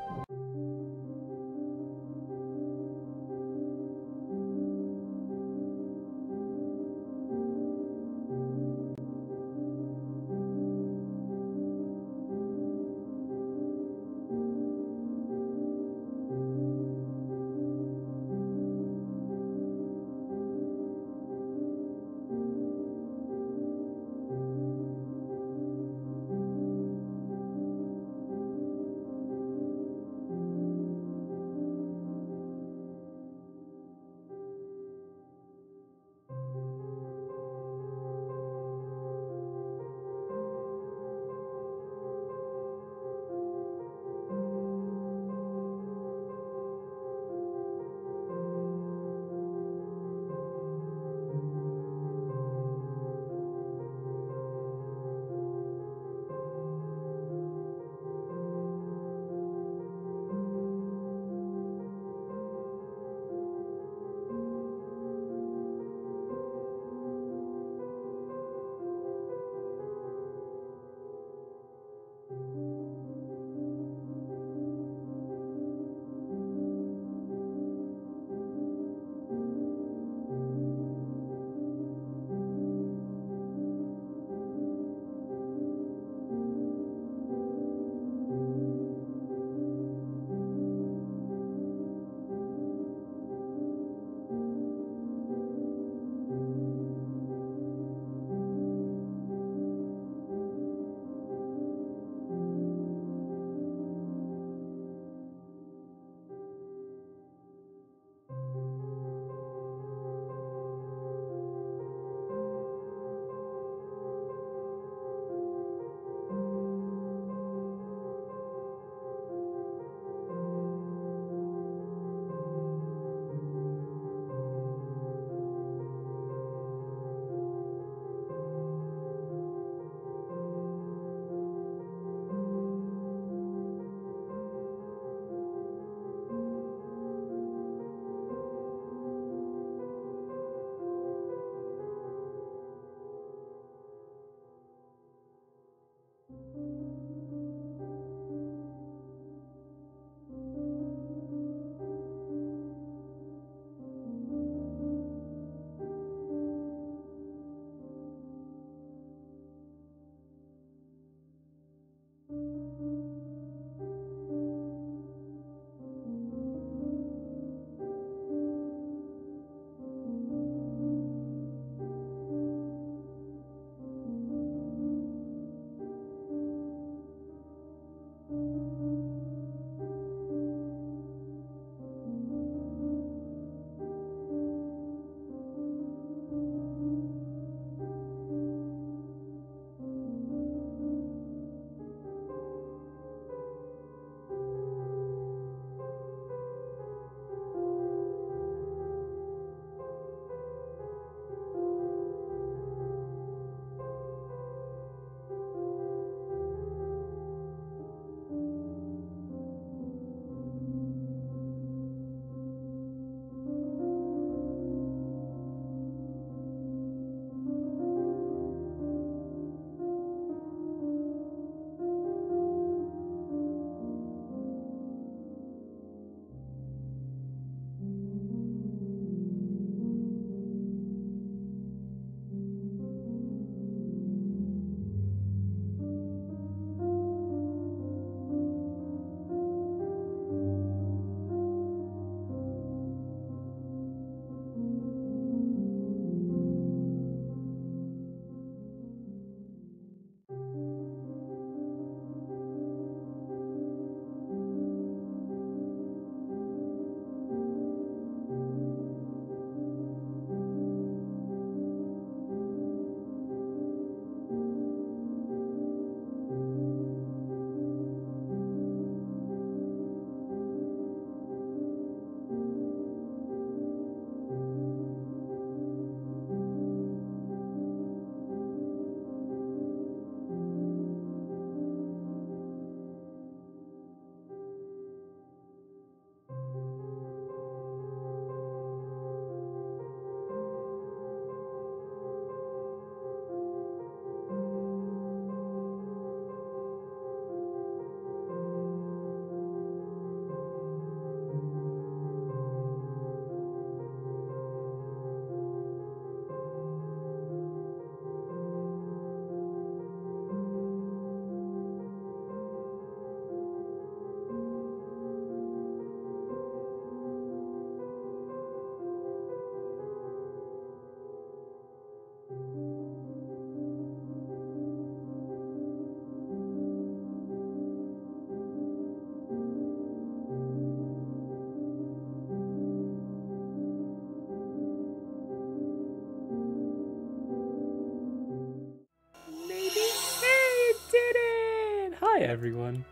everyone.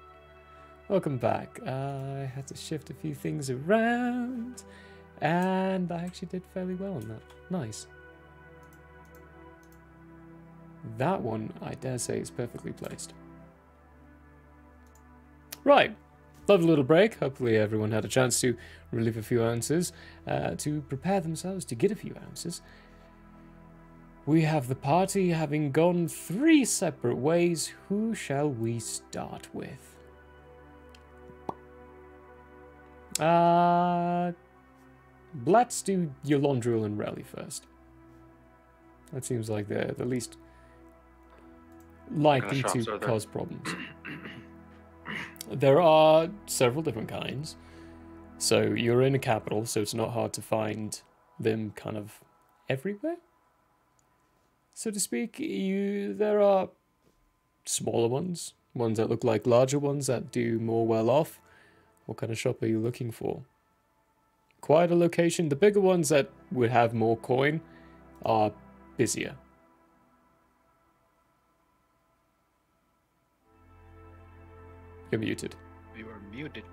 Welcome back. I had to shift a few things around, and I actually did fairly well on that. Nice. That one, I dare say, is perfectly placed. Right. Lovely little break. Hopefully everyone had a chance to relieve a few ounces, to prepare themselves to get a few ounces. We have the party having gone 3 separate ways. Who shall we start with? Let's do Yolandril and Relly first. That seems like they're the least likely to cause problems. There are several different kinds. So you're in a capital, so it's not hard to find them kind of everywhere, so to speak. There are smaller ones that look like larger ones that do more well off. What kind of shop are you looking for? Quite a location. The bigger ones that would have more coin are busier. You're muted. You are muted.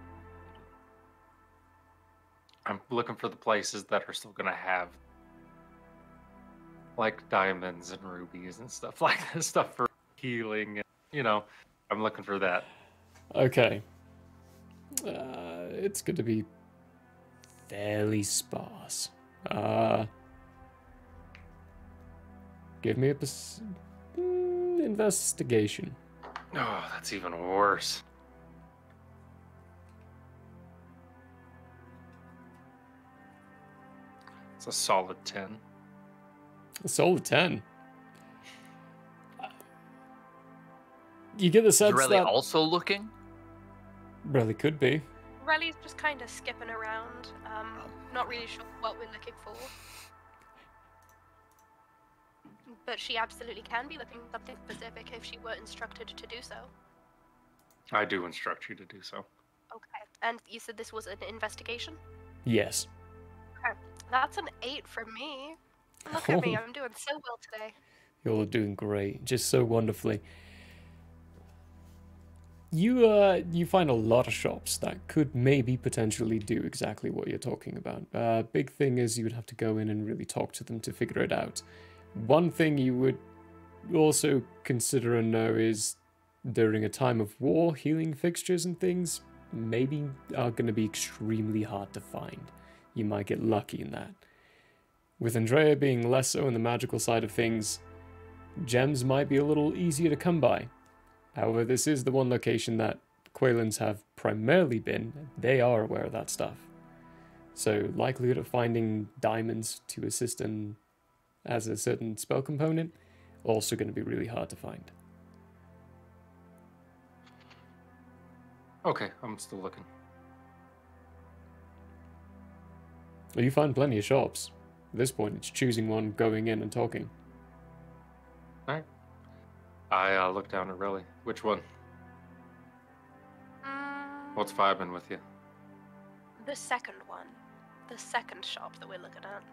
I'm looking for the places that are still gonna have like diamonds and rubies and stuff like this, stuff for healing. I'm looking for that. Okay. It's going to be fairly sparse. Give me a investigation. Oh, that's even worse. It's a solid 10. A solid 10. You get the sense Is Relly that also looking? Relly could be. Relly's just kind of skipping around, not really sure what we're looking for. But she absolutely can be looking for something specific if she were instructed to do so. I do instruct you to do so. Okay. And you said this was an investigation? Yes. Okay. That's an 8 for me. Look at me, I'm doing so well today. You're doing great, just so wonderfully. You find a lot of shops that could maybe potentially do exactly what you're talking about. Big thing is you would have to go in and really talk to them to figure it out. One thing you would also consider and know is during a time of war, healing fixtures and things maybe are going to be extremely hard to find. You might get lucky in that. With Andrea being less so in the magical side of things, gems might be a little easier to come by. However, this is the one location that Quaylands have primarily been. They are aware of that stuff. So likelihood of finding diamonds to assist in as a certain spell component, also going to be really hard to find. Okay, I'm still looking. Well, you find plenty of shops. At this point, it's choosing one, going in and talking. Alright. I look down at Relly. Which one? What's vibing with you? The second one. The second shop that we're looking at.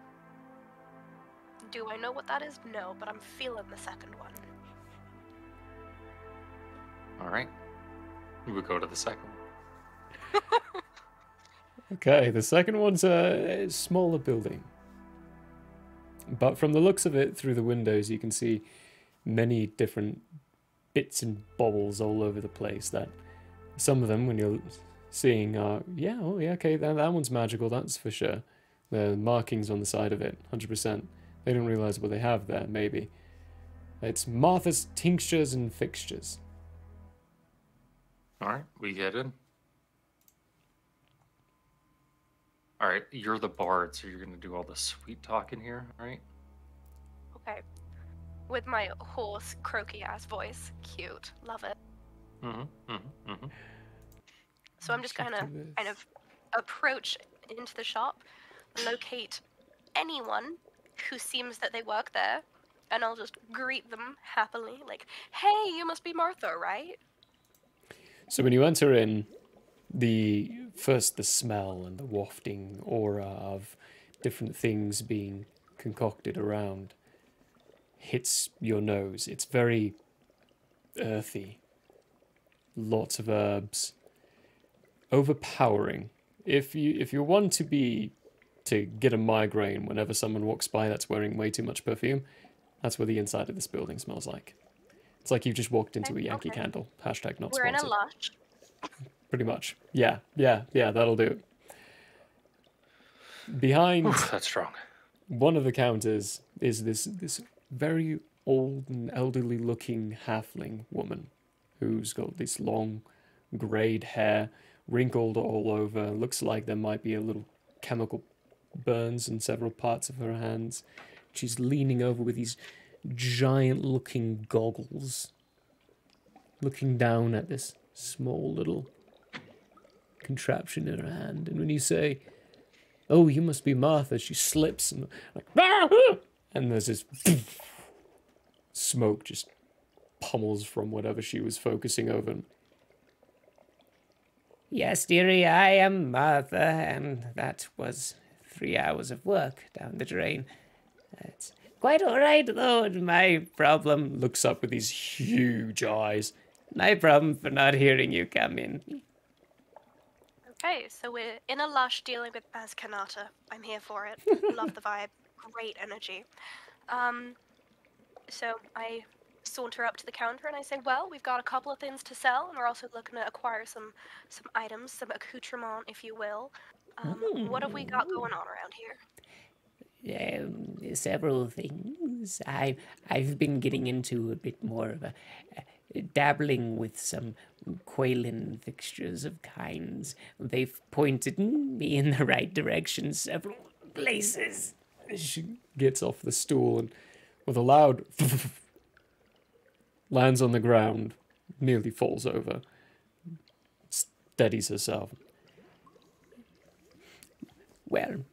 Do I know what that is? No, but I'm feeling the second one. Alright. We go to the second one. Okay, the second one's a smaller building. But from the looks of it, through the windows, you can see many different bits and bobbles all over the place that some of them, when you're seeing, are, yeah, oh yeah, okay, that one's magical, that's for sure. The markings on the side of it, 100%. They don't realize what they have there, maybe. It's Martha's Tinctures and Fixtures. Alright, we get in. Alright, you're the bard, so you're gonna do all the sweet talking here, alright? Okay. With my hoarse, croaky-ass voice. Cute. Love it. So I'm just gonna kind of approach into the shop, locate anyone who seems that they work there, and I'll just greet them happily, like, hey, you must be Martha, right? So when you enter in, the smell and the wafting aura of different things being concocted around hits your nose. It's very earthy. lots of herbs, overpowering. If you're one to get a migraine whenever someone walks by that's wearing way too much perfume, that's what the inside of this building smells like. It's like you just walked into a Yankee Candle. Hashtag not We're in a sponsored. lush. Pretty much. Yeah, that'll do it. Behind that's strong. One of the counters is this very old and elderly looking halfling woman who's got this long greyed hair, wrinkled all over. Looks like there might be a little chemical burns in several parts of her hands. She's leaning over with these giant looking goggles, looking down at this small little contraption in her hand. And when you say, "Oh, you must be Martha," she slips and like, "Ah!" And there's this smoke just pummels from whatever she was focusing over. Yes, dearie, I am Martha, and that was 3 hours of work down the drain. It's quite all right, though. My problem... Looks up with these huge eyes. My problem for not hearing you come in. Okay, so we're in a lush dealing with Baz Kanata. I'm here for it. Love the vibe. Great energy. So I saunter up to the counter and I say, well, we've got a couple of things to sell, and we're also looking to acquire some items, some accoutrement, if you will. What have we got going on around here? Several things. I've been getting into a bit more of a dabbling with some Quailin fixtures of kinds. They've pointed me in the right direction several places. She gets off the stool and with a loud lands on the ground, nearly falls over, steadies herself. Well,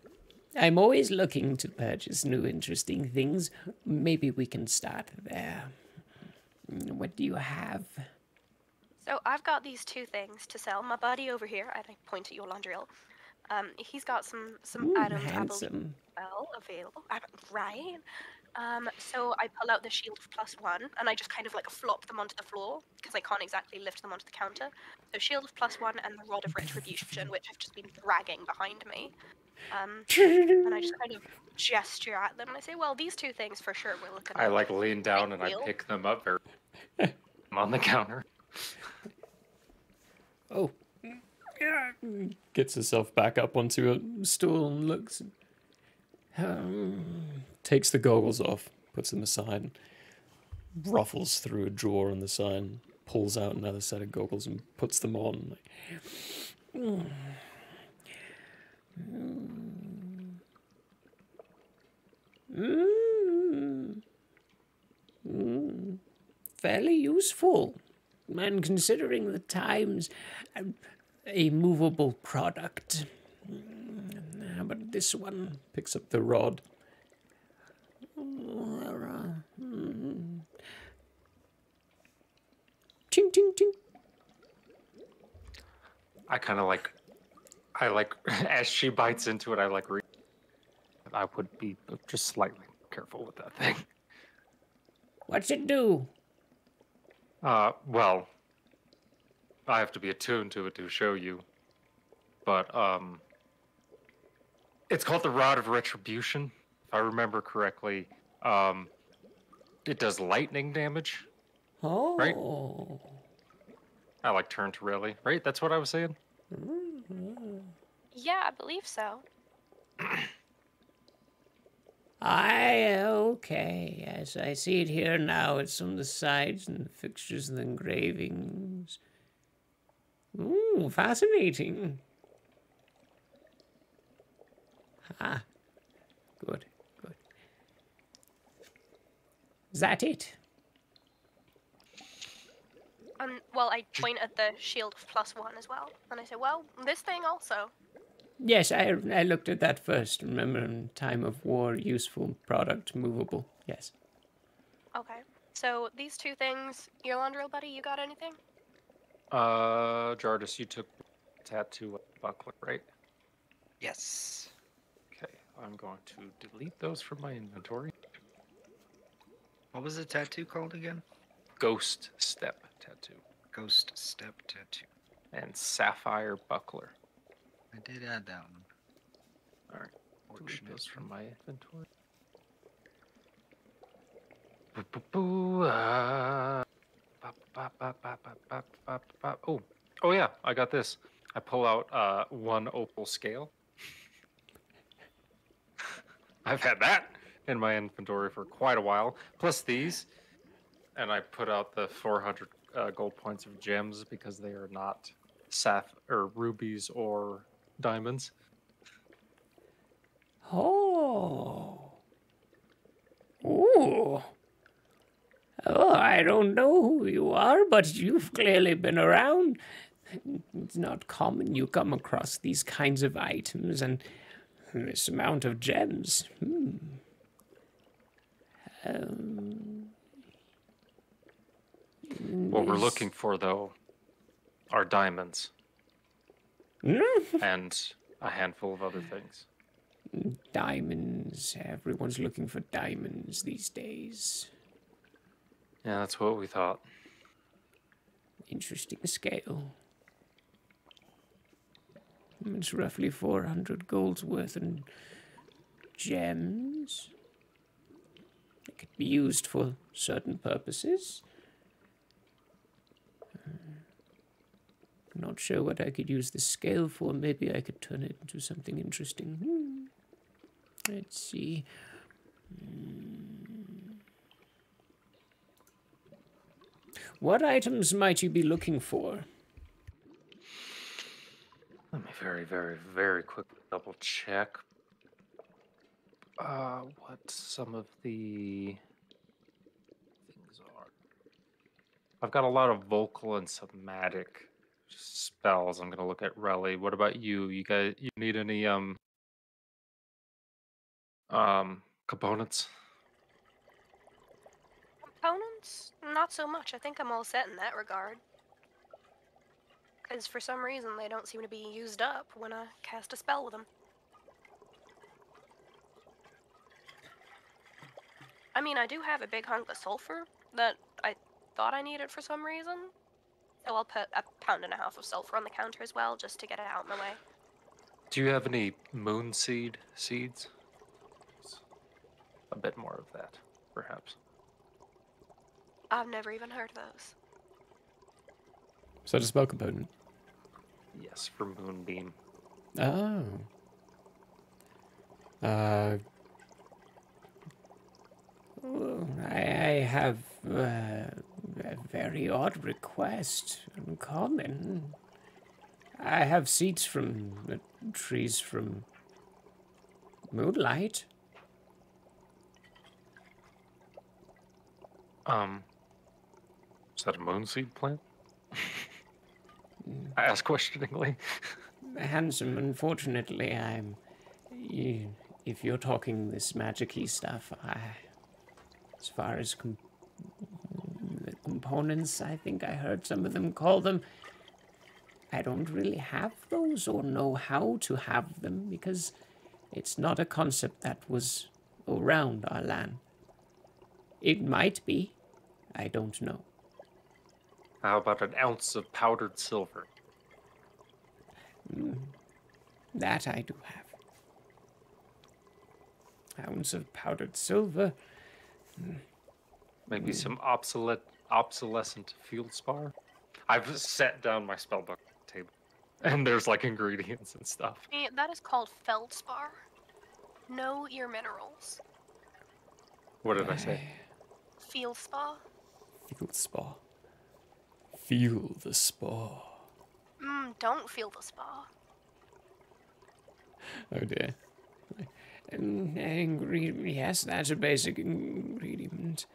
I'm always looking to purchase new interesting things. Maybe we can start there. What do you have? So I've got these two things to sell. My buddy over here, and I point at your Landriel, he's got some items handsome. Available. Right. So I pull out the shield of +1, and I just kind of like flop them onto the floor, because I can't exactly lift them onto the counter. So shield of +1 and the rod of retribution, which I've just been dragging behind me. And I just kind of gesture at them, and I say, well, these two things for sure we're looking at. I like lean down and I pick them up I'm on the counter. Oh. Gets herself back up onto a stool and looks. Takes the goggles off, puts them aside, ruffles through a drawer on the side, pulls out another set of goggles and puts them on. Fairly useful. And considering the times, a movable product. How about this one? Picks up the rod. Ching, ching, ching. I kind of as she bites into it, I would be just slightly careful with that thing. What's it do? Well, I have to be attuned to it to show you. But, it's called the Rod of Retribution, if I remember correctly. It does lightning damage. Oh. Right? I turn to Riley, right? That's what I was saying? Yeah, I believe so. Okay. Yes, I see it here now. It's on the sides and the fixtures and the engravings. Ooh, fascinating. Ah, good. Is that it? Well, I point at the shield of +1 as well, and I say, well, this thing also. Yes, I looked at that first. Remember, in time of war, useful product, movable. Yes. Okay. So these two things, Yolanda, buddy, you got anything? Jardis, you took tattoo buckler, right? Yes. Okay, I'm going to delete those from my inventory. What was the tattoo called again? Ghost Step tattoo. Ghost Step Tattoo. And Sapphire Buckler. I did add that one. Alright. Delete those from my inventory. Oh yeah, I got this. I pull out one opal scale. I've had that in my inventory for quite a while. Plus these, and I put out the 400 gold points of gems because they are not rubies or diamonds. Oh. Ooh. Oh, I don't know who you are, but you've clearly been around. It's not common you come across these kinds of items and this amount of gems. What we're looking for, though, are diamonds. And a handful of other things. Diamonds. Everyone's looking for diamonds these days. Yeah, that's what we thought. Interesting scale. It's roughly 400 gold's worth in gems. It could be used for certain purposes. I'm not sure what I could use this scale for. Maybe I could turn it into something interesting. Let's see. What items might you be looking for? Let me very, very, very quickly double check. What some of the things are. I've got a lot of vocal and somatic spells. I'm gonna look at Relly. What about you? You guys, you need any components? Components? Not so much. I think I'm all set in that regard. Because for some reason they don't seem to be used up when I cast a spell with them. I mean, I do have a big hunk of sulfur that I thought I needed for some reason. So I'll put a pound and a half of sulfur on the counter as well, just to get it out in the way. Do you have any moon seeds? A bit more of that, perhaps. I've never even heard of those. Is that a spell component? Yes, for Moonbeam. Oh. I have a very odd request. Uncommon. I have seeds from the trees from Moonlight. Is that a moonseed plant? I ask questioningly. Handsome, unfortunately, if you're talking this magic-y stuff, as far as the components, I think I heard some of them call them, I don't really have those or know how to have them because it's not a concept that was around our land. It might be. I don't know. How about an ounce of powdered silver? That I do have. Ounce of powdered silver. Maybe some obsolescent field spar? I've set down my spellbook table, and there's like ingredients and stuff. That is called feldspar. Know your minerals. What did I say? Field spa. Field spa. Feel the spa. Don't feel the spa. Oh dear. Yes, that's a basic ingredient.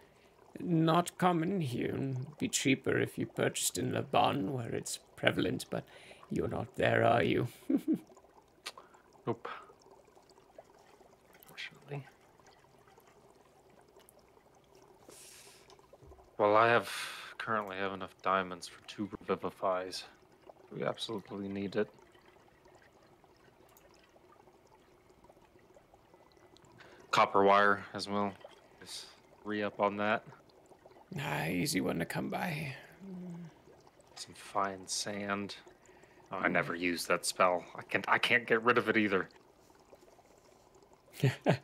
Not common here. Be cheaper if you purchased in Laban, where it's prevalent, but you're not there, are you? Nope. Unfortunately. Well, I currently have enough diamonds for 2 revivifies. We absolutely need it. Copper wire as well. Just re-up on that. Easy one to come by. Some fine sand. Oh, I never used that spell. I can't get rid of it either. At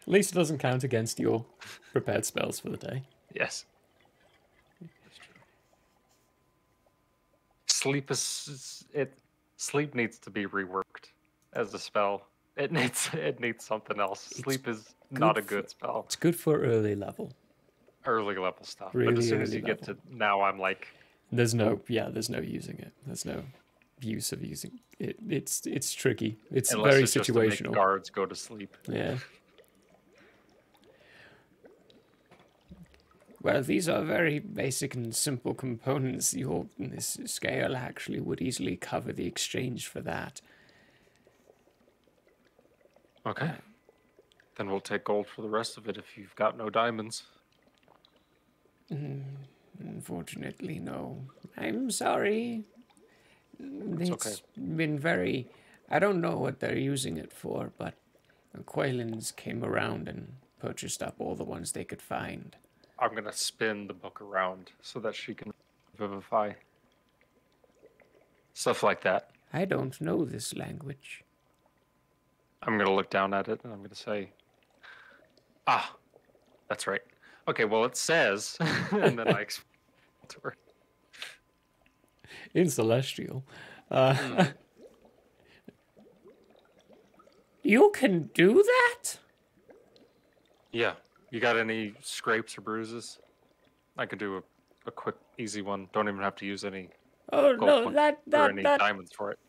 least it doesn't count against your prepared spells for the day. Yes. Sleep Sleep needs to be reworked as a spell. It needs something else. Sleep is not a good spell. It's good for early level. Early level stuff. Really but as soon as early you get level. to now, I'm like, There's no using it. There's no use of using it. It's tricky. It's unless very it's just to make situational. guards go to sleep. Yeah. Well, these are very basic and simple components. This scale actually would easily cover the exchange for that. Okay. Then we'll take gold for the rest of it if you've got no diamonds. Unfortunately, no. I'm sorry. It's okay. Been very... I don't know what they're using it for, but the Quailins came around and purchased up all the ones they could find. I'm going to spin the book around so that she can vivify. Stuff like that. I don't know this language. I'm going to look down at it and I'm going to say, ah, that's right. Okay, well, it says, and then I explain it to her. In Celestial. You can do that? Yeah. You got any scrapes or bruises? I could do a quick, easy one. Don't even have to use any Oh, gold no, or any diamonds for it.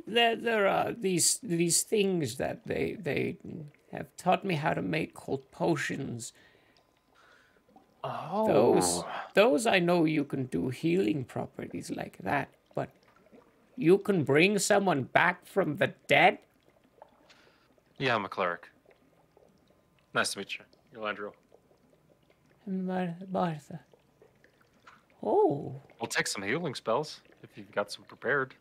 There are these things that they have taught me how to make called potions. Oh. Those I know you can do healing properties like that, but you can bring someone back from the dead? Yeah, I'm a cleric. Nice to meet you. You're Andrea. Martha. Oh. We'll take some healing spells if you've got some prepared.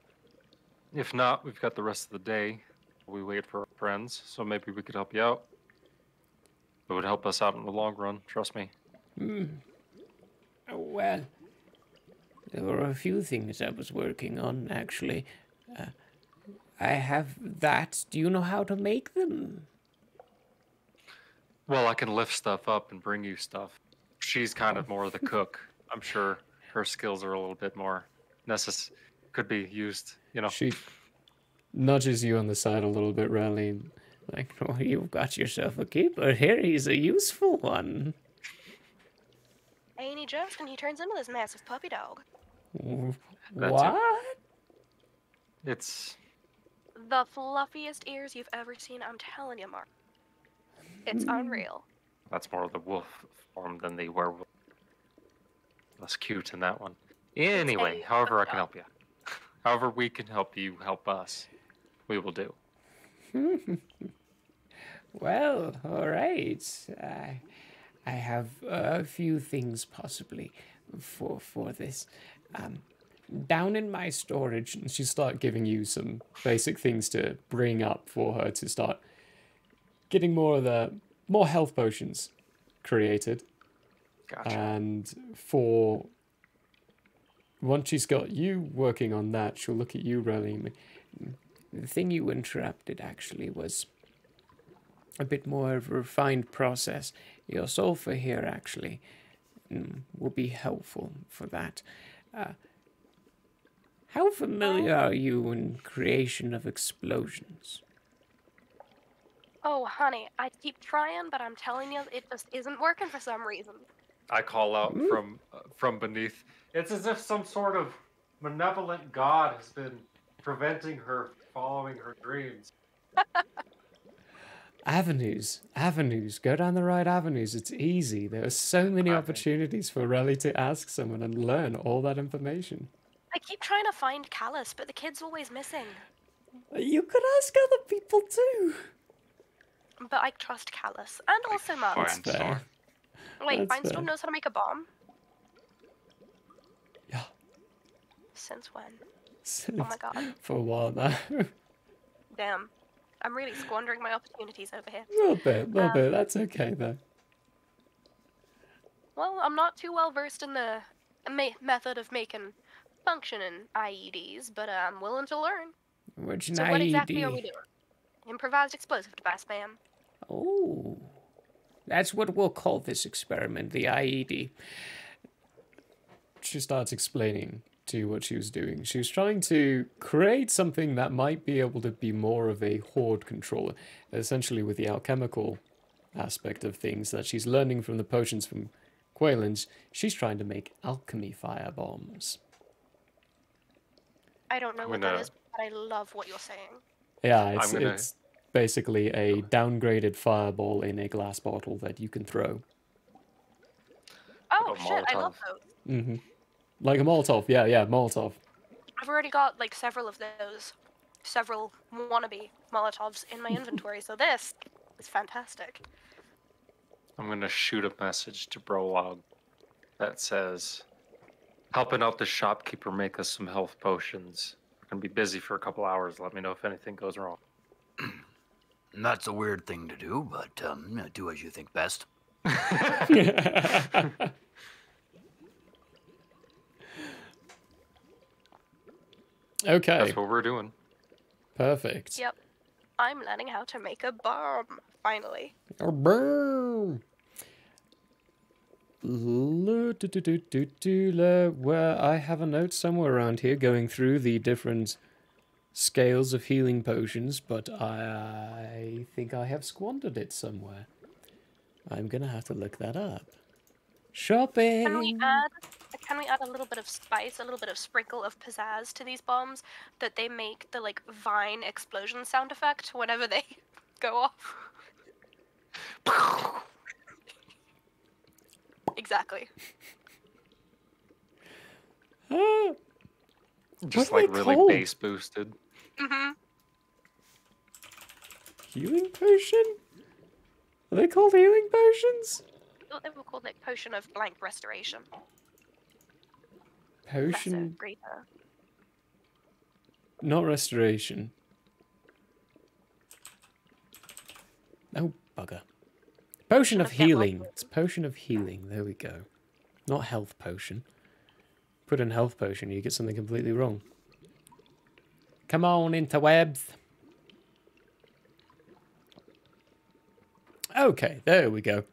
If not, we've got the rest of the day. We wait for our friends, so maybe we could help you out. It would help us out in the long run, trust me. Well, there were a few things I was working on, actually. I have that. Do you know how to make them? Well, I can lift stuff up and bring you stuff. She's kind of more the cook. I'm sure her skills are a little bit more could be used, you know. She nudges you on the side a little bit, Rally. Like, oh, you've got yourself a keeper here. He's a useful one. Ain't he just? And he turns into this massive puppy dog. What? It's the fluffiest ears you've ever seen. I'm telling you, Mark. It's unreal. That's more of the wolf form than the werewolf. Less cute in that one. Anyway, however I can help you. However we can help you help us, we will do. Well, all right. I have a few things possibly for this. Down in my storage, and she start giving you some basic things to bring up for her to start getting more health potions created. Gotcha. And once she's got you working on that, she'll look at you, Ralim. The thing you interrupted actually was a bit more of a refined process. Your sulfur here actually will be helpful for that. How familiar are you in creation of explosions? Oh, honey, I keep trying, but I'm telling you, it just isn't working for some reason. I call out from beneath. It's as if some sort of malevolent god has been preventing her following her dreams. Avenues. Go down the right avenues. It's easy. There are so many opportunities for Relly to ask someone and learn all that information. I keep trying to find Callus, but the kid's always missing. You could ask other people too. But I trust Callus, and also Mum. That's fair. Wait, That's Feinstone fair. knows how to make a bomb? Yeah. Since when? Oh my god. For a while now. Damn. I'm really squandering my opportunities over here. A little bit. That's okay though. Well, I'm not too well versed in the method of making functioning IEDs, but I'm willing to learn. What's an So what exactly are IED? we doing? Improvised explosive device, ma'am. Oh, that's what we'll call this experiment, the IED. She starts explaining to you what she was doing. She was trying to create something that might be able to be more of a horde controller, essentially with the alchemical aspect of things that she's learning from the potions from Quaylands. She's trying to make alchemy fire bombs. I don't know what that is, but I love what you're saying. Yeah, it's basically a downgraded fireball in a glass bottle that you can throw. Oh, shit, I love those. Mm-hmm. Like a Molotov, yeah, Molotov. I've already got, like, several of those. Several wannabe Molotovs in my inventory, so this is fantastic. I'm gonna shoot a message to Brolog that says, helping out the shopkeeper make us some health potions. We're gonna be busy for a couple hours. Let me know if anything goes wrong. That's a weird thing to do, but do as you think best. Okay. That's what we're doing. Perfect. Yep. I'm learning how to make a bomb, finally. A bomb! Where I have a note somewhere around here going through the different scales of healing potions, but I think I have squandered it somewhere. I'm gonna have to look that up. Shopping! Can we add a little bit of spice, a little bit of sprinkle of pizzazz to these bombs, that they make the, like, vine explosion sound effect whenever they go off? Exactly. Just like really bass boosted. Mm-hmm. Healing potion? Are they called healing potions? I thought they were called, like, potion of blank restoration. Potion? Lesser, greater. Not restoration. Oh, bugger. Potion of healing. It's potion of healing. There we go. Not health potion. Put in health potion, you get something completely wrong. Come on, interwebs. Okay, there we go.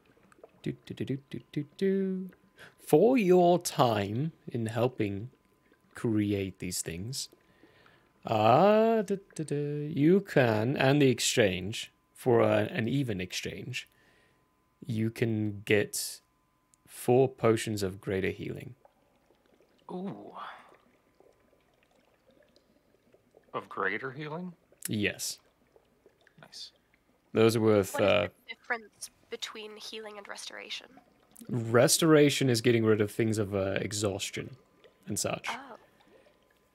For your time in helping create these things, you can, and the exchange, for an even exchange, you can get 4 potions of greater healing. Ooh. Of greater healing? Yes. Nice. Those are worth... What is the difference between healing and restoration? Restoration is getting rid of things of exhaustion and such. Oh.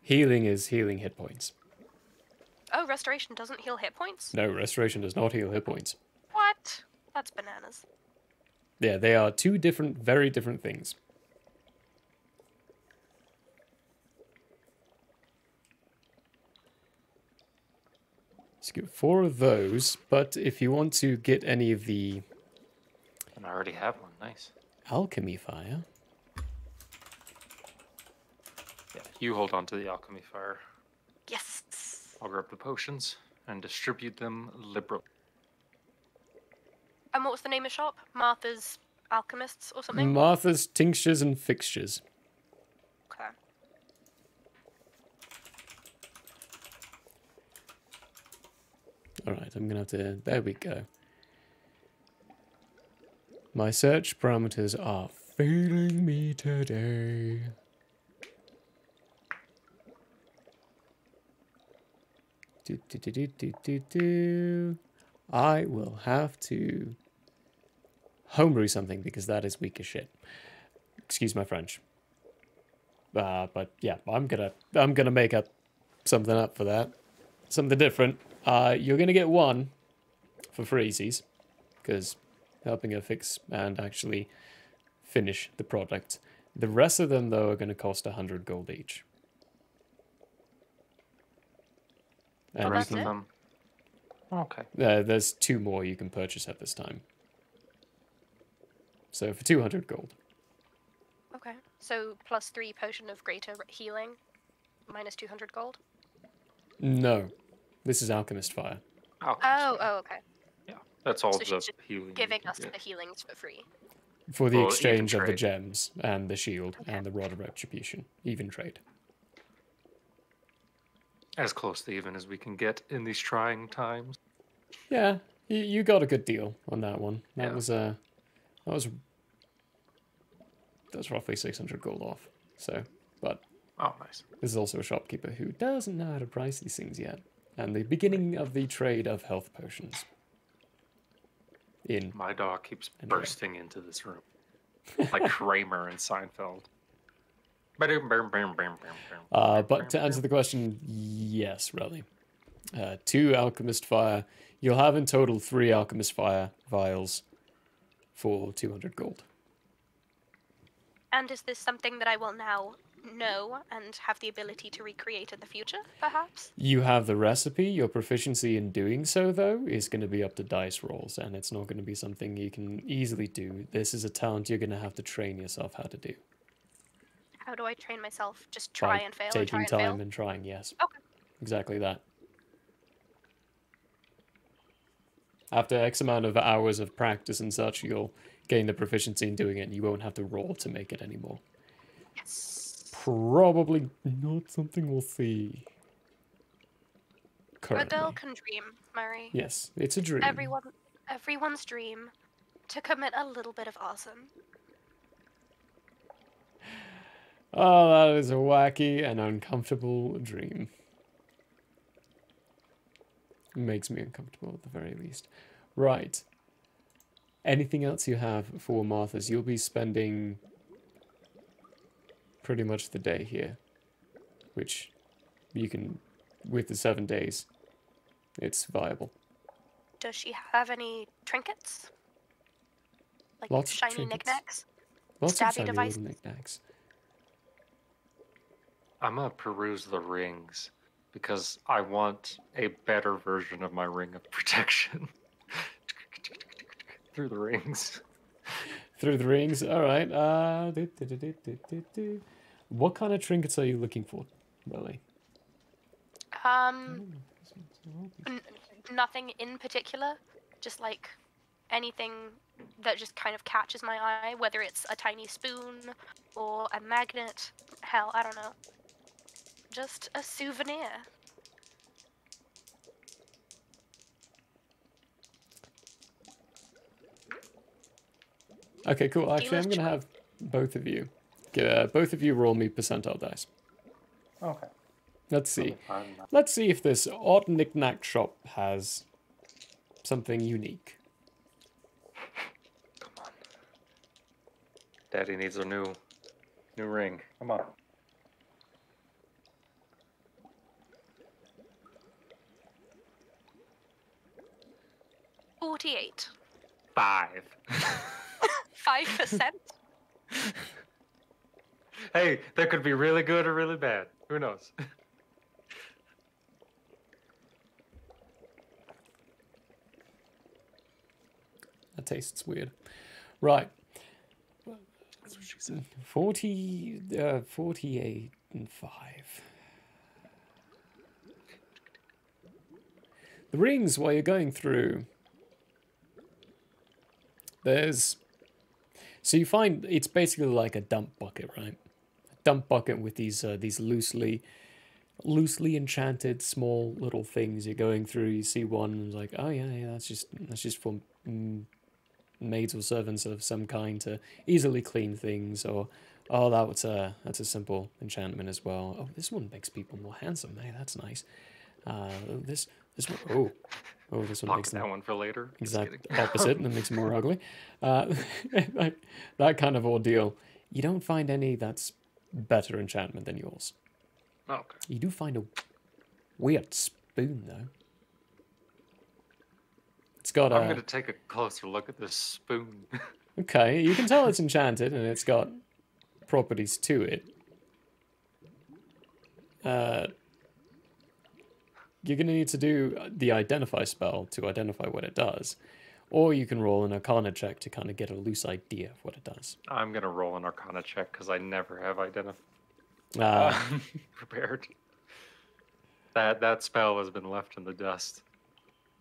Healing is healing hit points. Oh, restoration doesn't heal hit points? No, restoration does not heal hit points. What? That's bananas. Yeah, they are 2 different, very different things. So get 4 of those, but if you want to get any of the... And I already have one, nice. Alchemy fire. Yeah, you hold on to the alchemy fire. Yes. I'll grab the potions and distribute them liberally. And what was the name of shop? Martha's Alchemists or something? Martha's Tinctures and Fixtures. Okay. Alright, I'm gonna have to... There we go. My search parameters are failing me today. I will have to homebrew something because that is weak as shit. Excuse my French. But yeah, I'm gonna make up something up for that. Something different. You're gonna get 1 for freezies, because helping her fix and actually finish the product. The rest of them, though, are going to cost 100 gold each. The rest of them? Okay. There's 2 more you can purchase at this time. So for 200 gold. Okay. So plus 3 potion of greater healing minus 200 gold? No, this is alchemist fire. Oh, okay. That's all So the she's just healing. giving us the healings for free. For the Well, even exchange of the trade. gems and the shield and the rod of retribution, even trade. As close to even as we can get in these trying times. Yeah, you got a good deal on that one. That Yeah. was that's roughly 600 gold off. So, but Oh, nice. this is also a shopkeeper who doesn't know how to price these things yet, and the beginning of the trade of health potions. My dog keeps Andrea. bursting into this room, like Kramer and Seinfeld. But to answer the question, yes, really. 2 alchemist fire. You'll have in total 3 alchemist fire vials for 200 gold. And is this something that I will now know and have the ability to recreate in the future, perhaps? You have the recipe. Your proficiency in doing so, though, is going to be up to dice rolls, and it's not going to be something you can easily do. This is a talent you're going to have to train yourself how to do. How do I train myself? Just try By and fail taking and try and time fail? and trying, yes. Okay. Exactly that. After X amount of hours of practice and such, you'll gain the proficiency in doing it, and you won't have to roll to make it anymore. Yes. Probably not something we'll see A currently. girl can dream, Murray. Yes, it's a dream. Everyone's dream to commit a little bit of arson. Oh, that is a wacky and uncomfortable dream. Makes me uncomfortable at the very least. Right. Anything else you have for Martha's? You'll be spending pretty much the day here, which you can, with the 7 days, it's viable. Does she have any trinkets? Like Lots of shiny trinkets. knickknacks? Lots of Stabby shiny devices? little knickknacks. I'm gonna peruse the rings because I want a better version of my ring of protection. Through the rings. Through the rings. All right. What kind of trinkets are you looking for, Lily? Nothing in particular. Just like anything that just kind of catches my eye, whether it's a tiny spoon or a magnet. Hell, I don't know. Just a souvenir. Okay, cool. Actually, I'm going to have both of you roll me percentile dice. Okay. Let's see. Let's see if this odd knick-knack shop has something unique. Come on. Daddy needs a new ring. Come on. $48. 5. 5%? Hey, that could be really good or really bad. Who knows? That tastes weird. Right. That's what she said. 48 and 5. The rings, while you're going through, so you find it's basically like a dump bucket, right? A dump bucket with these loosely enchanted small little things. You're going through, you see one, and it's like, oh yeah, that's just for maids or servants of some kind to easily clean things, or oh, that's a simple enchantment as well. Oh, this one makes people more handsome. Hey, that's nice. This one, this one makes them that one for later. Exact opposite, and it makes them more ugly. That kind of ordeal. You don't find any that's better enchantment than yours. Okay. You do find a weird spoon though. It's got I'm gonna take a closer look at this spoon. Okay, you can tell it's enchanted and it's got properties to it. You're going to need to do the identify spell to identify what it does. Or you can roll an arcana check to kind of get a loose idea of what it does. I'm gonna roll an arcana check because I never have identified. prepared. That spell has been left in the dust.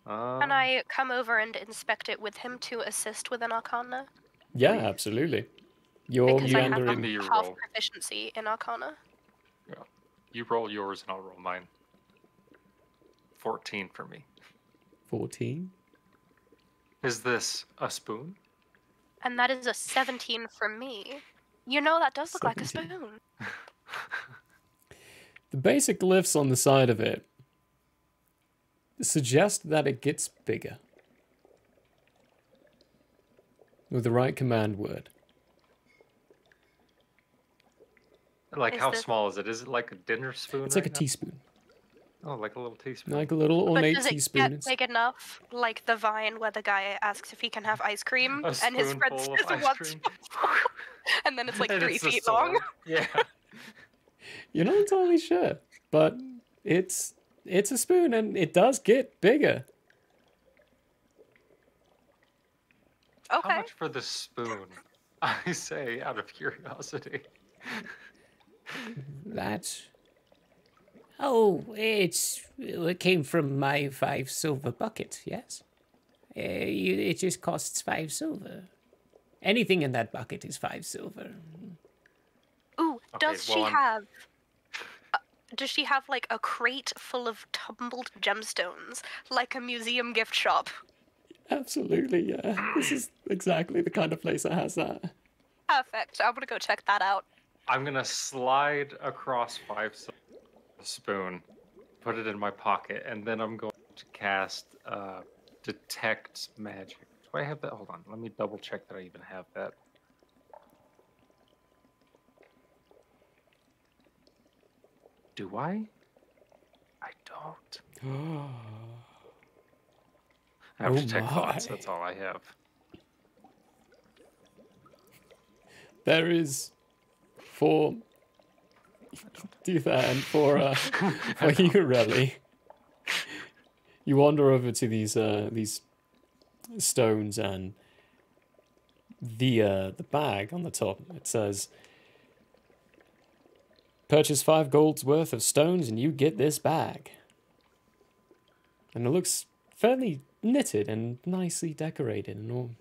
Can I come over and inspect it with him to assist with an Arcana? Yeah, absolutely. You're Because I have meandering. you half roll. proficiency in Arcana. Yeah. You roll yours and I'll roll mine. 14 for me. 14. Is this a spoon? And that is a 17 for me. You know, that does look like a 17. spoon. The basic glyphs on the side of it suggest that it gets bigger. With the right command word. Like, Is how this- small is it? Is it like a dinner spoon? It's like a right now? teaspoon. Oh, like a little teaspoon. Like a little But ornate does it teaspoon. get big enough, like the vine where the guy asks if he can have ice cream, A and his friend spoonful says of ice what? cream. And then it's like And 3 it's the feet long. sword. Yeah. You're not entirely sure, but it's a spoon and it does get bigger. Okay. How much for the spoon? I say, out of curiosity. That. Oh, it came from my 5 silver bucket, yes? It just costs 5 silver. Anything in that bucket is 5 silver. Ooh, Okay, does well, she I'm- have? Does she have like a crate full of tumbled gemstones, like a museum gift shop? Absolutely, yeah. This is exactly the kind of place that has that. Perfect. I'm gonna go check that out. I'm gonna slide across 5 spoon, put it in my pocket, and then I'm going to cast detect magic. Do I have that? Hold on, let me double check that I even have that. Do I? I don't. I have Oh detect thoughts. my. That's all I have. There is for do that and for you, Relly. You wander over to these stones and the bag on the top. It says, "Purchase 5 gold's worth of stones and you get this bag." And it looks fairly knitted and nicely decorated and all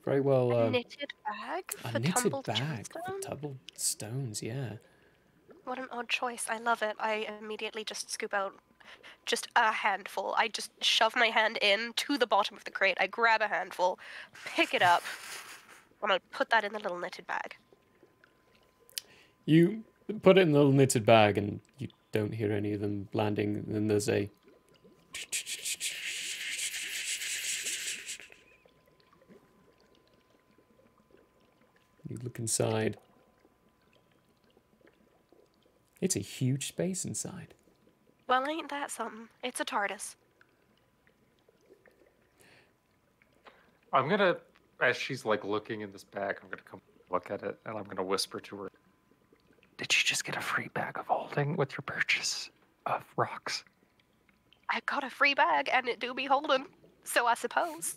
very well. A knitted bag A for knitted tumbled bag for gemstones? tumbled stones, yeah. What an odd choice. I love it. I immediately just scoop out just a handful. I just shove my hand in to the bottom of the crate. I grab a handful, pick it up, and I put that in the little knitted bag. You put it in the little knitted bag and you don't hear any of them landing. And then there's a... You look inside. It's a huge space inside. Well, ain't that something? It's a TARDIS. I'm gonna, as she's like looking in this bag, I'm gonna come look at it and I'm gonna whisper to her, "Did you just get a free bag of holding with your purchase of rocks?" I got a free bag and it do be holding, so I suppose.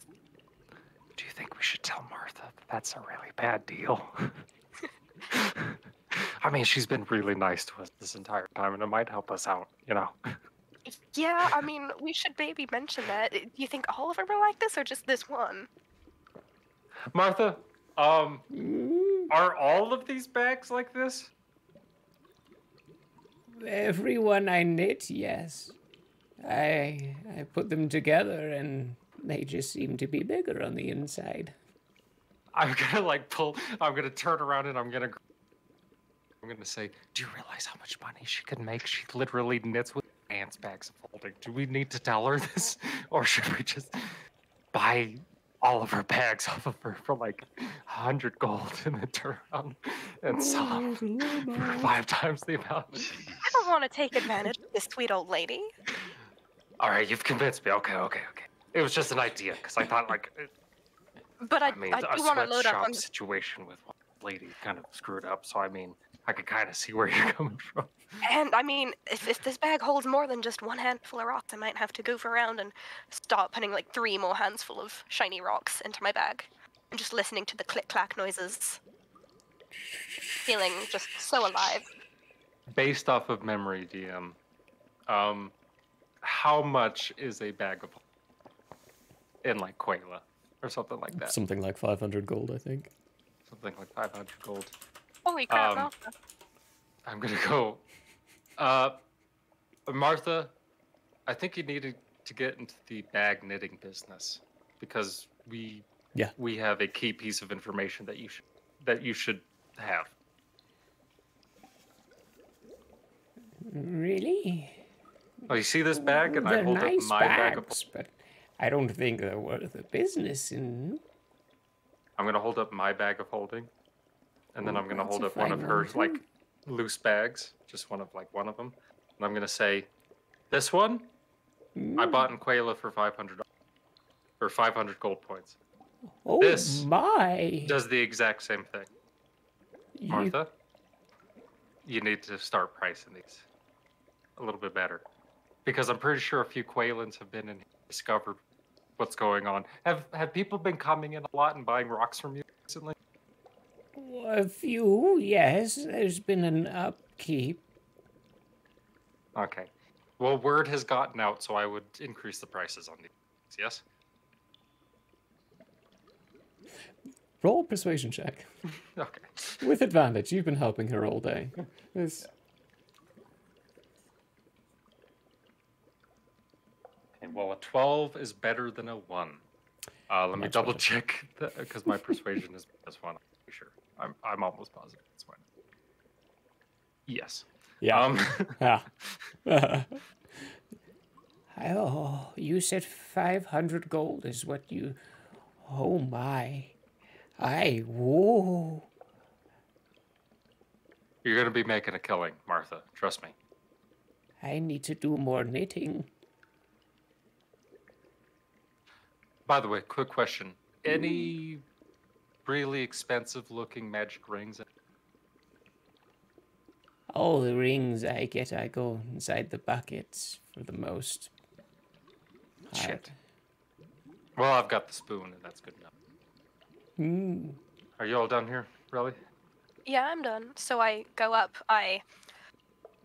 Do you think we should tell Martha that that's a really bad deal? I mean, she's been really nice to us this entire time and it might help us out, you know? Yeah, I mean, we should maybe mention that. Do you think all of them are like this or just this one? Martha, are all of these bags like this? Everyone I knit, yes. I put them together and they just seem to be bigger on the inside. I'm gonna like I'm gonna turn around and I'm gonna say, "Do you realize how much money she could make? She literally knits with ants bags of holding. Do we need to tell her this? Or should we just buy all of her bags off of her for like 100 gold and then turn around and sell them for 5 times the amount?" I don't want to take advantage of this sweet old lady. All right, you've convinced me. Okay. It was just an idea because I thought like, But I I mean, do a want to load up sweatshop on... situation with one lady kind of screwed up. So I mean, I could kind of see where you're coming from. And I mean, if this bag holds more than just one handful of rocks, I might have to goof around and start putting like 3 more handsful of shiny rocks into my bag. And just listening to the click-clack noises. Feeling just so alive. based off of memory, DM, how much is a bag of in like Quayla or something like that? Something like 500 gold, I think. Something like 500 gold. Holy crap, Martha. I'm gonna go. Martha, I think you needed to get into the bag knitting business because we have a key piece of information that you should have. Really? Oh, you see this bag, and I They're hold nice up my bag of. bags, but I don't think they're worth the business. In I'm gonna hold up my bag of holding, and then I'm gonna that's hold a up one of fine her one, too. like loose bags, just one of them, and I'm gonna say, this one I bought in Quayla for 500 or 500 gold points. Oh This my! does the exact same thing. Martha, you need to start pricing these a little bit better, because I'm pretty sure a few Quaylans have been in here, discovered what's going on. Have people been coming in a lot and buying rocks from you recently? A few, yes. There's been an upkeep. Okay. Well, word has gotten out, so I would increase the prices on these. Yes. Roll a persuasion check. Okay. With advantage. You've been helping her all day. This... Okay, well, a 12 is better than a 1. Let me Much double better. check because my persuasion is +1. I'm pretty sure. I'm almost positive. It's fine. Yes. Yeah. Yeah. Oh, you said 500 gold is what you... Oh my. Whoa. You're gonna be making a killing, Martha. Trust me. I need to do more knitting. By the way, quick question. Any really expensive looking magic rings? All the rings I get, I go inside the buckets for the most part. Shit. Well, I've got the spoon, and that's good enough. Are you all done here, really? Yeah, I'm done. So I go up, I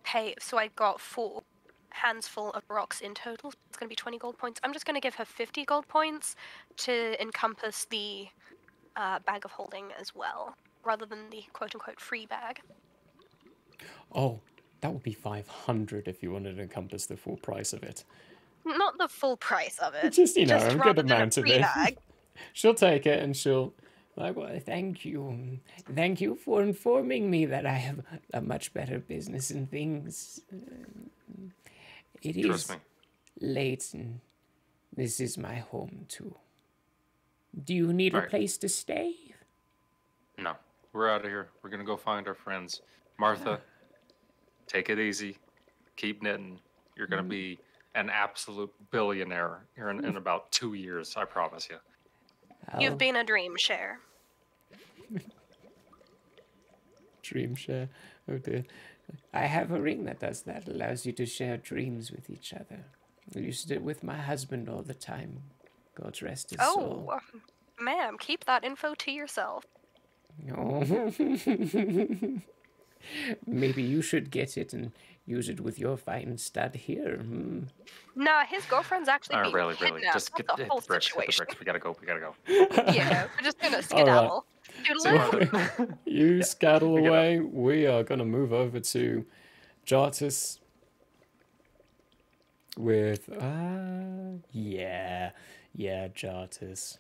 pay, so I got 4 hands full of rocks in total. It's going to be 20 gold points. I'm just going to give her 50 gold points to encompass the bag of holding as well, rather than the quote-unquote free bag. Oh, that would be 500 if you wanted to encompass the full price of it. Not the full price of it. Just, a rather good than a amount of free it. bag. She'll take it and she'll... Like, well, thank you. Thank you for informing me that I have a much better business in things. It Trust is me. late, and this is my home, too. Do you need a Right. place to stay? No. We're out of here. We're gonna go find our friends. Martha, take it easy. Keep knitting. You're gonna be an absolute billionaire here in about 2 years, I promise you. You've been a dream share. Dream share. Oh dear. I have a ring that does that, allows you to share dreams with each other. I used it with my husband all the time. God rest his soul. Oh, ma'am, keep that info to yourself. Oh. Maybe you should get it and use it with your fine stud here. Nah, his girlfriend's actually All right, being really. kidnapped. Just That's hit the the whole bricks. Hit the situation. bricks. We gotta go. Yeah, we're just gonna skedaddle. Toodaloo. You scuttle away. We are going to move over to Jartis with... Yeah, Jartis.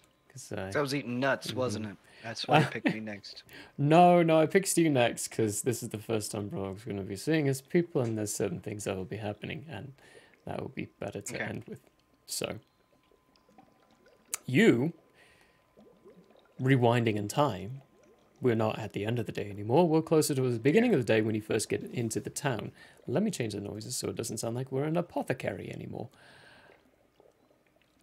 I was eating nuts, wasn't it? That's why you picked me next. No, I picked you next because this is the first time Brog's going to be seeing us people, and there's certain things that will be happening, and that will be better to end with. So, you, rewinding in time, we're not at the end of the day anymore. We're closer to the beginning of the day when you first get into the town. Let me change the noises so it doesn't sound like we're an apothecary anymore.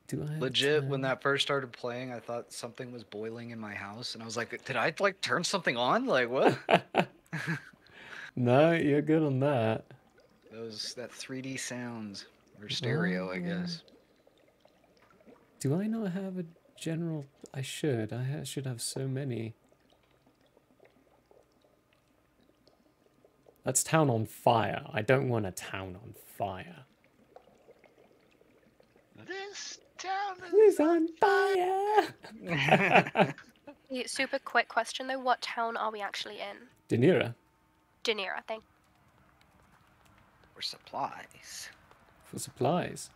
Do I Legit, when that first started playing, I thought something was boiling in my house, and I was like, did I like turn something on? Like what? No, you're good on that. That 3D sounds or stereo, I guess. Do I not have a general? I should. I should have so many. That's town on fire. I don't want a town on fire. This town is on fire. Super quick question though. What town are we actually in? Danira. Janira, thank For supplies. For supplies.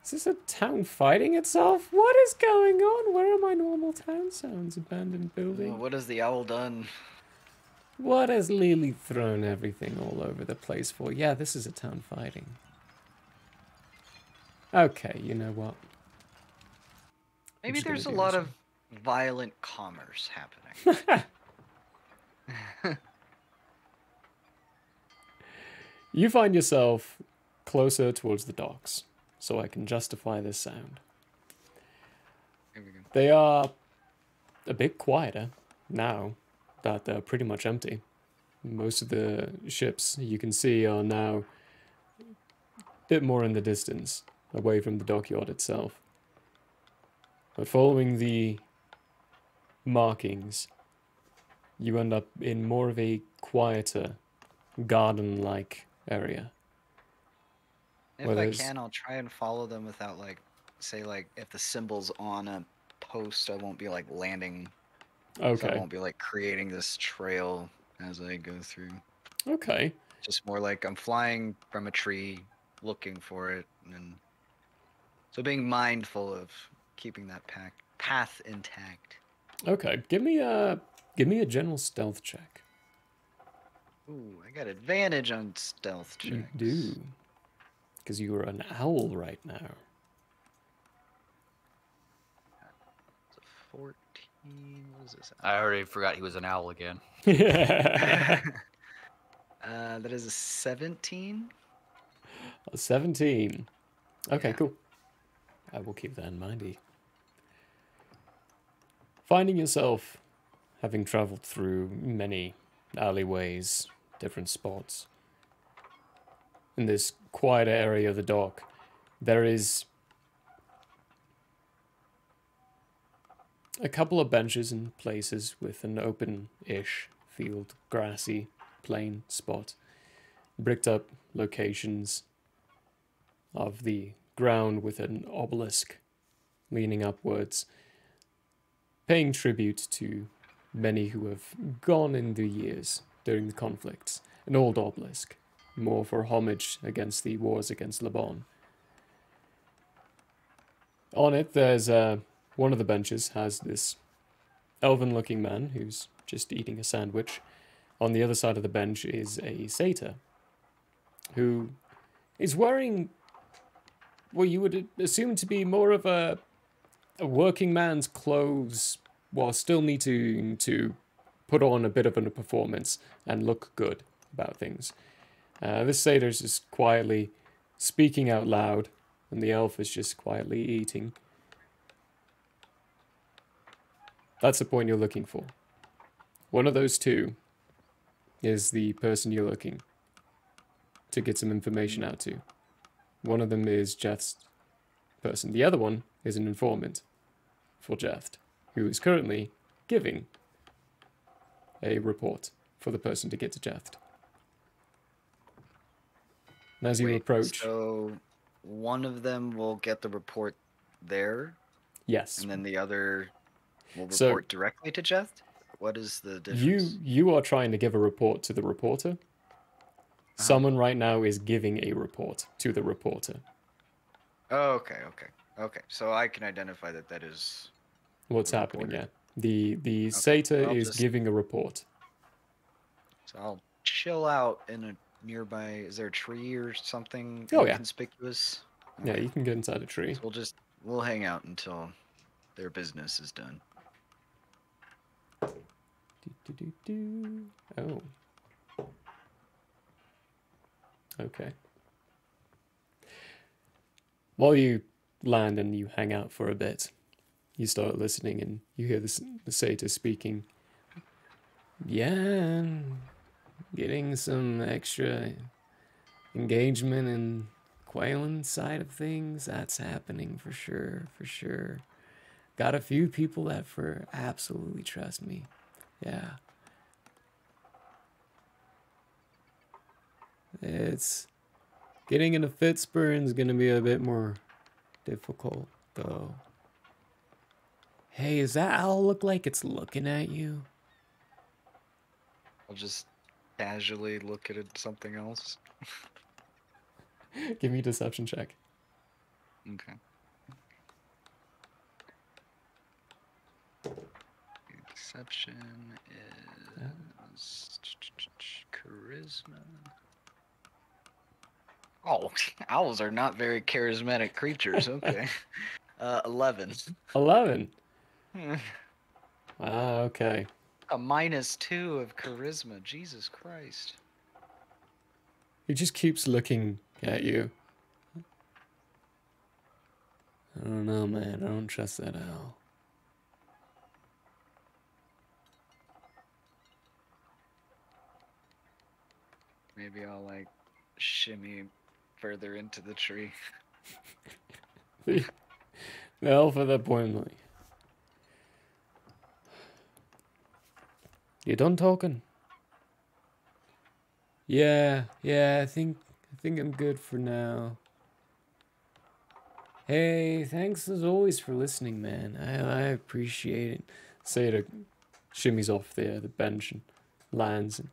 Is this a town fighting itself? What is going on? Where are my normal town sounds? Abandoned building. What has the owl done? What has Lily thrown everything all over the place for? Yeah, this is a town fighting. Okay, you know what? Maybe there's a lot of violent commerce happening. You find yourself closer towards the docks, so I can justify this sound. Here we go. They are a bit quieter now that they're pretty much empty. Most of the ships you can see are now a bit more in the distance, away from the dockyard itself. But following the markings, you end up in more of a quieter, garden-like area. If I can, I'll try and follow them without, like, say, like, if the symbol's on a post, I won't be, like, landing. Okay. So I won't be, like, creating this trail as I go through. Okay. Just more like I'm flying from a tree, looking for it, and so being mindful of keeping that path intact. Okay, give me a general stealth check. Ooh, I got advantage on stealth checks. You do, because you are an owl right now. It's a 14. What is this? I already forgot he was an owl again. That is a 17. A 17. Okay, cool. I will keep that in mind. Finding yourself having traveled through many alleyways, different spots, in this quiet area of the dock, there is a couple of benches and places with an open-ish field, grassy, plain spot, bricked up locations of the ground with an obelisk leaning upwards, paying tribute to many who have gone in the years during the conflicts. An old obelisk, more for homage against the wars against Laban. On it, there's one of the benches has this elven-looking man who's just eating a sandwich. On the other side of the bench is a satyr who is wearing what you would assume to be more of a working man's clothes while still needing to put on a bit of a performance and look good about things. This satyr's just quietly speaking out loud, and the elf is just quietly eating. That's the point you're looking for. One of those two is the person you're looking to get some information out to. One of them is Jeth's person. The other one is an informant for Jeth, who is currently giving a report for the person to get to Jeth. And as you approach... So one of them will get the report there? Yes. And then the other will report directly to Jeth? What is the difference? You are trying to give a report to the reporter. Someone right now is giving a report to the reporter. Oh, okay. So I can identify that is what's happening. Yeah, the satyr is giving a report. So I'll chill out in a nearby. Is there a tree or something inconspicuous? Yeah, you can get inside a tree. So we'll hang out until their business is done. Oh. Okay. While you land and you hang out for a bit, you start listening and you hear the satyr speaking. Yeah, getting some extra engagement in Quaylen side of things. That's happening for sure. Got a few people that absolutely trust me. Yeah. It's getting into Fitzburn is gonna be a bit more difficult, though. Hey, does that owl look like it's looking at you? I'll just casually look at something else. Give me a deception check. Okay. Deception is charisma. Oh, owls are not very charismatic creatures. Okay. 11. 11. Ah, okay. A -2 of charisma. Jesus Christ. He just keeps looking at you. I don't know, man. I don't trust that owl. Maybe I'll like shimmy further into the tree. The elf at that point, like, you done talking? Yeah, I think I'm good for now. Hey, thanks as always for listening, man. I appreciate it. Seda shimmies off the bench and lands. And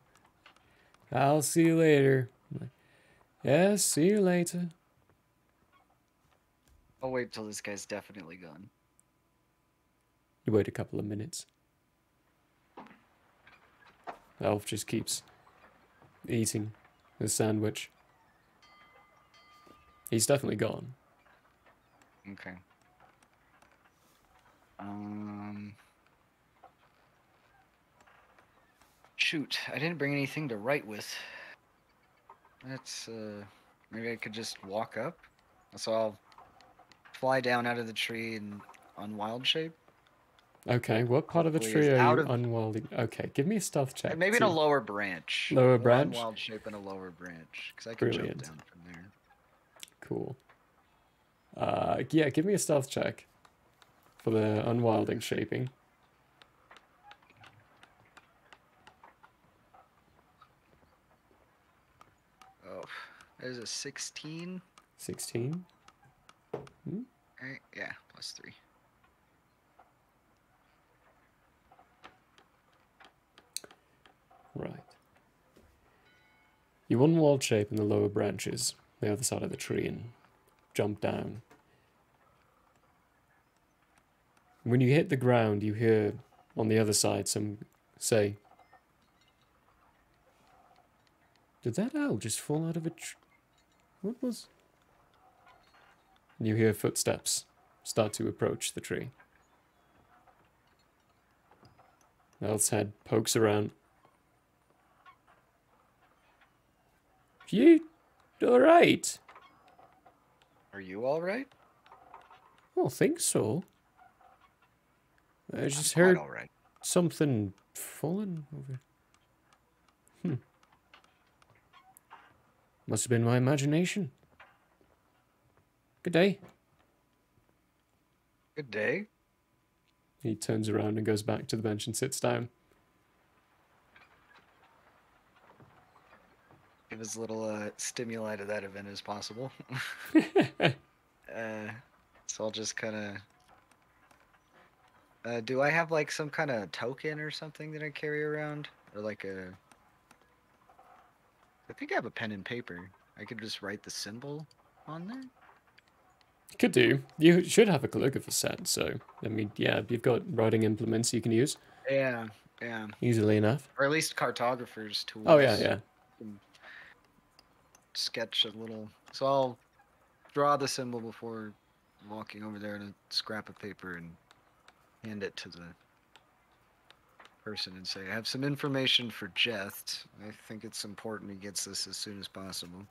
I'll see you later. I'm like, yeah, see you later. I'll wait till this guy's definitely gone. You wait a couple of minutes. The elf just keeps eating his sandwich. He's definitely gone. Okay. Shoot, I didn't bring anything to write with. That's maybe I could just walk up. So I'll fly down out of the tree and unwild shape. Okay, what part of the Hopefully tree it's are out you of- unwielding? Okay, give me a stealth check. Maybe in a too. lower branch. Lower Or branch? Unwild shape in a lower branch, because I can Brilliant. jump down from there. Cool. Yeah, give me a stealth check for the unwilding shaping. Oh, there's a 16. 16? Hmm? Right, yeah, +3. Right. You unwild shape in the lower branches, the other side of the tree, and jump down. When you hit the ground, you hear on the other side some say, "Did that owl just fall out of a tree? What was?" And you hear footsteps start to approach the tree. The owl's head pokes around. You alright? Are you alright? I don't think so. I just quite heard alright. something falling over. Must have been my imagination. Good day. Good day. He turns around and goes back to the bench and sits down. Give as little stimuli to that event as possible. So I'll just kind of... do I have like some kind of token or something that I carry around? Or like a... I think I have a pen and paper. I could just write the symbol on there. Could do. You should have a calligrapher set, so, I mean, yeah, you've got writing implements you can use. Yeah. Easily enough. Or at least cartographer's tools. Oh, yeah. Sketch a little. So I'll draw the symbol before walking over there to scrap of paper and hand it to the person and say, I have some information for Jeth. I think it's important he gets this as soon as possible.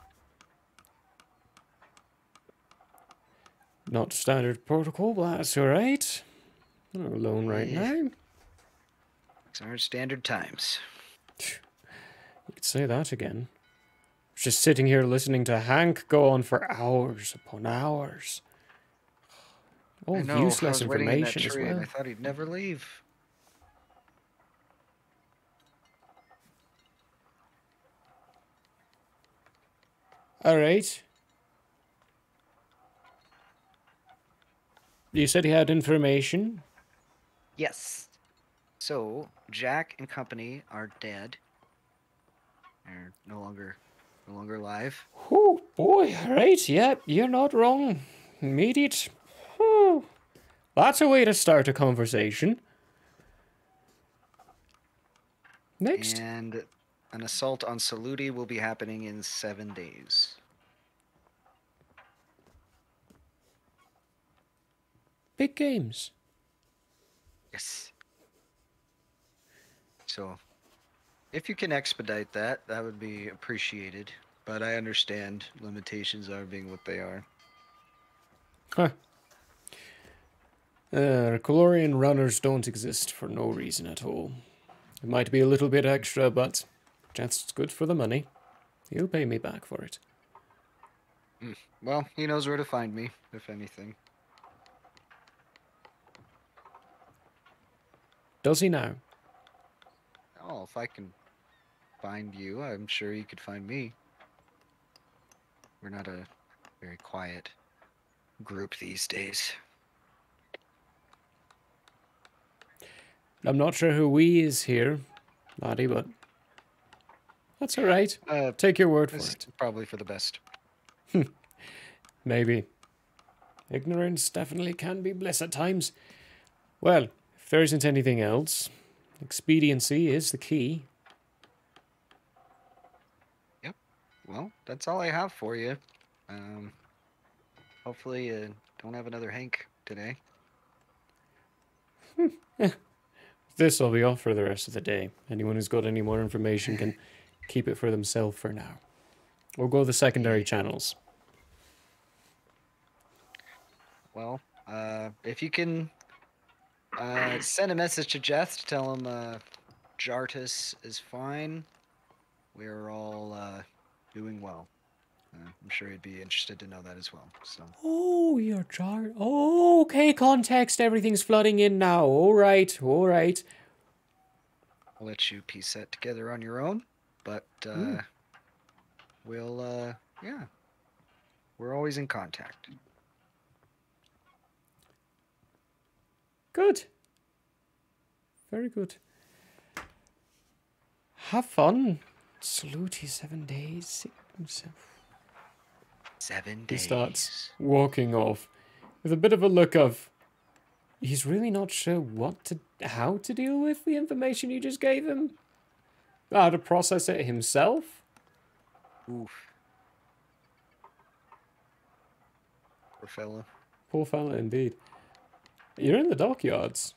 Not standard protocol, but that's alright. I'm not alone right now. It's our standard times. You could say that again. Just sitting here listening to Hank go on for hours upon hours. All I know, useless I was waiting in that information as tree and well. I thought he'd never leave. All right. You said he had information. Yes. So Jack and company are dead. They're no longer alive. Oh boy, right, yep, you're not wrong. Immediate. Whew. That's a way to start a conversation. Next. And an assault on Saluti will be happening in 7 days. Big games. Yes. So, if you can expedite that, that would be appreciated. But I understand limitations are being what they are. Huh. Calorian runners don't exist for no reason at all. It might be a little bit extra, but just good for the money. He'll pay me back for it. Well, he knows where to find me, if anything. Does he now? Oh, if I can find you, I'm sure you could find me. We're not a very quiet group these days. I'm not sure who we is here, laddie, but that's all right. Take your word for it. Probably for the best. Maybe. Ignorance definitely can be bliss at times. Well, if there isn't anything else, expediency is the key. Yep. Well, that's all I have for you. Hopefully you don't have another Hank today. This will be off for the rest of the day. Anyone who's got any more information can keep it for themselves for now. We'll go the secondary channels. Well, if you can send a message to Jeth to tell him Jartus is fine. We're all doing well. I'm sure he'd be interested to know that as well. So. Oh, you're jar. Oh, okay, context. Everything's flooding in now. All right, all right. I'll let you piece that together on your own, but we'll, yeah, we're always in contact. Good. Very good. Have fun. Saluti 7 days. 7 days. He starts walking off with a bit of a look of, he's really not sure how to deal with the information you just gave him. How to process it himself. Oof. Poor fella. Poor fella indeed. You're in the dockyards.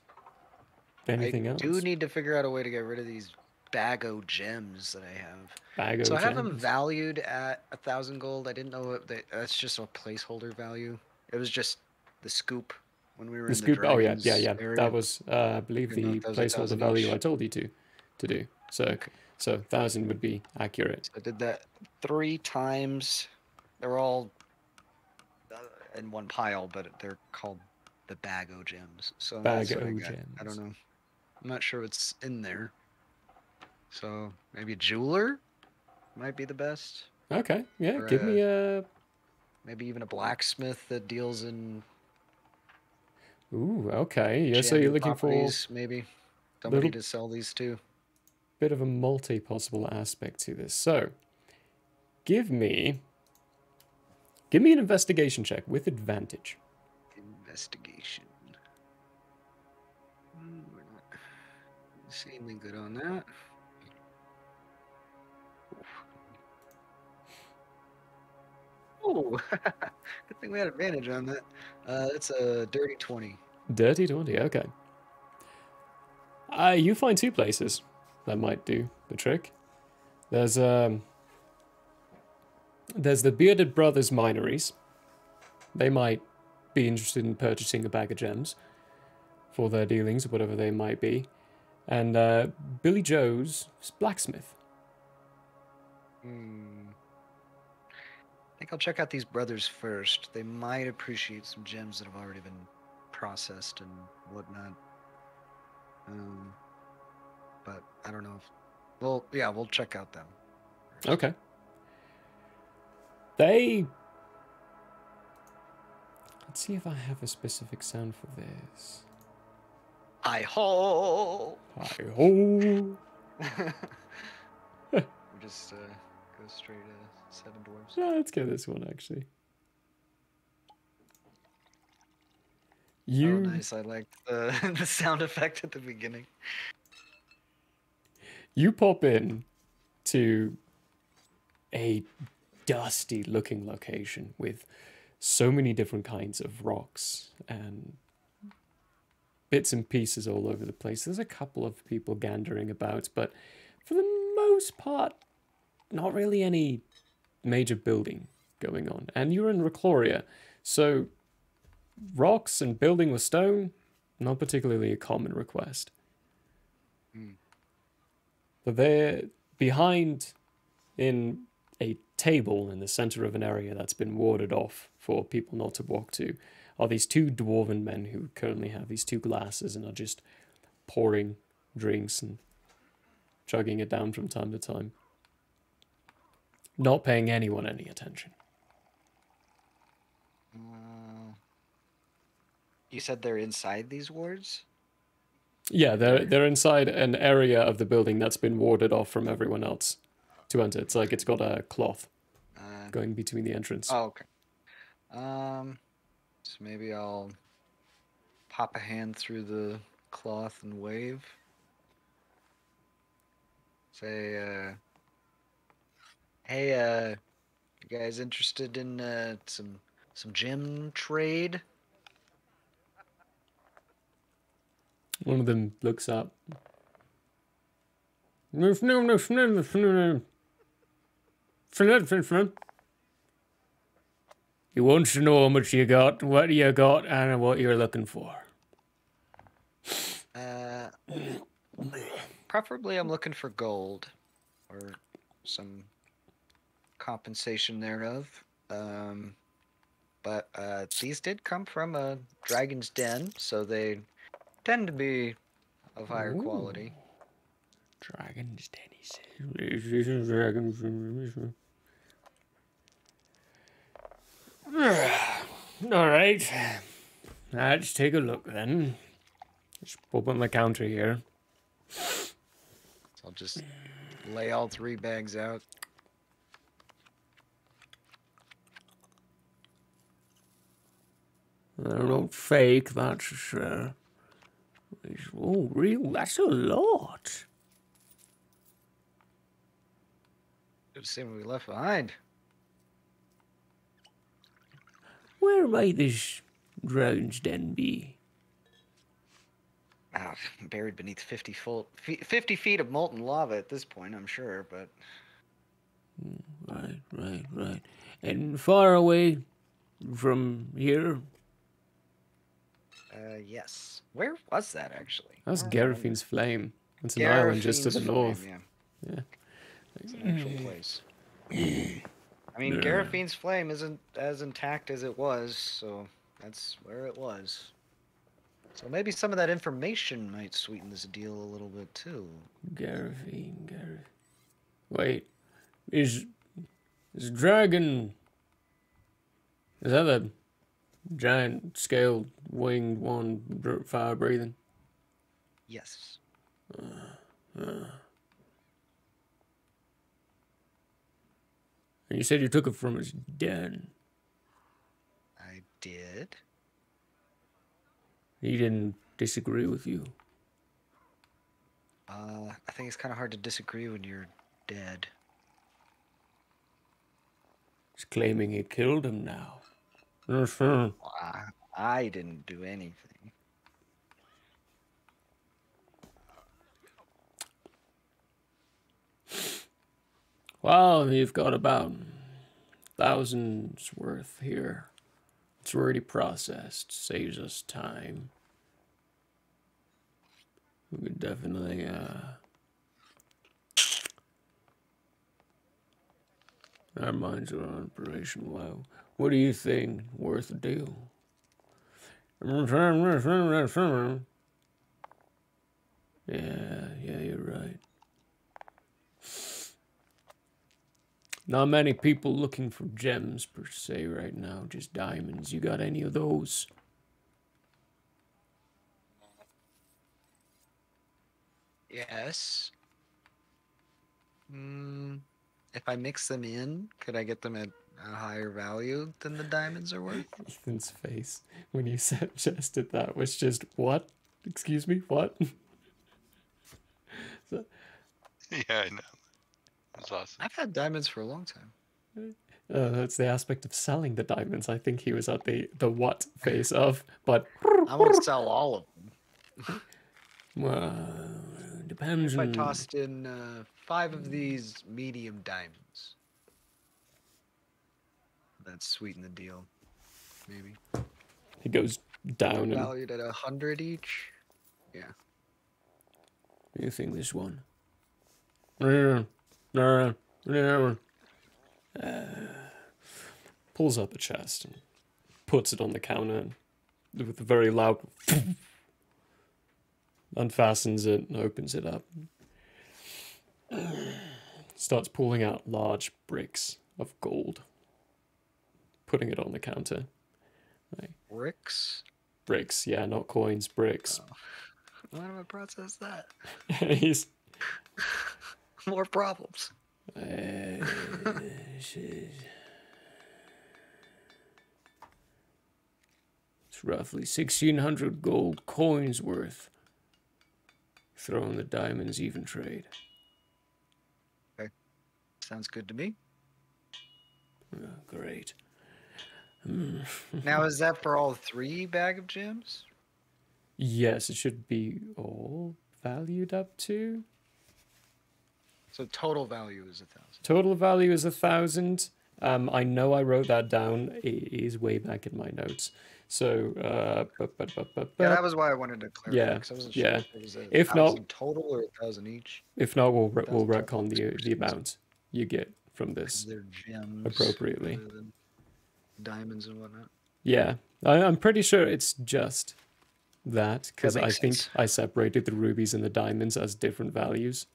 Anything else? I do need to figure out a way to get rid of these Bago gems that I have. Bago so I have them gems. valued at 1,000 gold. I didn't know that's just a placeholder value. It was just the scoop when we were in the scoop. Oh yeah. area. That was, I believe, the placeholder value each. I told you to do. So, Okay. So 1,000 would be accurate. So I did that 3 times. They're all in one pile, but they're called the Bago gems. So that's what I Bago got. gems. I don't know. I'm not sure what's in there. So maybe a jeweler might be the best. Okay. Yeah. Or Give me a. Maybe even a blacksmith that deals in. Ooh. Okay. Yeah. So you're looking for maybe somebody to sell these to. Bit of a multi-possible aspect to this. So, give me an investigation check with advantage. Investigation. We're not insanely good on that. Oh, good thing we had advantage on that. It's a dirty 20. Dirty 20. Okay. You find 2 places that might do the trick. There's the Bearded Brothers Mineries. They might be interested in purchasing a bag of gems for their dealings, or whatever they might be. And Billy Joe's Blacksmith. I think I'll check out these brothers first. They might appreciate some gems that have already been processed and whatnot. But I don't know if... Well, yeah, we'll check out them. Okay. They... Let's see if I have a specific sound for this. Hi-ho! Hi-ho! We just go straight to Seven Dwarves. Yeah, let's get this one, actually. You... Oh, nice. I liked the, the sound effect at the beginning. You pop in to a dusty-looking location with so many different kinds of rocks and bits and pieces all over the place. There's a couple of people gandering about, but for the most part, not really any major building going on. And you're in Recloria, so rocks and building with stone, not particularly a common request. But they're behind in a table in the center of an area that's been warded off for people not to walk to are these two dwarven men who currently have these two glasses and are just pouring drinks and chugging it down from time to time. Not paying anyone any attention. You said they're inside these wards? Yeah, they're inside an area of the building that's been warded off from everyone else to enter. It's like it's got a cloth going between the entrance. Oh, okay. So maybe I'll pop a hand through the cloth and wave. Say, hey, you guys interested in some gem trade? One of them looks up. He wants to know how much you got, what you got, and what you're looking for. Preferably I'm looking for gold, or some compensation thereof. But these did come from a dragon's den, so they tend to be of higher quality. Dragon's den, he says. This is dragon's den. Alright. Let's take a look then. Just pop on the counter here. So I'll just lay all 3 bags out. They're not fake, that's for sure. Oh, really? That's a lot. Should have seen what we left behind. Where might this dragon's den be? Buried beneath 50 feet of molten lava at this point, I'm sure, but... Right. And far away from here? Yes. Where was that, actually? That's Garafine's Flame. It's an island just to the north. Yeah. It's an actual place. I mean, Garafine's Flame isn't as intact as it was, so that's where it was. So maybe some of that information might sweeten this deal a little bit, too. Garafine. Wait. Is dragon... Is that a giant scaled winged one fire breathing? Yes. And you said you took it from his den. I did. He didn't disagree with you. I think it's kind of hard to disagree when you're dead. He's claiming he killed him now. I didn't do anything. Well, you've got about 1,000's worth here. It's already processed. Saves us time. We could definitely, our minds are on operation. Wow. What do you think? Worth a deal? Yeah, you're right. Not many people looking for gems per se right now, just diamonds. You got any of those? Yes. If I mix them in, could I get them at a higher value than the diamonds are worth? Ethan's face when you suggested that was just, what? Excuse me, what? So, Yeah, I know. That's awesome. I've had diamonds for a long time. that's the aspect of selling the diamonds. I think he was at the what phase of, but I won't sell all of them. Well, depends If I on... tossed in 5 of these medium diamonds, that'd sweeten the deal. Maybe. He goes down and... Valued at 100 each? Yeah. You think this one? Pulls up a chest and puts it on the counter and with a very loud... unfastens it and opens it up. Starts pulling out large bricks of gold. Putting it on the counter. Like, bricks? Bricks, yeah, not coins, bricks. Oh. Why do I process that? He's... More problems. It's roughly 1,600 gold coins worth. Throwing the diamonds even trade. Okay. Sounds good to me. Oh, great. Now, is that for all 3 bag of gems? Yes, it should be all valued up to. So total value is 1,000. Total value is 1,000. I know I wrote that down. It is way back in my notes. So, yeah, that was why I wanted to clarify. Yeah, 'Cause I wasn't yeah. sure if it was If 1,000 not, total or 1,000 each. If not, we'll retcon the amount you get from this They're gems appropriately. rather than diamonds and whatnot. Yeah, I'm pretty sure it's just that because That I makes think sense. I separated the rubies and the diamonds as different values.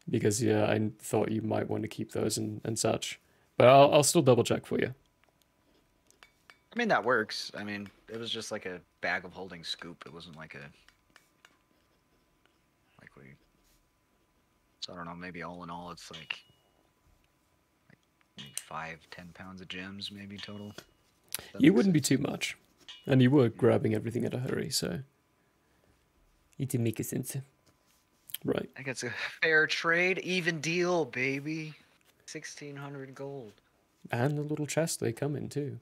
Because yeah, I thought you might want to keep those and such, but I'll still double check for you. I mean, that works. I mean, it was just like a bag of holding scoop. It wasn't like so I don't know, maybe all in all, it's like 5-10 pounds of gems maybe total. You wouldn't be too much, and you were grabbing everything in a hurry, so it didn't make sense. Right. I think it's a fair trade, even deal, baby. 1,600 gold. And the little chest they come in too.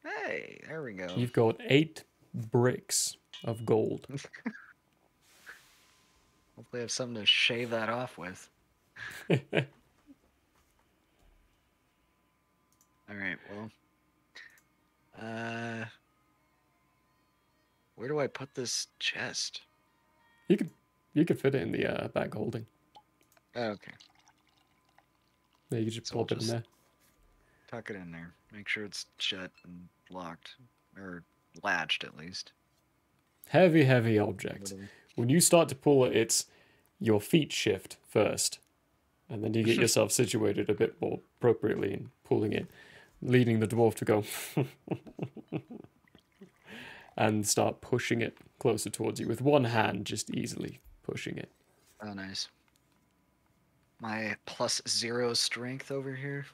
Hey, there we go. You've got 8 bricks of gold. Hopefully I have something to shave that off with. Alright, well. Where do I put this chest? You could fit it in the bag holding. Oh, okay. Yeah, you could just plop it in there. Tuck it in there. Make sure it's shut and locked. Or latched, at least. Heavy, heavy object. When you start to pull it, it's your feet shift first. And then you get yourself situated a bit more appropriately in pulling it, leading the dwarf to go and start pushing it closer towards you with one hand, just easily pushing it. Oh, nice. My +0 strength over here.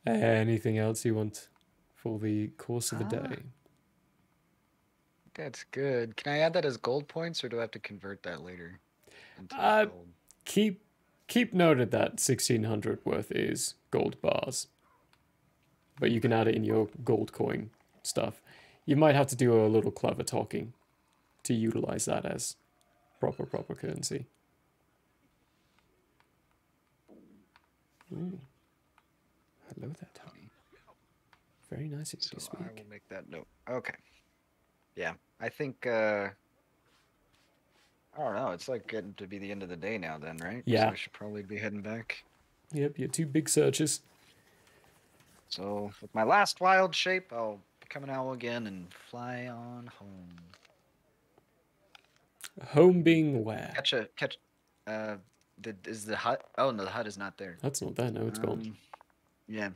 Anything else you want for the course of the day? That's good. Can I add that as gold points, or do I have to convert that later? Into gold? Keep noted that 1,600 worth is gold bars, but you can add it in your gold coin stuff. You might have to do a little clever talking to utilize that as proper currency. Ooh. Hello there, Tommy. Very nice of you to speak. I will make that note. Okay. Yeah, I think, I don't know, it's like getting to be the end of the day now then, right? Yeah. So I should probably be heading back. Yep, your 2 big searches. So, with my last wild shape, I'll become an owl again and fly on home. Home being where? Catch. Is the hut? Oh no, the hut is not there. That's not there. No, it's gone. Yeah.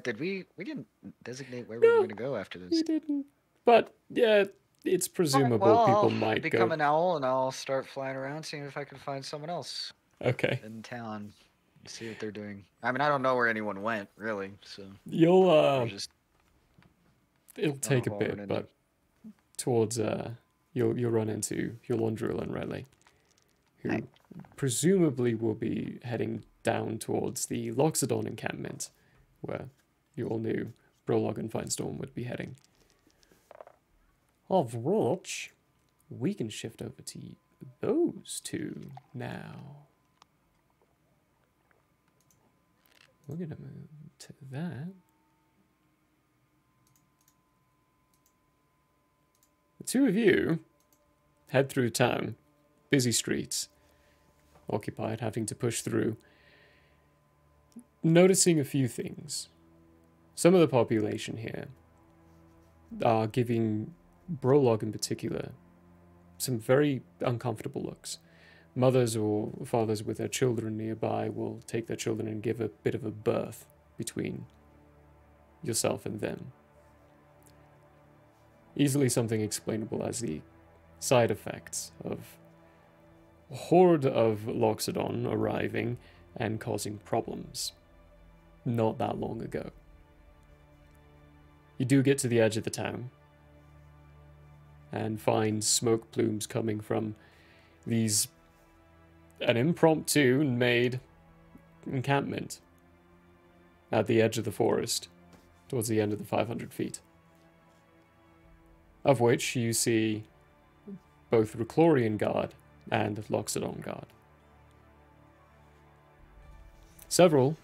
Did we didn't designate where we were gonna go after this? We didn't. But yeah, it's presumable Well, people I'll might become go. an owl and I'll start flying around, seeing if I can find someone else. Okay. In town, see what they're doing. I mean, I don't know where anyone went really, so. You'll just. It'll take a bit, but towards you'll run into Yolandril and Raleigh, who presumably will be heading down towards the Loxodon encampment, where you all knew Brolog and Finestorm would be heading. Of which, we can shift over to those two now. We're going to move to that. The two of you head through town, busy streets, occupied, having to push through, noticing a few things. Some of the population here are giving Brolog in particular some very uncomfortable looks. Mothers or fathers with their children nearby will take their children and give a bit of a birth between yourself and them. Easily something explainable as the side effects of a horde of Loxodon arriving and causing problems not that long ago. You do get to the edge of the town and find smoke plumes coming from an impromptu made encampment at the edge of the forest towards the end of the 500 feet. Of which you see both Reclorian Guard and Loxodon Guard. A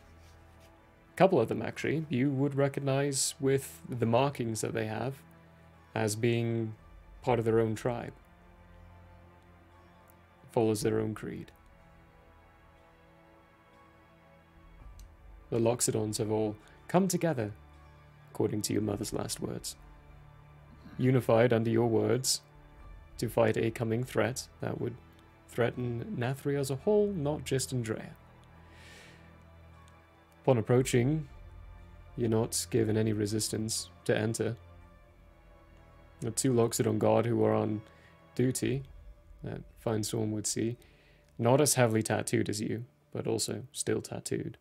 couple of them actually, you would recognize with the markings that they have as being part of their own tribe. Follows their own creed. The Loxodons have all come together, according to your mother's last words. Unified under your words to fight a coming threat that would threaten Nathria as a whole, not just Andrea. Upon approaching, you're not given any resistance to enter. The two Loxodon guard who are on duty, that Finestorm would see, not as heavily tattooed as you, but also still tattooed.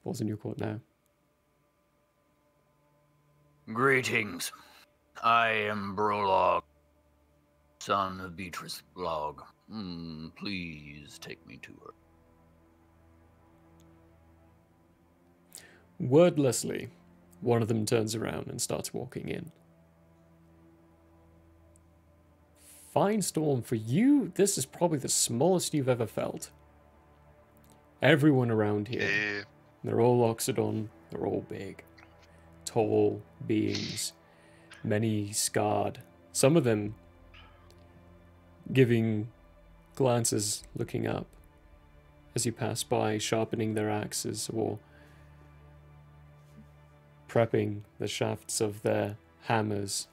Ball's in your court now. Greetings. I am Brolog, son of Beatrice Blog. Please take me to her. Wordlessly, one of them turns around and starts walking in. Finestorm, for you, this is probably the smallest you've ever felt. Everyone around here, they're all Loxodon, they're all big. Tall beings, many scarred, some of them giving glances looking up as you pass by, sharpening their axes or prepping the shafts of their hammers.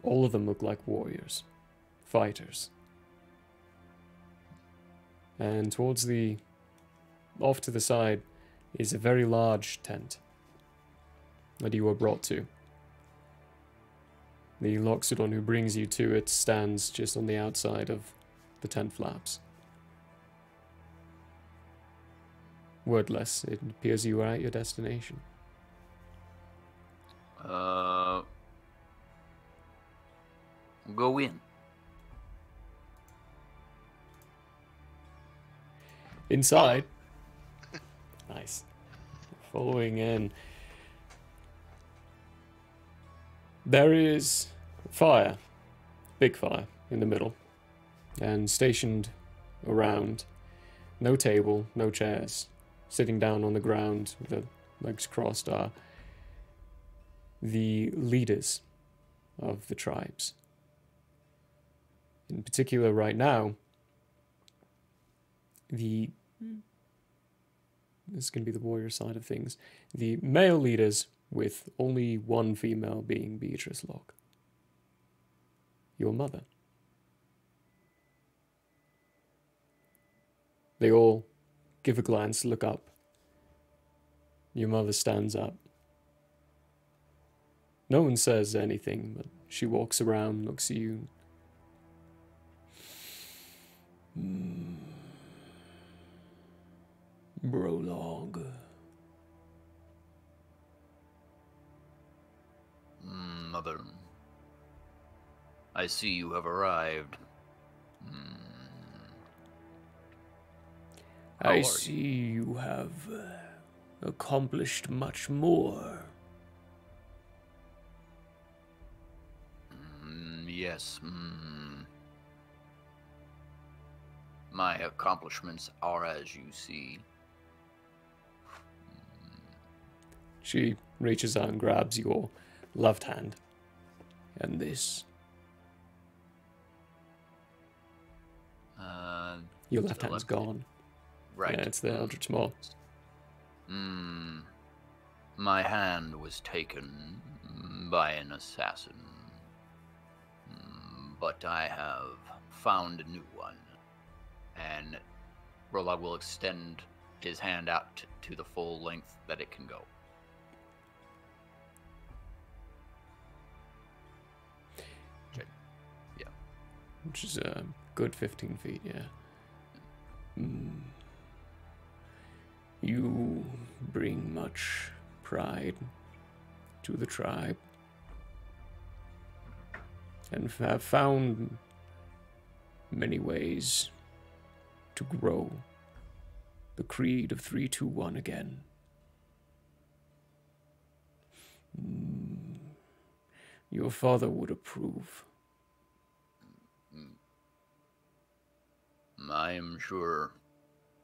All of them look like warriors, fighters. And towards off to the side is a very large tent that you were brought to. The Loxodon who brings you to it stands just on the outside of the tent flaps. Wordless, it appears you are at your destination. Go in. Inside. Nice. Following in. There is fire, big fire in the middle, and stationed around, no table, no chairs, sitting down on the ground with their legs crossed are the leaders of the tribes. In particular, right now, this is going to be the warrior side of things. The male leaders with only one female being Beatrice Locke. Your mother. They all give a glance, look up. Your mother stands up. No one says anything, but she walks around, looks at you. Brolog. Mother, I see you have arrived. I see you have accomplished much more. Yes. My accomplishments are as you see. She reaches out and grabs your left hand. And this. Your left hand's gone. Right. Yeah, it's the Eldritch Maw. My hand was taken by an assassin. But I have found a new one. And Rolog will extend his hand out to the full length that it can go. Okay. Yeah. Which is a good 15 feet, yeah. You bring much pride to the tribe and have found many ways to grow the creed of 3-2-1 again. Your father would approve. I am sure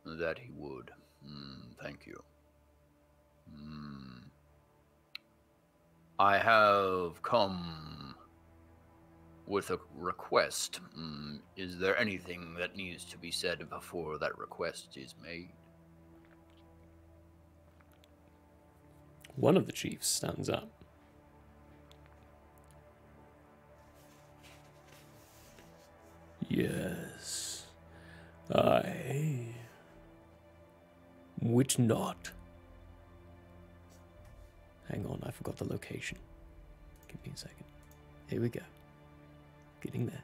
that he would. Thank you. I have come with a request. Is there anything that needs to be said before that request is made? One of the chiefs stands up. Yes, I would not. Hang on, I forgot the location. Give me a second. Here we go. Getting there.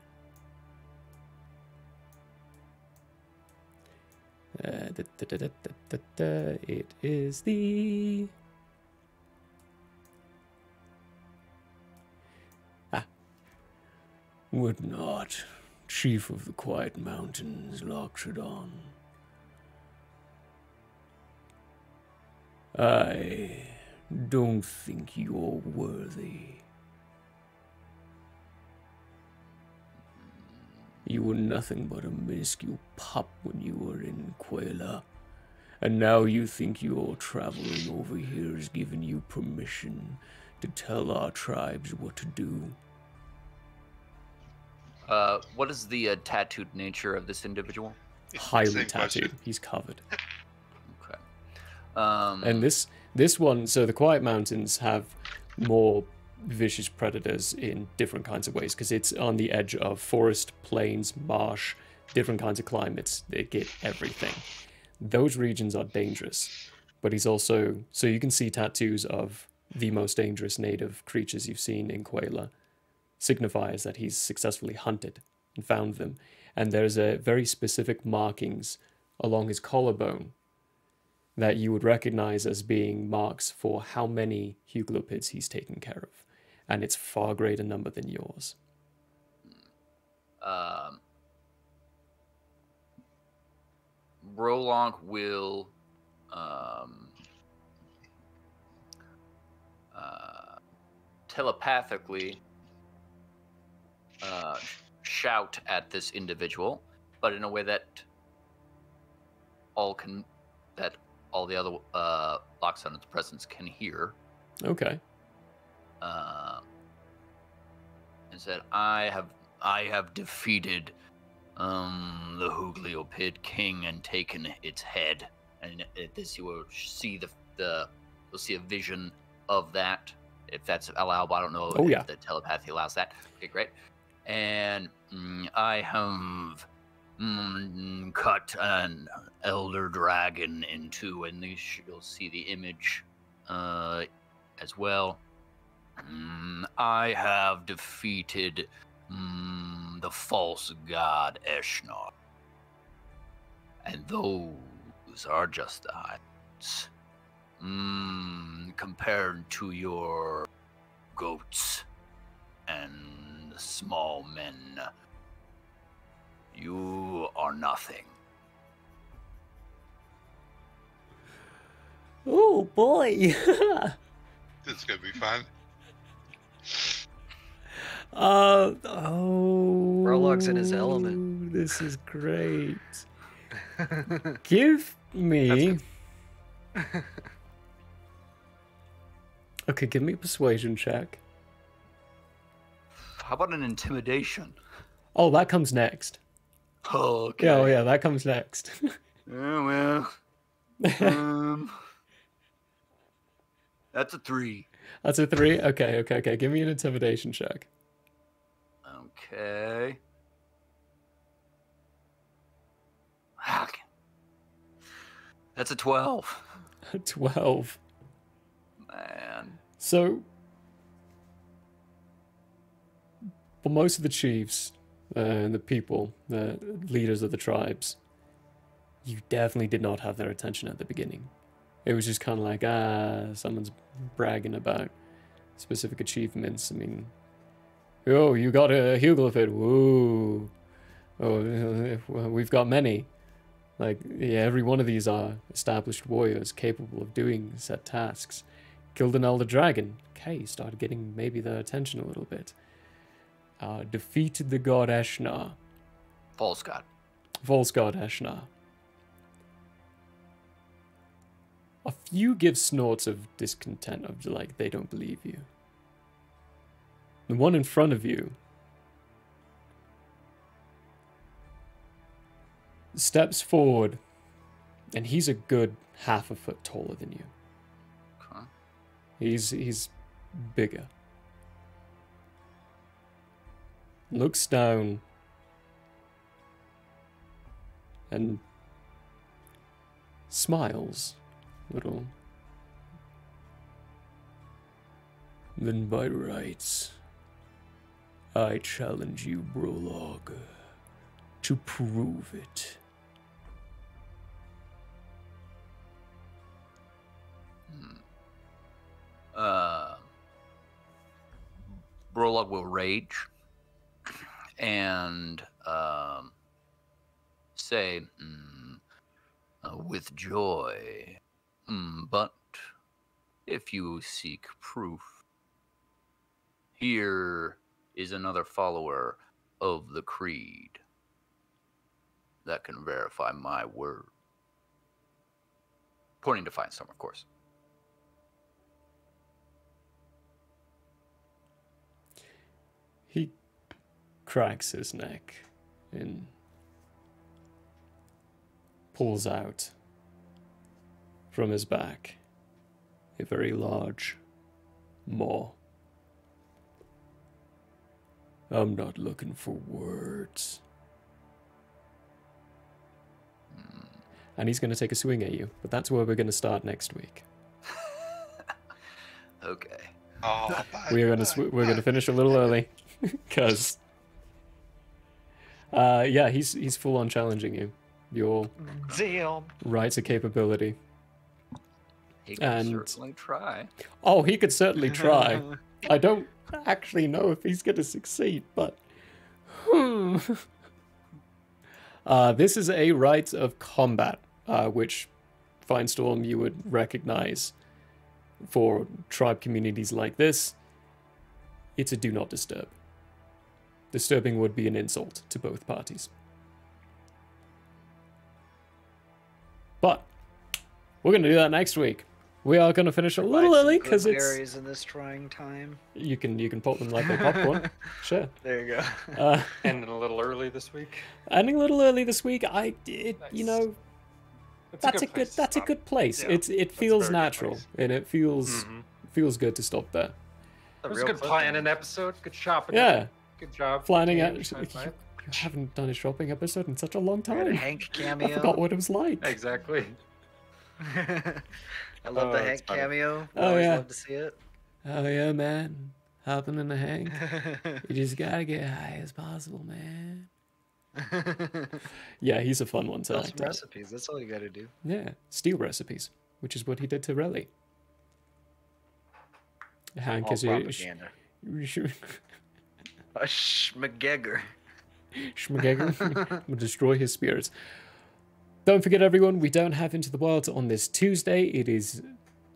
It is the... Would not. Chief of the Quiet Mountains, Loxodon. I don't think you're worthy. You were nothing but a minuscule pup when you were in Quela, and now you think your traveling over here has given you permission to tell our tribes what to do. What is the tattooed nature of this individual? Highly tattooed. He's covered. Okay. And this one, so the Quiet Mountains have more vicious predators in different kinds of ways because it's on the edge of forest, plains, marsh, different kinds of climates. They get everything. Those regions are dangerous, but he's also, so you can see tattoos of the most dangerous native creatures you've seen in Quela. Signifies that he's successfully hunted and found them. And there's a very specific markings along his collarbone that you would recognize as being marks for how many huglopids he's taken care of. And it's far greater number than yours. Rolonk will telepathically shout at this individual, but in a way that all the other Loxodon's presence can hear. Okay. And said, I have defeated the Hoogliopid King and taken its head. And at this you will see you'll see a vision of that, if that's allowable. I don't know Oh, if yeah. the telepathy allows that. Okay, great. And I have cut an elder dragon in two, and you'll see the image as well. I have defeated the false god Eshnar. And those are just the heights. Compared to your goats and small men, you are nothing. Oh boy. This is gonna be fun. Prologue's in his element. This is great. Give me. Okay, give me a persuasion check. How about an intimidation? Oh, that comes next. Oh, okay. Yeah, oh, yeah, that comes next. Well. That's a 3. That's a 3? Okay. Give me an intimidation check. Okay. That's a 12. 12. Man. So, for most of the chiefs and the people, the leaders of the tribes, you definitely did not have their attention at the beginning. It was just kind of like, someone's bragging about specific achievements. I mean, oh, you got a hieroglyph. Whoa. Oh, we've got many. Like, yeah, every one of these are established warriors capable of doing set tasks. Killed an elder dragon. Okay, started getting maybe their attention a little bit. Defeated the god Eshnar. False god. False god Eshnar. A few give snorts of discontent, of like, they don't believe you. The one in front of you steps forward, and he's a good half a foot taller than you. Okay. He's bigger. Looks down and smiles a little. Then by rights, I challenge you, Prologue, to prove it. Prologue will rage and say, with joy, but if you seek proof, here is another follower of the creed that can verify my word. Pointing to Firestorm, of course. He cracks his neck and pulls out from his back a very large maw. I'm not looking for words. And he's going to take a swing at you, but that's where we're going to start next week. Okay. Oh, we're going to finish a little early because yeah, he's full on challenging you. Your rights of capability. He can certainly try. Oh, he could certainly try. I don't actually know if he's going to succeed, but this is a rite of combat, which Firestorm you would recognize for tribe communities like this. It's a do not disturb. Disturbing would be an insult to both parties. But we're going to do that next week. We are going to finish a little early because it's berries in this trying time. You can pop them like they popcorn. Sure. There you go. Ending a little early this week. Ending a little early this week. You know, It's that's a good place. Yeah, It feels natural place. and it feels feels good to stop there. It was a good planning episode. Good shopping. Yeah. Good job. Planning Yeah, out. You haven't done a shopping episode in such a long We had a time. Hank I cameo. forgot what it was like. Exactly. I love the Hank cameo. We Oh, always yeah. love to see it. Oh yeah, man. Hopping in the Hank. You just gotta get high as possible, man. Yeah, he's a fun one to Build act some out. recipes. That's all you gotta do. Yeah, steal recipes, which is what he did to Relly. Hank All is a propaganda. A schmagegger. Schmagegger will destroy his spirits. Don't forget, everyone, we don't have Into the Wild on this Tuesday. It is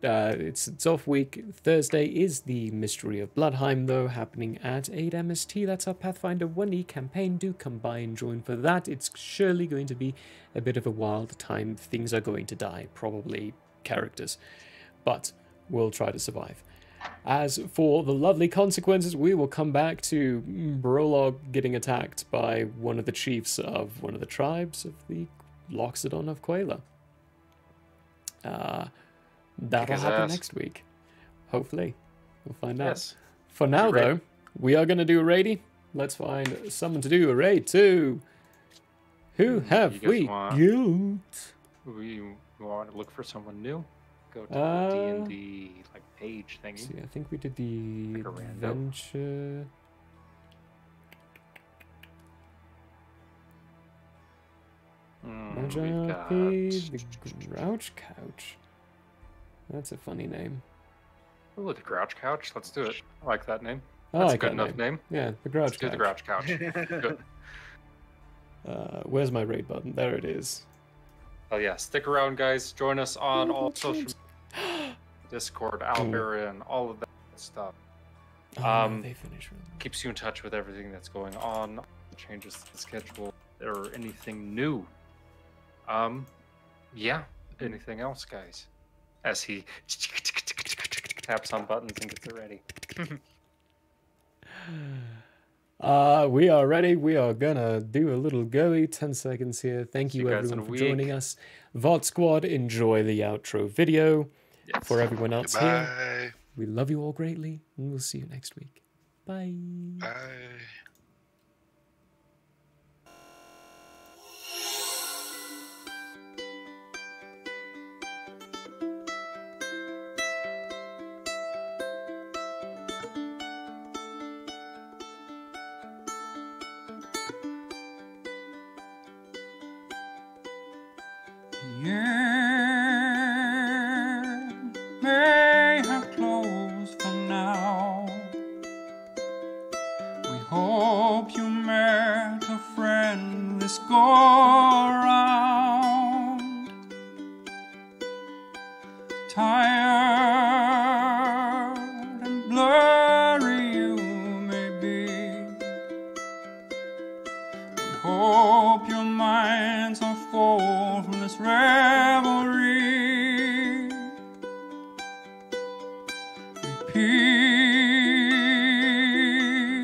it's off week. Thursday is the Mystery of Bloodheim, though, happening at 8 MST. That's our Pathfinder 1E campaign. Do come by and join for that. It's surely going to be a bit of a wild time. Things are going to die, probably characters, but we'll try to survive. As for the lovely consequences, we will come back to Brolog getting attacked by one of the chiefs of one of the tribes of the Loxodon of Quayla. That'll happen next week. Hopefully. We'll find out. Yes. For now, though, we are going to do a raidie. Let's find someone to do a raid to. Who have we got? We want to look for someone new. Go to the D&D like page thingy. See, I think we did the Like a rando. adventure. we've RP, the Grouch Couch. That's a funny name. Ooh, the Grouch Couch. Let's do it. I like that name. I That's like a good that enough name. Yeah, the Grouch Let's do Couch. the Grouch Couch. Good. Where's my raid button? There it is. Oh yeah, stick around, guys. Join us on all social Discord, Owlbear, and all of that stuff. Oh, no, they finish really. Keeps you in touch with everything that's going on, changes to the schedule, or anything new. Yeah. Anything else, guys? As he taps on buttons and gets it ready. We are ready. We are gonna do a little goey. 10 seconds here. Thank you you guys everyone in a for week. joining us. VOD Squad, enjoy the outro video. Yes. For everyone else here, Goodbye. we love you all greatly, and we'll see you next week. Bye. Bye. The air may have closed for now. We hope you met a friend this go around. Tired and blurry you may be. We hope your minds are full from this revelry. May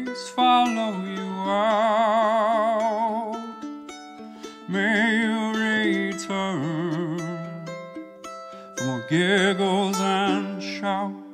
peace follow you out. May you return for more giggles and shouts.